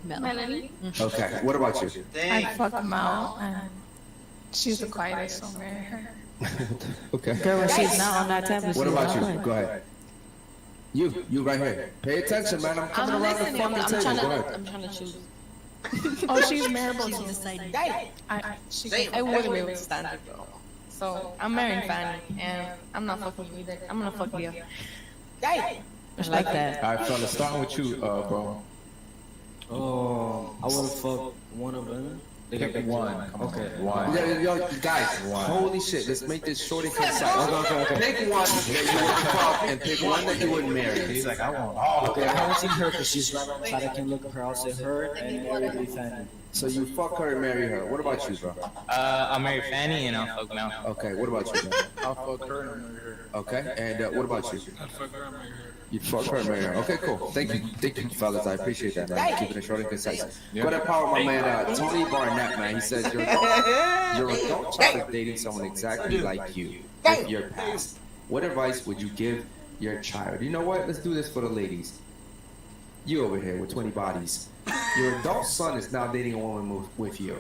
Melanie. Okay. What about you? I'd fuck Mel, and she's the quietest, so marry her. Okay. Girl, when she's not on that tablet, What she's about not you? playing. Go ahead. You right here. Pay attention, man. I'm coming I'm around the listening. I'm fucking trying table. Go to. ahead. I'm trying to choose. Oh, she's marriable She's too. deciding. I wouldn't be able to stand it though. So I'm marrying Fanny, and I'm not fucking you either. I'm gonna fuck you. I like that. All right, fellas, starting with you, bro. Oh, I would fuck one of them. They got Pick one. Come on. Okay. One. Yo, guys, holy shit, let's make this short and concise. Pick one that you would fuck and pick one that you would marry. He's like, I want all of Okay, them. I haven't seen her because she's right outside. I can look at her. I'll say her and marry Fanny. So you fuck her and marry her. What about you, bro? I'll marry Fanny and I'll fuck Mel. Okay, what about you, bro? I'll fuck her and marry her. Okay, and what about you? I'd fuck her and marry her. You fuck her and marry her. Okay, cool. Thank you, fellas. I appreciate that, man. Keeping it short and concise. Go to power my man, Tony Barnett, man. He says you're adult child is dating someone exactly like you with your past. What advice would you give your child? You know what? Let's do this for the ladies. You over here with 20 bodies. Your adult son is now dating a woman with you.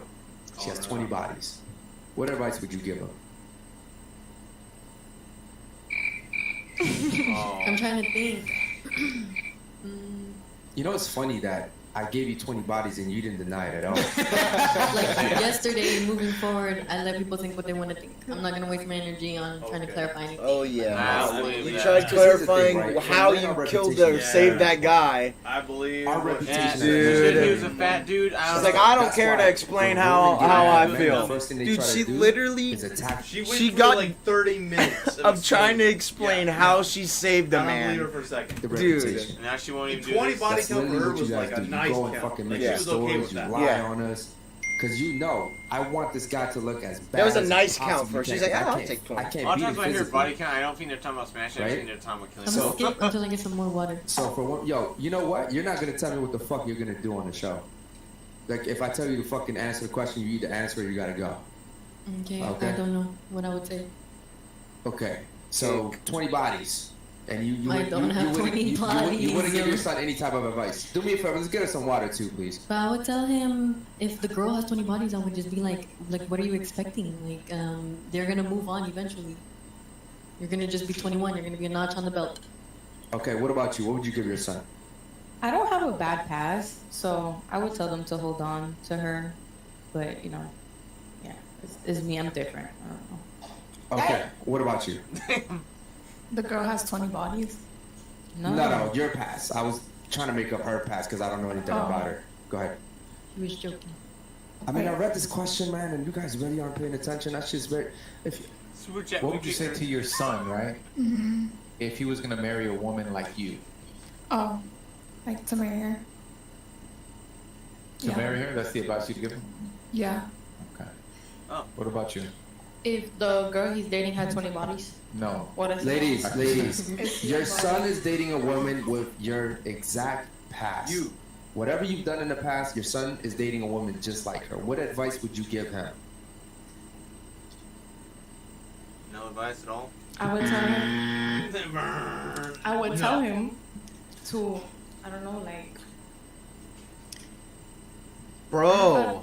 She has 20 bodies. What advice would you give him? I'm trying to think. You know, it's funny that I gave you 20 bodies and you didn't deny it at all. Like yesterday, moving forward, I let people think what they want to think. I'm not gonna waste my energy on trying to clarify anything. Oh yeah. I believe You that. tried clarifying Right? how Our you reputation- killed or saved that guy. I believe Our reputation, Dude. He was a fat dude. She's like, I don't That's care why to explain when how women get I mad, feel. the first thing they Dude, try to she do literally is attack. she got like 30 minutes of trying to explain how she saved a I don't believe man. her for a second. The Dude. reputation. Now she won't even do 20 this. body That's count for literally her what was you like guys a do. nice You go and count. fucking Like, make she up was okay stories, with you that. lie Yeah. on us. Because you know, I want this guy to look as bad. That was a as nice he count possibly for her. She's can. like, I I'll can't- take 20. I A can't lot of beat times it when I hear physically. body count, I don't think they're talking about smashing. I Right? think they're talking about killing. I'm gonna skip until I get some more water. So for one, yo, you know what? You're not gonna tell me what the fuck you're gonna do on the show. Like if I tell you to fucking answer the question, you either answer or you gotta go. Okay, Okay. I don't know what I would say. Okay. So 20 bodies, and you I don't have 20 you wouldn't give bodies. your son any type of advice. Do me a favor. Let's get us some water too, please. But I would tell him if the girl has 20 bodies, I would just be like, what are you expecting? Like, they're gonna move on eventually. You're gonna just be 21. You're gonna be a notch on the belt. Okay. What about you? What would you give your son? I don't have a bad past, so I would tell them to hold on to her. But yeah, it's me. I'm different. I don't know. Okay. What about you? The girl has 20 bodies. No, your past. I was trying to make up her past because I don't know anything Oh. about her. Go ahead. He was joking. I mean, I read this question, man, and you guys really aren't paying attention. That's just very. If What would you say to your son, right? Mm-hmm. If he was gonna marry a woman like you, Oh, like to marry her. to Yeah. marry her, that's the advice you'd give him. Yeah. Okay. What about you? If the girl he's dating had 20 bodies, No. what is ladies, your son is dating a woman with your exact past. Whatever you've done in the past, your son is dating a woman just like her. What advice would you give him? No advice at all. I would tell him. I would tell him to, I don't know, like. Bro.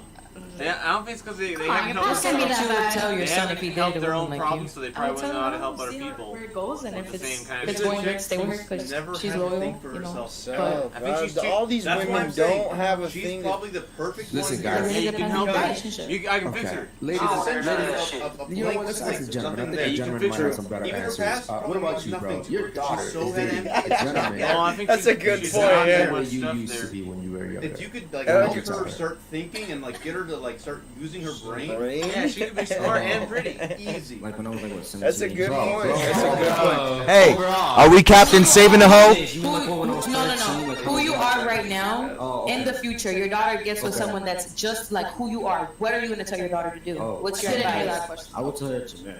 Yeah, I don't think it's because they Come on, haven't you're helped not gonna be that bad. Tell your they son haven't if he helped dated a their own woman like problems, you. so they I probably would wouldn't know tell how to him help other see people. where it goes, and if With the same kind of it's shit. going good, stay with her because Never she's had to loyal. think for You know, herself. but I think she's all these That's what women I'm saying. don't have a She's thing. probably the perfect Listen, one. guys. Really You can depends help on the her. relationship. I can fix her. Ladies, Oh, ladies, a you know what? blank Let's slate. ask the gentleman. I think Nothing the that gentleman you might can have some better Even her answers. past What probably about means you, bro? nothing to Your her. She's daughter so is dating head a gentleman. Well, I think That's she- a good she's point, not yeah. doing Where much you stuff used there. to be when you were younger. If you could like Yeah, help it's her alright. start thinking and like get her to like start using her brain. Yeah, she could be smart and pretty. Easy. Like when I was like, what, 17? That's a good Bro, point. bro, That's a good bro. point. Hey, are we Captain Saving the Hoe? No. Who you are right now, in the future, your daughter gets with someone that's just like who you are. What are you gonna tell your daughter to do? What's your advice? I would tell her to marry,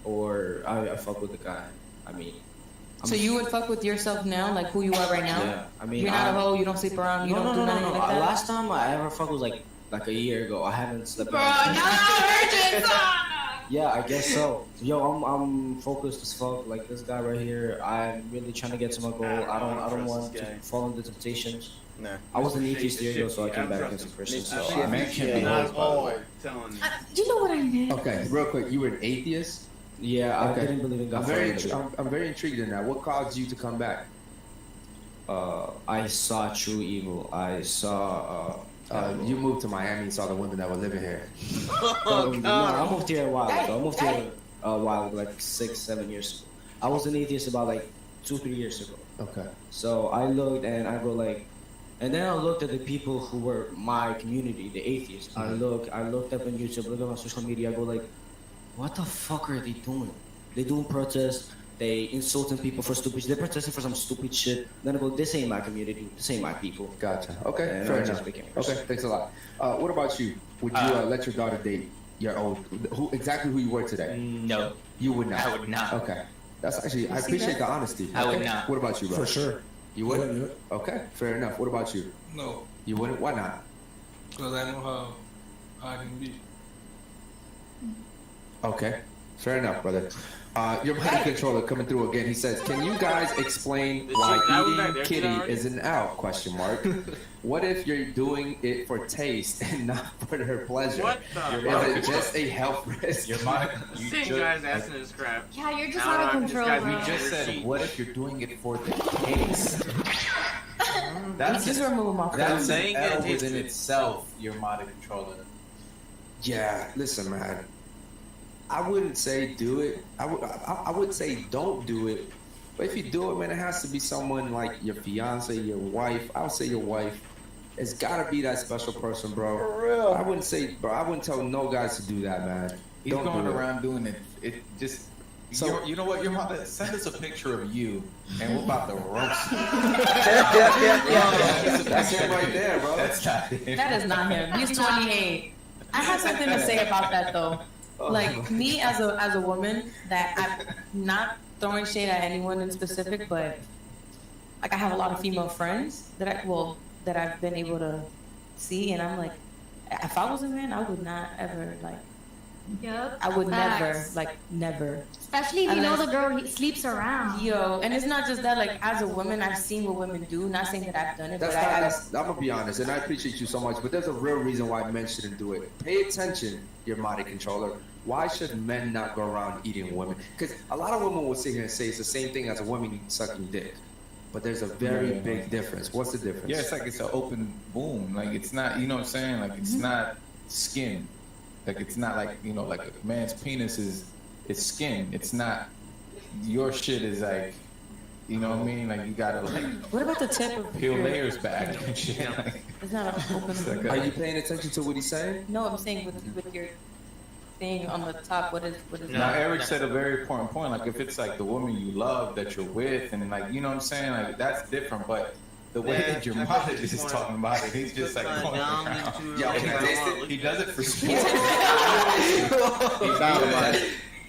or I fuck with the guy. I mean, So you would fuck with yourself now, like who you are right now? Yeah, I mean, You're not a hoe. You don't sleep around. You don't do nothing like that. Last time I ever fucked was like a year ago. I haven't slept. Bro, around. no, Yeah, I guess so. Yo, I'm focused as fuck. Like this guy right here, I'm really trying to get to my goal. I don't want to fall into temptations. Nah. I was an atheist years ago, so I came back as a Christian. So I Man can't be Not hoes, by the way. all telling. You know what I mean? Okay, real quick. You were an atheist. Yeah, I Okay. didn't believe in God. I'm very intrigued in that. What caused you to come back? I saw true evil. I saw. You moved to Miami and saw the women that were living here. No, I moved here a while ago. I moved here a while, like 6-7 years ago. I was an atheist about like 2-3 years ago. Okay. So I looked and I go like, and then I looked at the people who were my community, the atheists. I looked up on YouTube, looked on social media. I go like, what the fuck are they doing? They doing protests. They insulting people for stupid shit. They're protesting for some stupid shit. Then I go, this ain't my community. This ain't my people. Gotcha. Okay, And fair I just enough. became Okay, Christian. thanks a lot. What about you? Would you let your daughter date your old, exactly who you were today? No, You would not. I would not. Okay. That's actually, I appreciate the honesty. I would Okay. not. What about you, bro? For sure. You wouldn't? Okay, fair enough. What about you? No, You wouldn't? Why not? because I know how I can be. Okay, fair enough, brother. Your money controller coming through again. He says, "Can you guys explain why eating kitty is an out?" Question mark. What if you're doing it for taste and not for her pleasure? What the? Is it just a health risk? Your mind. Same guy's asking this crap. Yeah, you're just I don't out of know, this control, guy's bro. You just said, what if you're doing it for the taste? Just remove him off. That's saying an L it takes within it. itself. Your mind controller. Yeah, listen, man. I wouldn't say do it. I would say don't do it. But if you do it, man, it has to be someone like your fiance, your wife. I would say your wife. It's gotta be that special person, bro. For real. I wouldn't say, bro. I wouldn't tell no guys to do that, man. He's Don't going do it. around doing it. It just. So- You know what? Your mother send us a picture of you, and we're about to roast you. That's him right there, bro. That's not him. That is not him. He's 28. I have something to say about that though. Like me as a woman, that I'm not throwing shade at anyone in specific, but like I have a lot of female friends that I've been able to see, and I'm like, if I was a man, I would not ever like. Yep. I would never, Facts. like, never. Especially if you know Unless- the girl he sleeps around. Yo, and it's not just that, like, as a woman, I've seen what women do. Not saying that I've done it, but I'm gonna be honest, and I appreciate you so much, but there's a real reason why men shouldn't do it. Pay attention, your body controller. Why should men not go around eating women? Because a lot of women will sit here and say it's the same thing as a woman sucking dick. But there's a very big difference. What's the difference? Yeah, it's like it's an open boom. Like it's not. You know what I'm saying? Like it's not skin. Like it's not like like a man's penis is. It's skin. It's not. Your shit is like. You know what I mean? Like you gotta like. What about the tip of peel your- layers back and shit. Like, It's not an open. Are you paying attention to what he's saying? No, I'm saying with your thing on the top. What is? Now Eric said a very important point. Like if it's like the woman you love that you're with, and like what I'm saying, like that's different. But the way that your mother is talking about it, he's just like going around. Yo, can I taste it? He does it for sport.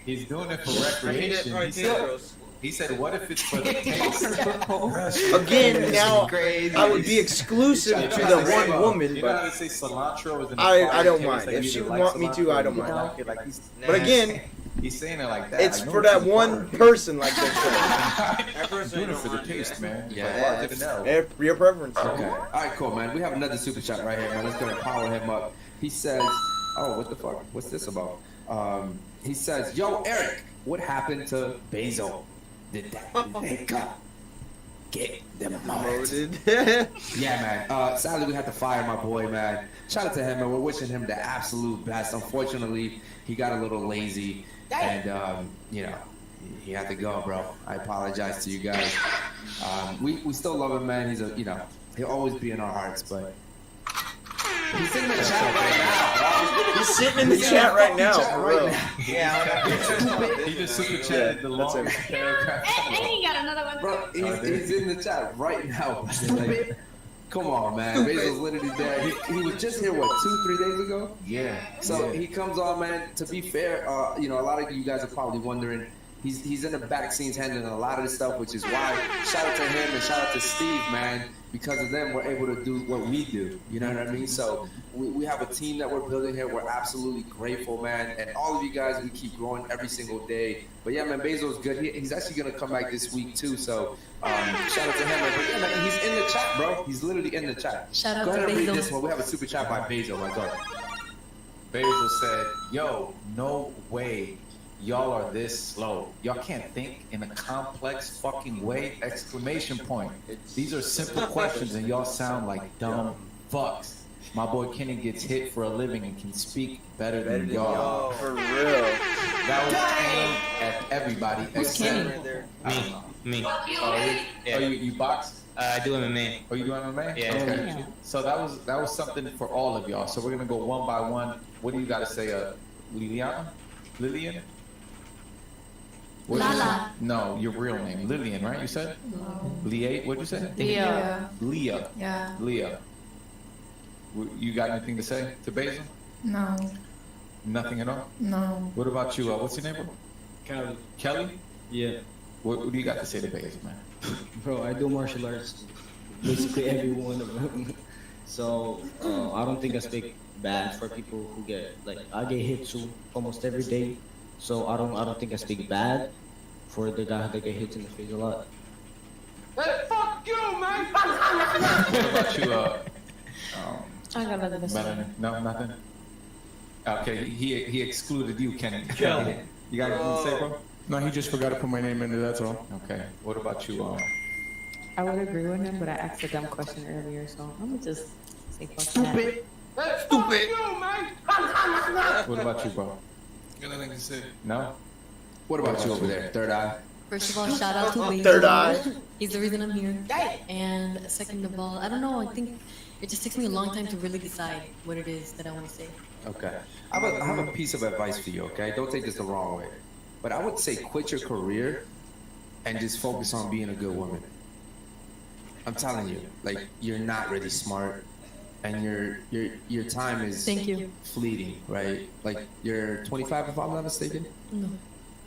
He's doing it for recreation. He said, "What if it's for the taste?" Again, now I would be exclusive to the one woman, You know how but they say cilantro is in the I don't taste, mind. like If you she either would like want me to, cilantro I or don't you mind. like it. Like he's, But again, he's saying it like that. it's I know for it's that his one part. person, like that. He's doing it for the taste, man. Yeah. Like, no. Your preference. Okay. All right, cool, man. We have another super chat right here, man. Let's go and power him up. He says, "Oh, what the fuck? What's this about?" He says, "Yo, Eric, what happened to Bezos? Did that nigga get demoted?" Yeah, man. Sadly, we had to fire my boy, man. Shout out to him, man. We're wishing him the absolute best. Unfortunately, he got a little lazy, and he had to go, bro. I apologize to you guys. We still love him, man. He'll always be in our hearts, but he's in the chat right now. He's sitting in the chat right now, Chat for right real. now. He just super chatted the longest paragraph. And he got another one. Bro, he's in the chat right now. Like, come on, man. Basil's literally there. He was just here, what, 2-3 days ago? Yeah. So he comes on, man. To be fair, a lot of you guys are probably wondering, he's in the back scenes handling a lot of this stuff, which is why shout out to him and shout out to Steve, man. Because of them, we're able to do what we do. You know what I mean? So we have a team that we're building here. We're absolutely grateful, man. And all of you guys, we keep growing every single day. But yeah, man, Bezos good. He's actually gonna come back this week too. So shout out to him. But yeah, man, he's in the chat, bro. He's literally in the chat. Shout out Go to ahead and read Bezos. this one. We have a super chat by Bezos. My God. Basil said, "Yo, no way, y'all are this slow. Y'all can't think in a complex fucking way!" Exclamation point. These are simple questions, and y'all sound like dumb fucks. My boy Kenny gets hit for a living and can speak better than y'all. For real. That was aimed at everybody Who's except Kenny? Me. Oh, you box? I do MMA. Oh, you do MMA? Yeah. Okay. So that was something for all of y'all. So we're gonna go one by one. What do you gotta say, Lillian? What is Lala. it? No, your real name, Lillian, right? You said? Leah. What'd you say? Leah. Leah. Yeah. Leah. You got anything to say to Basil? No, Nothing at all. no. What about you? What's your name, bro? Kelly. Kelly? Yeah. What do you got to say to Basil, man? Bro, I do martial arts. Basically every one of them. So I don't think I speak bad for people who get I get hit too almost every day. So I don't think I speak bad for the guy that get hit in the face a lot. Hey, fuck you, man! What about you, I got nothing to say. Melanie? No, nothing? Okay, he excluded you, Kenny. Kelly. You got anything to say, bro? No, he just forgot to put my name in there. That's all. Okay. What about you, I would agree with him, but I asked a dumb question earlier, so I'm gonna just say fuck that. Stupid. What about you, bro? Got nothing to say. No? What about you over there? Third eye? First of all, shout out to Wade. Third eye. He's the reason I'm here. And second of all, I don't know. I think it just takes me a long time to really decide what it is that I want to say. Okay. I have a piece of advice for you, okay? Don't take this the wrong way. But I would say quit your career and just focus on being a good woman. I'm telling you, like, you're not really smart and your time is Thank you. fleeting, right? Like, you're 25 if I'm not mistaken? No,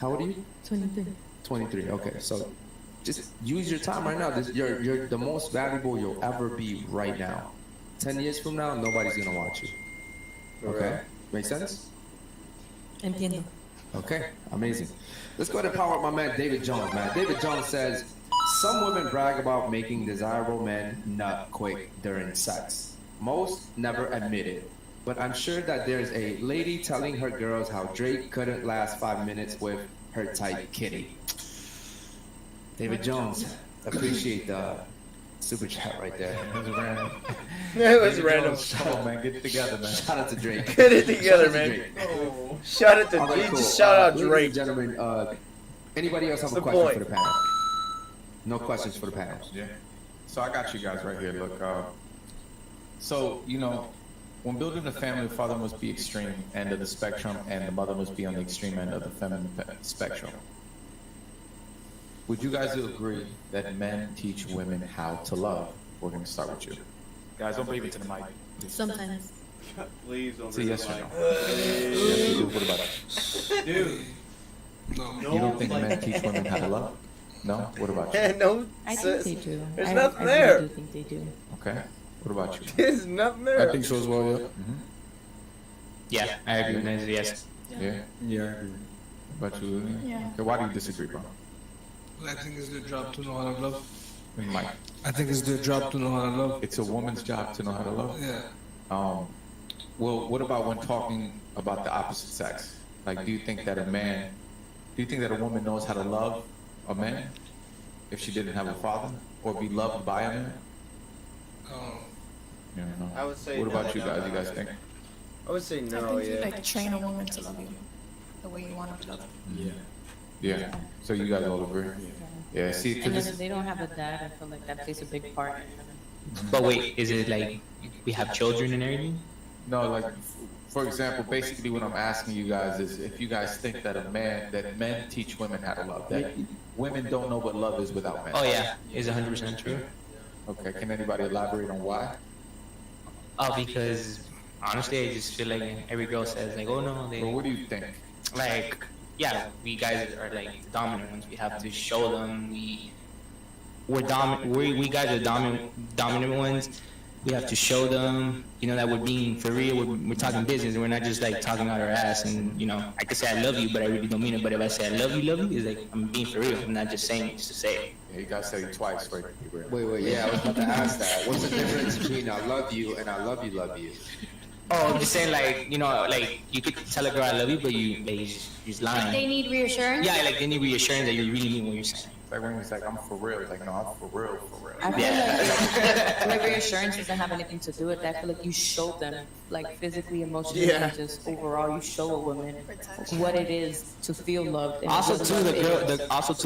How old are you? 23. 23, okay. So just use your time right now. You're the most valuable you'll ever be right now. 10 years from now, nobody's gonna watch you. Okay? Make sense? Entiendo. Okay, amazing. Let's go ahead and power up my man David Jones, man. David Jones says, some women brag about making desirable men nut quick during sex. Most never admit it. But I'm sure that there's a lady telling her girls how Drake couldn't last 5 minutes with her tight kitty. David Jones, appreciate the super chat right there. It was random. It was random. Come on, man. Get it together, man. Shout out to Drake. Get it together, Shout out to man. Drake. Shout out to All right, Drake. cool. Just shout out Ladies and Drake. gentlemen, anybody else have a The question boy. for the panel? No questions for the panel. Yeah. So I got you guys right here. Look, so, you know, when building a family, the father must be extreme end of the spectrum, and the mother must be on the extreme end of the feminine spectrum. Would you guys agree that men teach women how to love? We're going to start with you. Guys, don't breathe into the mic. Sometimes. Please don't. Say yes or no. Mike. Yes, you do. What about it? Dude. You don't think men teach women how to love? No? What about you? No, I think they do. There's I nothing really there. do think they do. Okay. What about you? There's nothing there. I think so as well, yeah. Yeah, I agree with that. Yes. Yeah? Yeah, I agree. What about you? Yeah. Okay, why do you disagree, bro? I think it's their job to know how to love. Mike. I think it's their job to know how to love. It's a woman's job to know how to love. Yeah. Well, what about when talking about the opposite sex? Like, do you think that a woman knows how to love a man if she didn't have a father, or be loved by a man? You know. I would say What no, about you no, guys? no, You guys no. think? I would say I no, think you yeah. like train a woman to love you the way you want her to love you. Yeah. Yeah. So you guys all agree? Yeah. See, And this, if they don't have a dad, I feel like that plays a big part in them. But wait, is it like we have children and everything? no, like, for example, basically what I'm asking you guys is if you guys think that men teach women how to love, that women don't know what love is without men. Oh yeah, is 100% true. Okay. Can anybody elaborate on why? Oh, because honestly, I just feel like every girl says like, oh no, they Well, what do you think? like, yeah, we guys are like the dominant ones. We have to show them we're dominant. We guys are dominant ones. We have to show them, you know, that we're being for real. We're talking business, and we're not just like talking out our ass. And you know, I could say I love you, but I really don't mean it. But if I say I love you, it's like I'm being for real. I'm not just saying it just to say it. Yeah, you guys said it twice, right? Wait, yeah, I was about to ask that. What's the difference between I love you and I love you, love you? Oh, I'm just saying, like, you know, like you could tell a girl I love you, but you're just lying. They need reassurance. Yeah, like they need reassurance that you really mean what you're saying. Like when it's like I'm for real, it's like no, I'm for real, for real. I feel like reassurance doesn't have anything to do with that. I feel like you show them, like physically, emotionally, Yeah. and just overall, you show a woman what it is to feel loved. and Also what to love the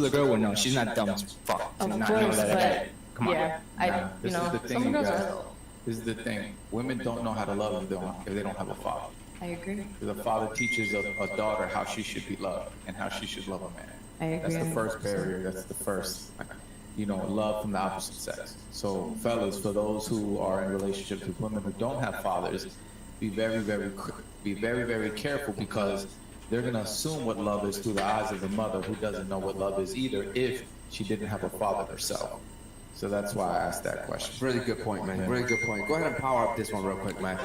is. girl, will know she's not dumb as fuck to Of not know course, that. but Come on. yeah, I, Nah, you this know, is the thing, some you girls guys. are. This is the thing. Women don't know how to love if they don't have a father. I agree. The father teaches a daughter how she should be loved and how she should love a man. I agree. That's the first barrier. That's the first, love from the opposite sex. So, fellas, for those who are in relationships with women who don't have fathers, be very, very careful because they're gonna assume what love is through the eyes of the mother who doesn't know what love is either if she didn't have a father herself. So that's why I asked that question. Really good point, man. Really good point. Go ahead and power up this one real quick, man.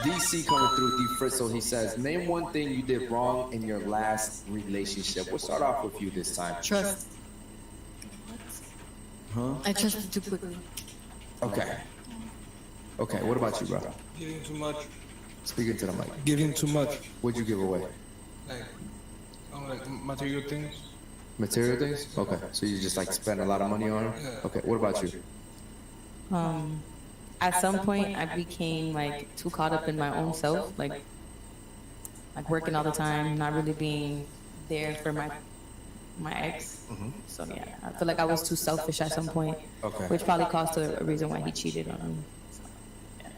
DC coming through, D Fritzel, he says, name one thing you did wrong in your last relationship. We'll start off with you this time. Trust. Huh? I trusted too quickly. Okay. Okay, what about you, bro? Giving too much. Speaking to the mic. Giving too much. What'd you give away? Like, I don't like material things. Material things? Okay. So you just like spend a lot of money on her? Okay. What about you? At some point, I became like too caught up in my own self, like working all the time, not really being there for my ex. So yeah, I feel like I was too selfish at some point, Okay. which probably caused the reason why he cheated on me.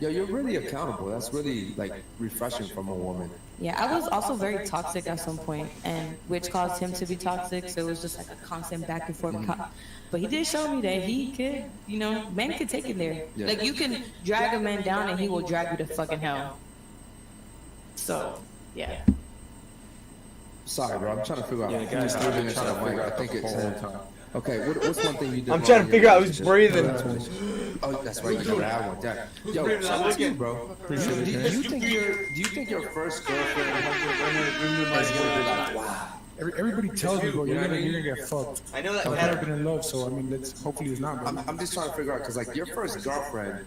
Yo, you're really accountable. That's really like refreshing from a woman. Yeah, I was also very toxic at some point, and which caused him to be toxic. So it was just like a constant back and forth. But he did show me that he could, you know, men could take it there. Yeah. Like you can drag a man down, and he will drag you to fucking hell. So yeah. Sorry, bro. I'm trying to figure out. Yeah, guys, who's I've been doing trying to this. figure out I think the it's. whole time. Okay, what's one thing you did? I'm wrong trying in to your figure out who's relationship? breathing. Oh, that's right. You never had one. That. Yo, shout out to you, bro. Do you think your first girlfriend is gonna be like, wow? Everybody tells me, bro, you're gonna get fucked. I know that I've pattern. never been in love, so I mean, hopefully it's not. Bro. I'm just trying to figure out because like your first girlfriend,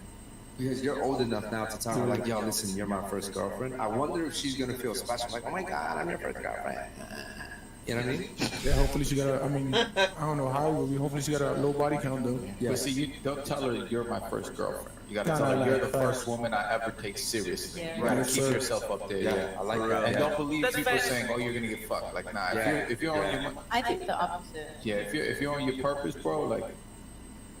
because you're old enough now to tell her like, yo, listen, you're my first girlfriend. I wonder if she's gonna feel special, like, oh my god, I'm your first girlfriend. You know what I mean? Yeah, hopefully she got a. I mean, I don't know how. Hopefully she got a low body count though. Yeah. But see, you don't tell her you're my first girlfriend. You gotta tell her you're the first woman I ever take seriously. Yeah. You gotta Yes, keep sir. yourself up there. Yeah, I like that. And Yeah. don't believe people saying, "Oh, you're gonna get fucked." Like, nah. If you're on your I think the opposite. if you're on your purpose, bro, like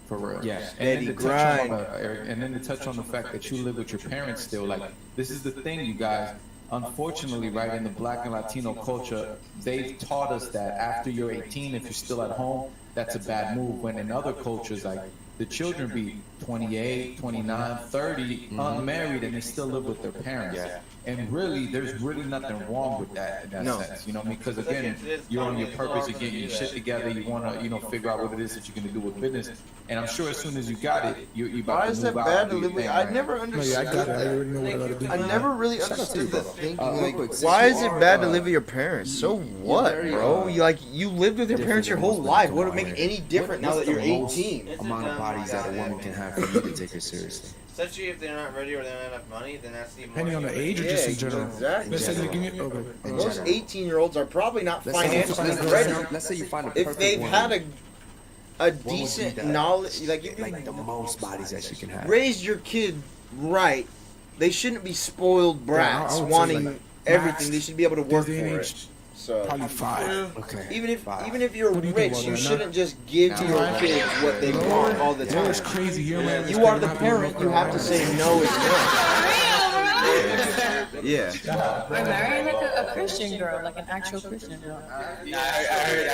for real. Yeah. And Steady then to touch on grind. and then to touch on the fact that you live with your parents still, like this is the thing, you guys. Unfortunately, right, in the Black and Latino culture, they've taught us that after you're 18, if you're still at home, that's a bad move. When in other cultures, like the children be 28, 29, 30, unmarried, and they still live with their parents. Yeah. And really, there's really nothing wrong with that in that No. sense, you know, because again, you're on your purpose, you're getting your shit together, you want to, you know, figure out what it is that you're going to do with business. And I'm sure as soon as you got it, you're about Why to is move that out bad and to do your live with? thing, I right? never No, understood. yeah, I got it. I already know what I gotta do. I never really Shout out to you, understood the bro. thinking. Real Like, quick, since why you is it are, bad to live with your parents? So what, very, bro? You like you lived with your different parents your than whole most life. men What would come make out any here. different now What's that you're the most 18? amount of bodies that a woman can have for you to take her seriously? Especially if they're not ready or they don't have enough money, then that's the Depending on the age or just in general. Exactly. Let's say they give me. Okay. Most 18-year-olds are probably not Let's say you financially find a- ready. Let's say you find a If perfect they've woman. had a What would be decent that? knowledge, like if you Like the most bodies that she can have. raised your kid right, they shouldn't be spoiled brats I would say, wanting like, everything. They should be able to work for This day and it. age, So Probably 5. Okay. even if Five. you're What do you think rich, about you that, shouldn't just give to your kids what they want all the That was time. crazy. Your man You are the parent. You have to say no is no. Yeah. I'm marrying like a Christian girl, like an actual Christian girl. I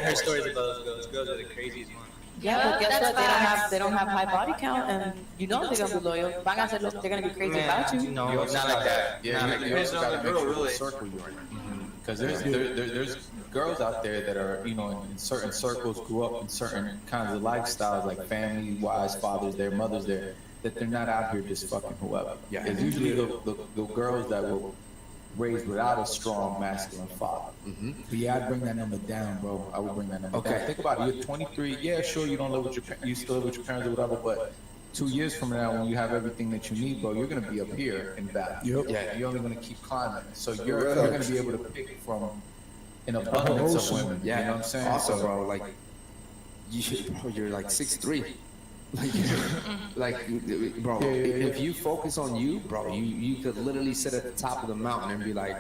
heard stories about those girls. Those girls are the craziest ones. Yeah, but guess what? They don't have high body count, and you know they're gonna be loyal. Van a ser lo- They're gonna be crazy about you. No, You it's also not like gotta- that. Yeah, Not like you that. also gotta make Girl, sure really. what circle you're in. Because there's girls out there that are, you know, in certain circles, grew up in certain kinds of lifestyles, like family, wives, fathers, their mothers there, that they're not out here just fucking whoever. Yeah. It's usually the girls that were raised without a strong masculine father. But yeah, I'd bring that number down, bro. I would bring that number down. Think about it. You're 23. Yeah, sure, you don't live with you still live with your parents or whatever, but 2 years from now, when you have everything that you need, bro, you're gonna be up here in Valley. Yep. Yeah, you're only gonna keep climbing. So you're gonna be able to pick from an abundance of women. Yeah, You know what I'm saying? Also, So- bro, like you're like 6'3". Like, bro, if you focus on you, bro, you could literally sit at the top of the mountain and be like,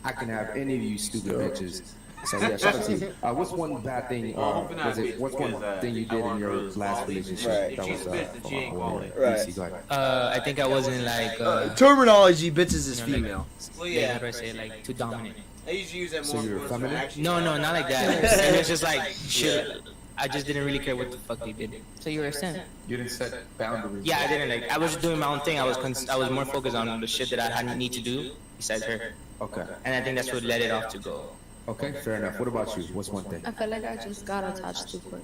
I can have any of you stupid bitches. So yeah, shout out to you. What's one bad thing? What's one thing you did in your last relationship that was Right. Go ahead. I think I wasn't like. Terminology, bitches is you know, like- female. Well, Yeah, yeah. how do I say it? Like too dominant. I usually use that So more you're for feminine? action. No, not like that. And it's just like shit. I just didn't really care what the fuck they did. So you're a simp. You didn't set boundaries. Yeah, I didn't like. I was doing my own thing. I was more focused on the shit that I had need to do besides her. Okay. And I think that's what let it off to go. Okay, fair enough. What about you? What's one thing? I feel like I just got attached too quick.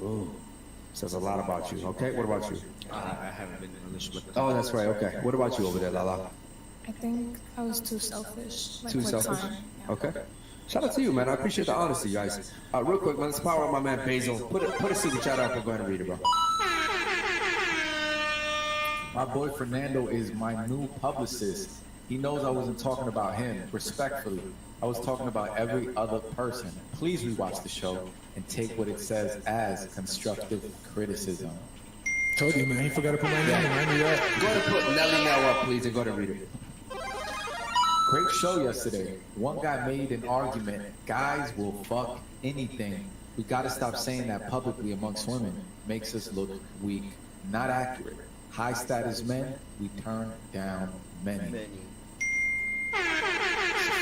Ooh, says a lot about you. Okay, what about you? I haven't been in a relationship. Oh, that's right. Okay, what about you over there, Lala? I think I was too selfish. Like Too with selfish? time. Okay. Shout out to you, man. I appreciate the honesty, guys. Real quick, man, let's power up my man Basil. Put a super chat out. Go ahead and read it, bro. My boy Fernando is my new publicist. He knows I wasn't talking about him, respectfully. I was talking about every other person. Please rewatch the show and take what it says as constructive criticism. Told you, man. He forgot to put my name in. I knew that. Go ahead and put Nelly now up, please, and go to read it. Great show yesterday. One guy made an argument. Guys will fuck anything. We gotta stop saying that publicly amongst women. Makes us look weak. Not accurate. High status men, we turn down many.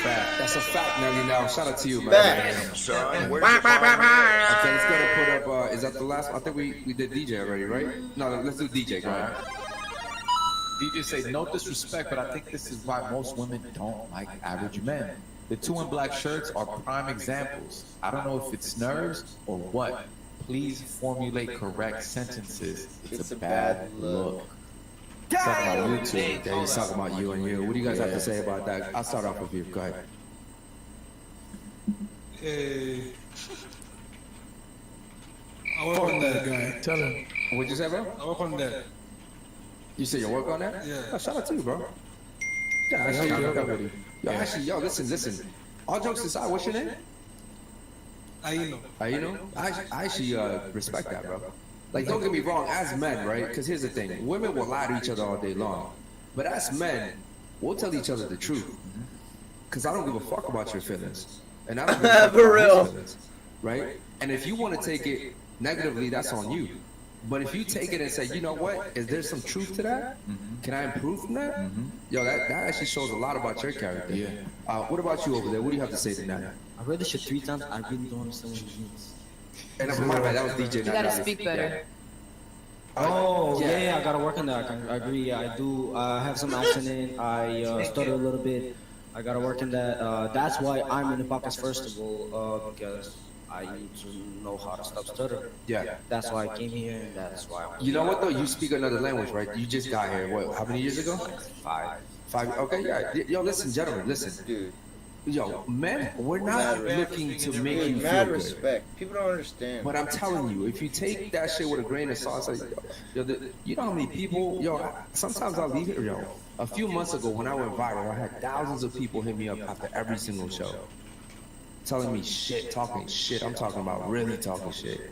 That's a fact, Nelly. Now, shout out to you, man. Back. Son, Okay, let's go ahead and put up. Is that the last? I think we did DJ already, right? No, let's do DJ. Go ahead. DJ say no disrespect, but I think this is why most women don't like average men. The two in black shirts are prime examples. I don't know if it's nerves or what. Please formulate correct sentences. It's a bad look. Talking about you two. Yeah, he's talking about you and you. What do you guys have to say about that? I'll start off with you. Go ahead. I work on that guy. Tell him. What'd you say, bro? I work on that. You say you work on that? Yeah. Oh, shout out to you, bro. Yeah, actually, yo, actually, yo, listen. All jokes aside, what's your name? Aino. Aino? I actually respect that, bro. Like, don't get me wrong, as men, right? Because here's the thing. Women will lie to each other all day long. But as men, we'll tell each other the truth. Because I don't give a fuck about your feelings. And I don't give a fuck For about real. his feelings. Right? And if you want to take it negatively, that's on you. But if you take it and say, you know what? Is there some truth to that? Can I improve from that? Yo, that actually shows a lot about your character. Yeah. What about you over there? What do you have to say to that? I read this shit 3 times. I really don't understand what it means. And I'm my bad, that was DJ. You gotta speak better. Oh, yeah, I gotta work on that. I agree. Yeah, I do. I have some accent in. I stutter a little bit. I gotta work on that. That's why I'm in the podcast first of all, because I need to know how to stop stuttering. Yeah. That's why I came here, and that's why. You know what though? You speak another language, right? You just got here. What? How many years ago? 5. 5. Okay, yeah. Yo, listen, gentlemen, listen. Dude. Yo, men, we're not looking to make you feel Mad good. respect. People don't understand. But I'm telling you, if you take that shit with a grain of salt, like, you know how many people, sometimes I'll leave here, a few months ago when I went viral, I had thousands of people hit me up after every single show. Telling me shit, talking shit. I'm talking about really talking shit.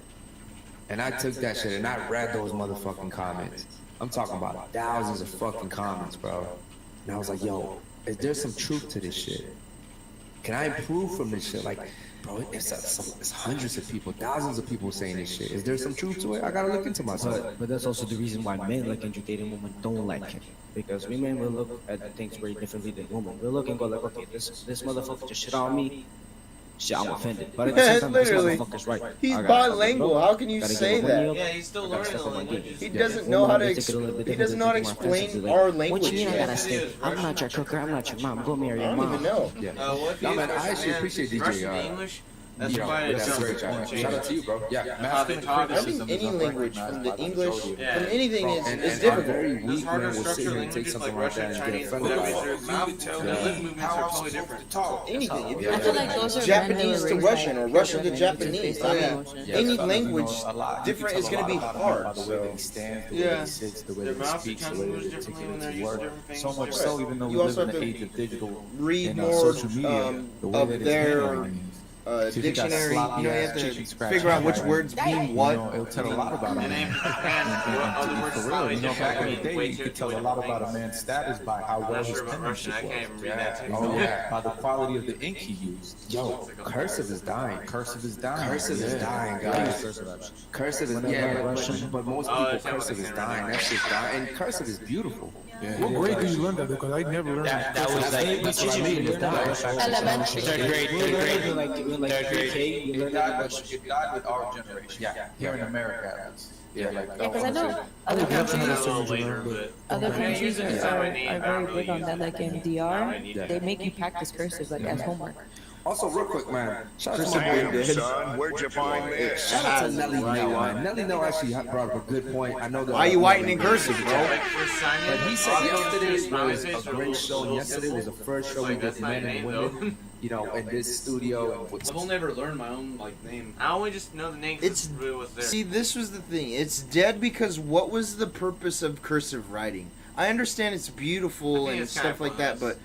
And I took that shit and I read those motherfucking comments. I'm talking about thousands of fucking comments, bro. And I was like, yo, is there some truth to this shit? Can I improve from this shit? Like, bro, it's hundreds of people, thousands of people saying this shit. Is there some truth to it? I gotta look into myself. But that's also the reason why men like Andrew Tate and women don't like him. Because we men will look at things very differently than women. We'll look and go like, okay, this motherfucker just shit on me. Shit, I'm offended. But at the same time, this Literally. motherfucker's right. He's I gotta bilingual. step up. How can you Gotta say get my money that? up. Yeah, he's still I gotta learning step the up my language. game. He Yeah. doesn't know how to Women, they take it a little bit he doesn't know how to different. They take it explain more our offensively. What you mean I gotta language. stay? I'm not your cooker. I'm not your mom. Go marry your I mom. don't even know. Yeah. What if No, he's man, I Russian, actually man? appreciate DJ. Russian to English? That's Yo, quite that's a great. jump. Shout out to you, bro. Yeah, How they talk. I think any language, from the English, Yeah. from anything is And difficult. very Those weak harder men will sit structured here and take languages something like like that Russian, and get Chinese, offended by whatever, it. their mouth, their lip movements are totally different. Anything. If Yeah. I feel like those are Japanese to men that were Russian or raised Russian to by Japanese. I mean, Yeah. any fellas, language you know, a lot. You different can is tell going to a be lot about him hard. by the way that So he stands, the way yeah. that he sits, the way Their that mouths he speaks, are the way that moves he differently when articulates they're his using word. different things. So much Right. so, even though we You live also in have the to age of digital read and more social media, the way of that it's their handling things. So if you got dictionary. You know, sloppy you ass have to chicken scratch figure out which handwriting, words mean what. You know, it'll tell a lot about a And man. then, what other words For real, probably you know, back in the different day, way you too could tell a different lot about a things. man's status by how I'm well not his sure about Russian. penmanship I can't was. even read that too. Oh yeah, by the quality of the ink he used. Yo, cursive is dying. Cursive is dying. Cursive is Yeah. dying, I use guys. cursive, actually. Cursive is, Whenever I yeah, write but Russian. most Oh, people, it's not cursive like is they dying. write That shit's dying. And cursive is beautiful. What grade did you learn that? Because I never learned that. That was like That's what I mean. It's dying. Elementary. third grade. Like 3K, you learn that. It died with our generation. Yeah, here in America at least. Yeah, like Yeah, because I know other That's a countries, little later, but other countries Yeah. are very big on that. Like in DR, Yeah. they make you practice cursive like as homework. Also, real quick, man. Shout out to my Damn, boy. son, where'd you find this? Shout out to Nelly Nell, man. Nelly Nell actually brought up a good point. I know that. Why are you whiting in cursive, bro? like for signing, But he said yesterday smiley was face a or great little show. And yesterday was the first show we Like, did that's not men your and name, though. women. You know, in this studio. And I've only never learned my own name. I only just know the name 'cause It's it was there. see, this was the thing. It's dead because what was the purpose of cursive writing? I understand it's beautiful I think and it's kinda stuff like that, fun. but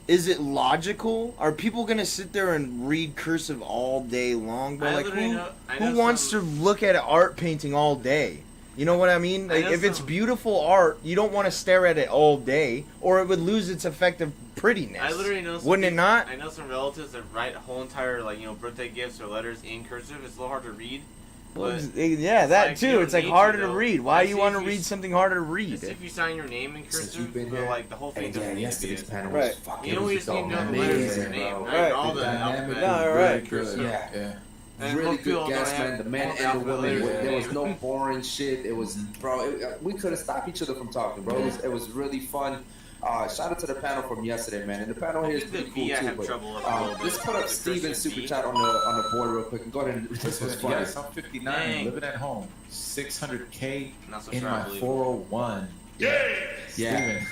Is it logical? Are people gonna sit there and read cursive all day long, bro? I Like literally who, know- I who know wants to look at an art painting all day? You know what I mean? I Like know if it's some- beautiful art, you don't want to stare at it all day, or it would lose its effective prettiness. I literally know. Some Wouldn't it people- not? I know some relatives that write a whole entire birthday gifts or letters in cursive. It's a little hard to read. But Yeah, it's that like, too. you It's don't like need harder to, to though. read. Why I do you see want to if you read something harder to read? Just if you sign your name in cursive, been but here. like the whole thing And doesn't yeah, need to be yesterday's it. panel Right. was fucking You know, we just need to know the amazing, letters of your bro. name, not Right. all The the dynamic alphabet. No, was right. really good. Yeah. Yeah. And Really most people good don't guests, have man. The men all the and the alphabet women. letters in There was their no name. boring shit. It was, bro. We could have stopped each other from talking, bro. It was really fun. Shout out to the panel from yesterday, man. And the panel here is pretty cool I too. have but, trouble with a little bit. let's put up The Steven's Christian super V. chat on the board real quick. Go ahead and this was fun. Yes, I'm 59, Dang. living at home, 600K Not so in sure I my believe it. 401. Yeah. Steven.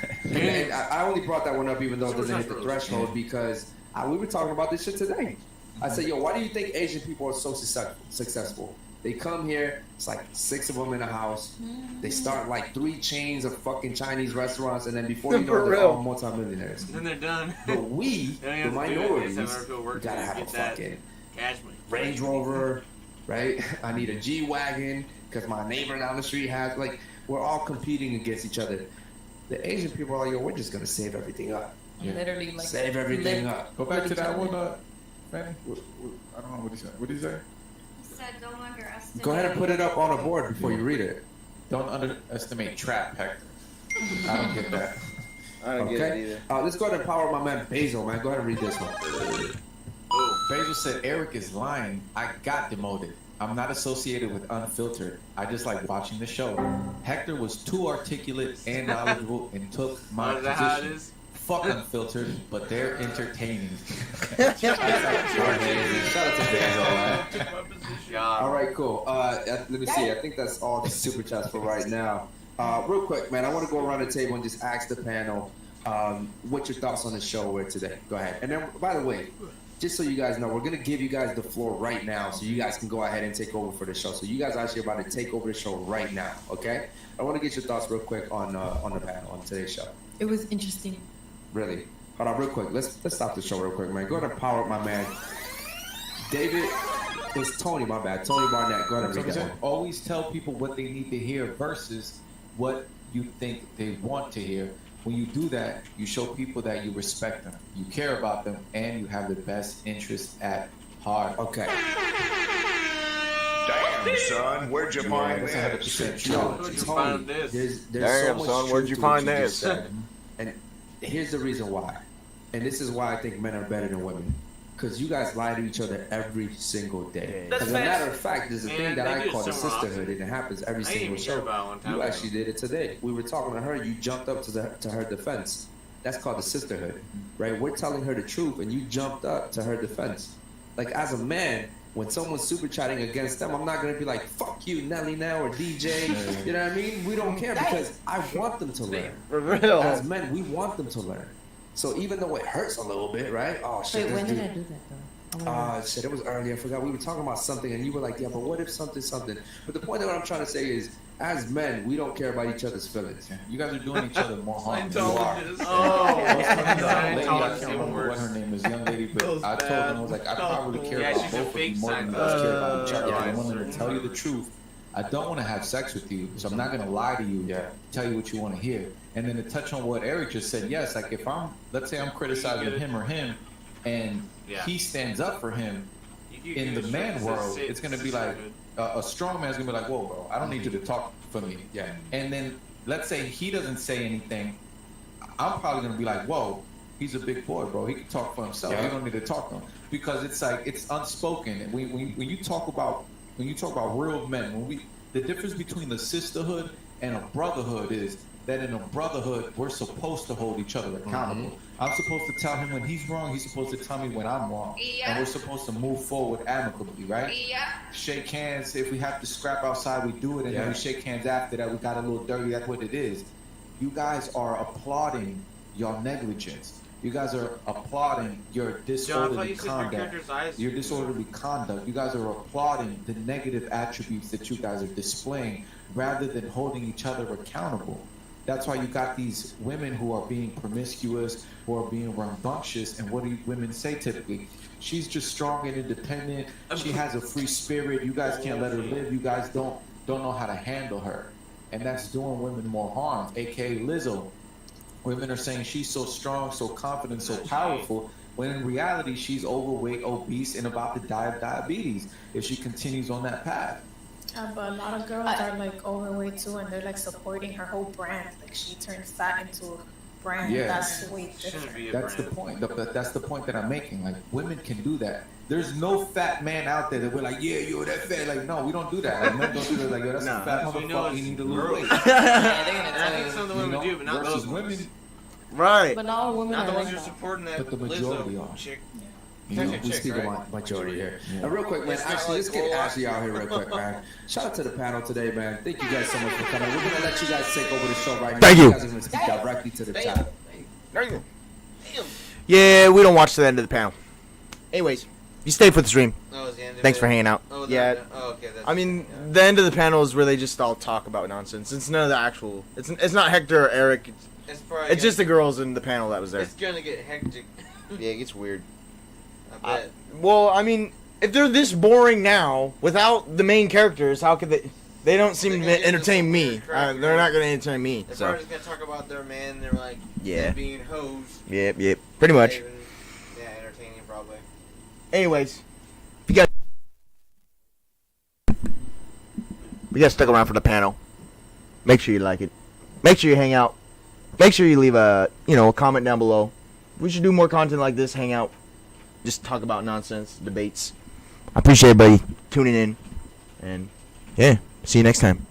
And I only brought that one up even though it doesn't hit the Super threshold because we were talking about this shit today. I said, yo, why do you think Asian people are so successful? They come here, it's like 6 of them in a house. They start like 3 chains of fucking Chinese restaurants, and then before you know For it, they're real. all multimillionaires. Then they're done. But we, They don't the have to do that. They minorities, just have to go work we gotta to have a get that fucking cash money. Range Rover, right? I need a G-Wagon because my neighbor down the street has, like, we're all competing against each other. The Asian people are like, yo, we're just gonna save everything up. Literally, like Save everything live up. Go back with to each that other. one, Fanny. I don't know what he said. What did he say? Said don't underestimate. Go ahead and put it up on the board before you read it. Don't underestimate trap, Hector. I don't get that. I don't get it either. Let's go ahead and power my man Basil, man. Go ahead and read this one. Oh, Basil said Eric is lying. I got demoted. I'm not associated with Unfiltered. I just like watching the show. Hector was too articulate and knowledgeable and took my Is that how it position. is? Fuck Unfiltered, but they're entertaining. Shout out to Basil, man. God. All right, cool. Let me see. I think that's all the super chats for right now. Real quick, man, I want to go around the table and just ask the panel what your thoughts on the show were today. Go ahead. And then, by the way, just so you guys know, we're going to give you guys the floor right now so you guys can go ahead and take over for the show. So you guys are actually about to take over the show right now, okay? I want to get your thoughts real quick on the panel, on today's show. It was interesting. Really. Hold on, real quick. Let's stop the show real quick, man. Go ahead and power up my man. David, it's Tony, my bad. Tony Barnett. Go ahead and So read that one. always tell people what they need to hear versus what you think they want to hear. When you do that, you show people that you respect them, you care about them, and you have their best interest at heart. Okay. Damn, son, where'd you find that's this? 100% Yo, true. Where'd you Tony, find this? there's Damn, so much son, where'd truth you to what find you this? just said. And here's the reason why. And this is why I think men are better than women. Because you guys lie to each other every single day. That's As a facts. matter of fact, there's a Man, thing that they I do it call the somewhere sisterhood, often. and it happens every I didn't single even hear show. about it one time You ago. actually did it today. We were talking to her, you jumped up to her defense. That's called the sisterhood, right? We're telling her the truth, and you jumped up to her defense. Like, as a man, when someone's super chatting against them, I'm not going to be like, fuck you, Nelly now, or DJ. You know what I mean? We don't care because I want them to learn. For real. As men, we want them to learn. So even though it hurts a little bit, right? Oh, shit. Wait, when this did I dude- do that though? Shit, it was early. I forgot. We were talking about something, and you were like, yeah, but what if something? But the point of what I'm trying to say is, as men, we don't care about each other's feelings. You guys are doing each other more harm than you are. Oh, Lady, I Scientology can't is remember worse. what her name is, young lady, but Those I told them, I was like, I probably care Yeah, about she's a both of fake you more than you Scientologist. guys care about each other. Yeah, I'm willing to certain tell you the truth. I don't want to have sex with you, so I'm not going to lie to you, tell you what you want to hear. And then to touch on what Eric just said, yes, like if let's say I'm criticizing him or him, and he stands up for him, in the man world, it's going to be like, a strong man's going to be like, whoa, bro, I don't need you to talk for me. Yeah. And then let's say he doesn't say anything, I'm probably going to be like, whoa, he's a big boy, bro. He can talk for himself. Yeah. You don't need to talk to him. Because it's like, it's unspoken. And when you talk about real men, the difference between the sisterhood and a brotherhood is that in a brotherhood, we're supposed to hold each other accountable. I'm supposed to tell him when he's wrong. He's supposed to tell me when I'm wrong. And we're supposed to move forward amicably, right? Shake hands. If we have to scrap outside, we do it. And then we shake hands after that. We got a little dirty. That's what it is. You guys are applauding your negligence. You guys are applauding your disorderly conduct. Your disorderly conduct. You guys are applauding the negative attributes that you guys are displaying rather than holding each other accountable. That's why you got these women who are being promiscuous, who are being rambunctious, and what do women say typically? She's just strong and independent. She has a free spirit. You guys can't let her live. You guys don't know how to handle her, and that's doing women more harm. AKA Lizzo. Women are saying she's so strong, so confident, so powerful, when in reality she's overweight, obese, and about to die of diabetes if she continues on that path. But a lot of girls are like overweight too, and they're like supporting her whole brand. Like she turns fat into a brand. Yeah. That's way different. That's the point. That's the point that I'm making. Like, women can do that. There's no fat man out there that we're like, yeah, you're that fat. Like, no, we don't do that. Like, men don't do that. Like, yo, that's a fat motherfucker. You need to lose weight. I think some of the women do, but not versus those women. Right. But not all women Not the are ones like you're that. supporting that But the majority Lizzo are. chick. You know, we Chick, speak right? about majority here. And real quick, man, actually, let's get Ashley out here real quick, man. Shout out to the panel today, man. Thank you guys so much for coming. We're going to let you guys take over the show right now. Thank you. You guys are going to speak directly to the chat. Yeah, we don't watch to the end of the panel. Anyways, you stay for the stream. Oh, it's the end of Thanks it? for hanging out. Oh, Yeah. okay. That's I mean, the end of the panel is where they just all talk about nonsense. It's none of the actual. It's not Hector or Eric. It's probably It's just the girls in the panel that was there. It's gonna get hectic. Yeah, it gets weird. I bet. Well, I mean, if they're this boring now without the main characters, how could they? They don't seem to entertain me. They're not going to entertain me. They're So. probably just gonna talk about their man. They're like, Yeah. them being hoes. Yep. Pretty much. Yeah, entertaining probably. Anyways, if you guys stick around for the panel, make sure you like it. Make sure you hang out. Make sure you leave a comment down below. We should do more content like this. Hang out, just talk about nonsense, debates. I appreciate everybody tuning in, and yeah, see you next time.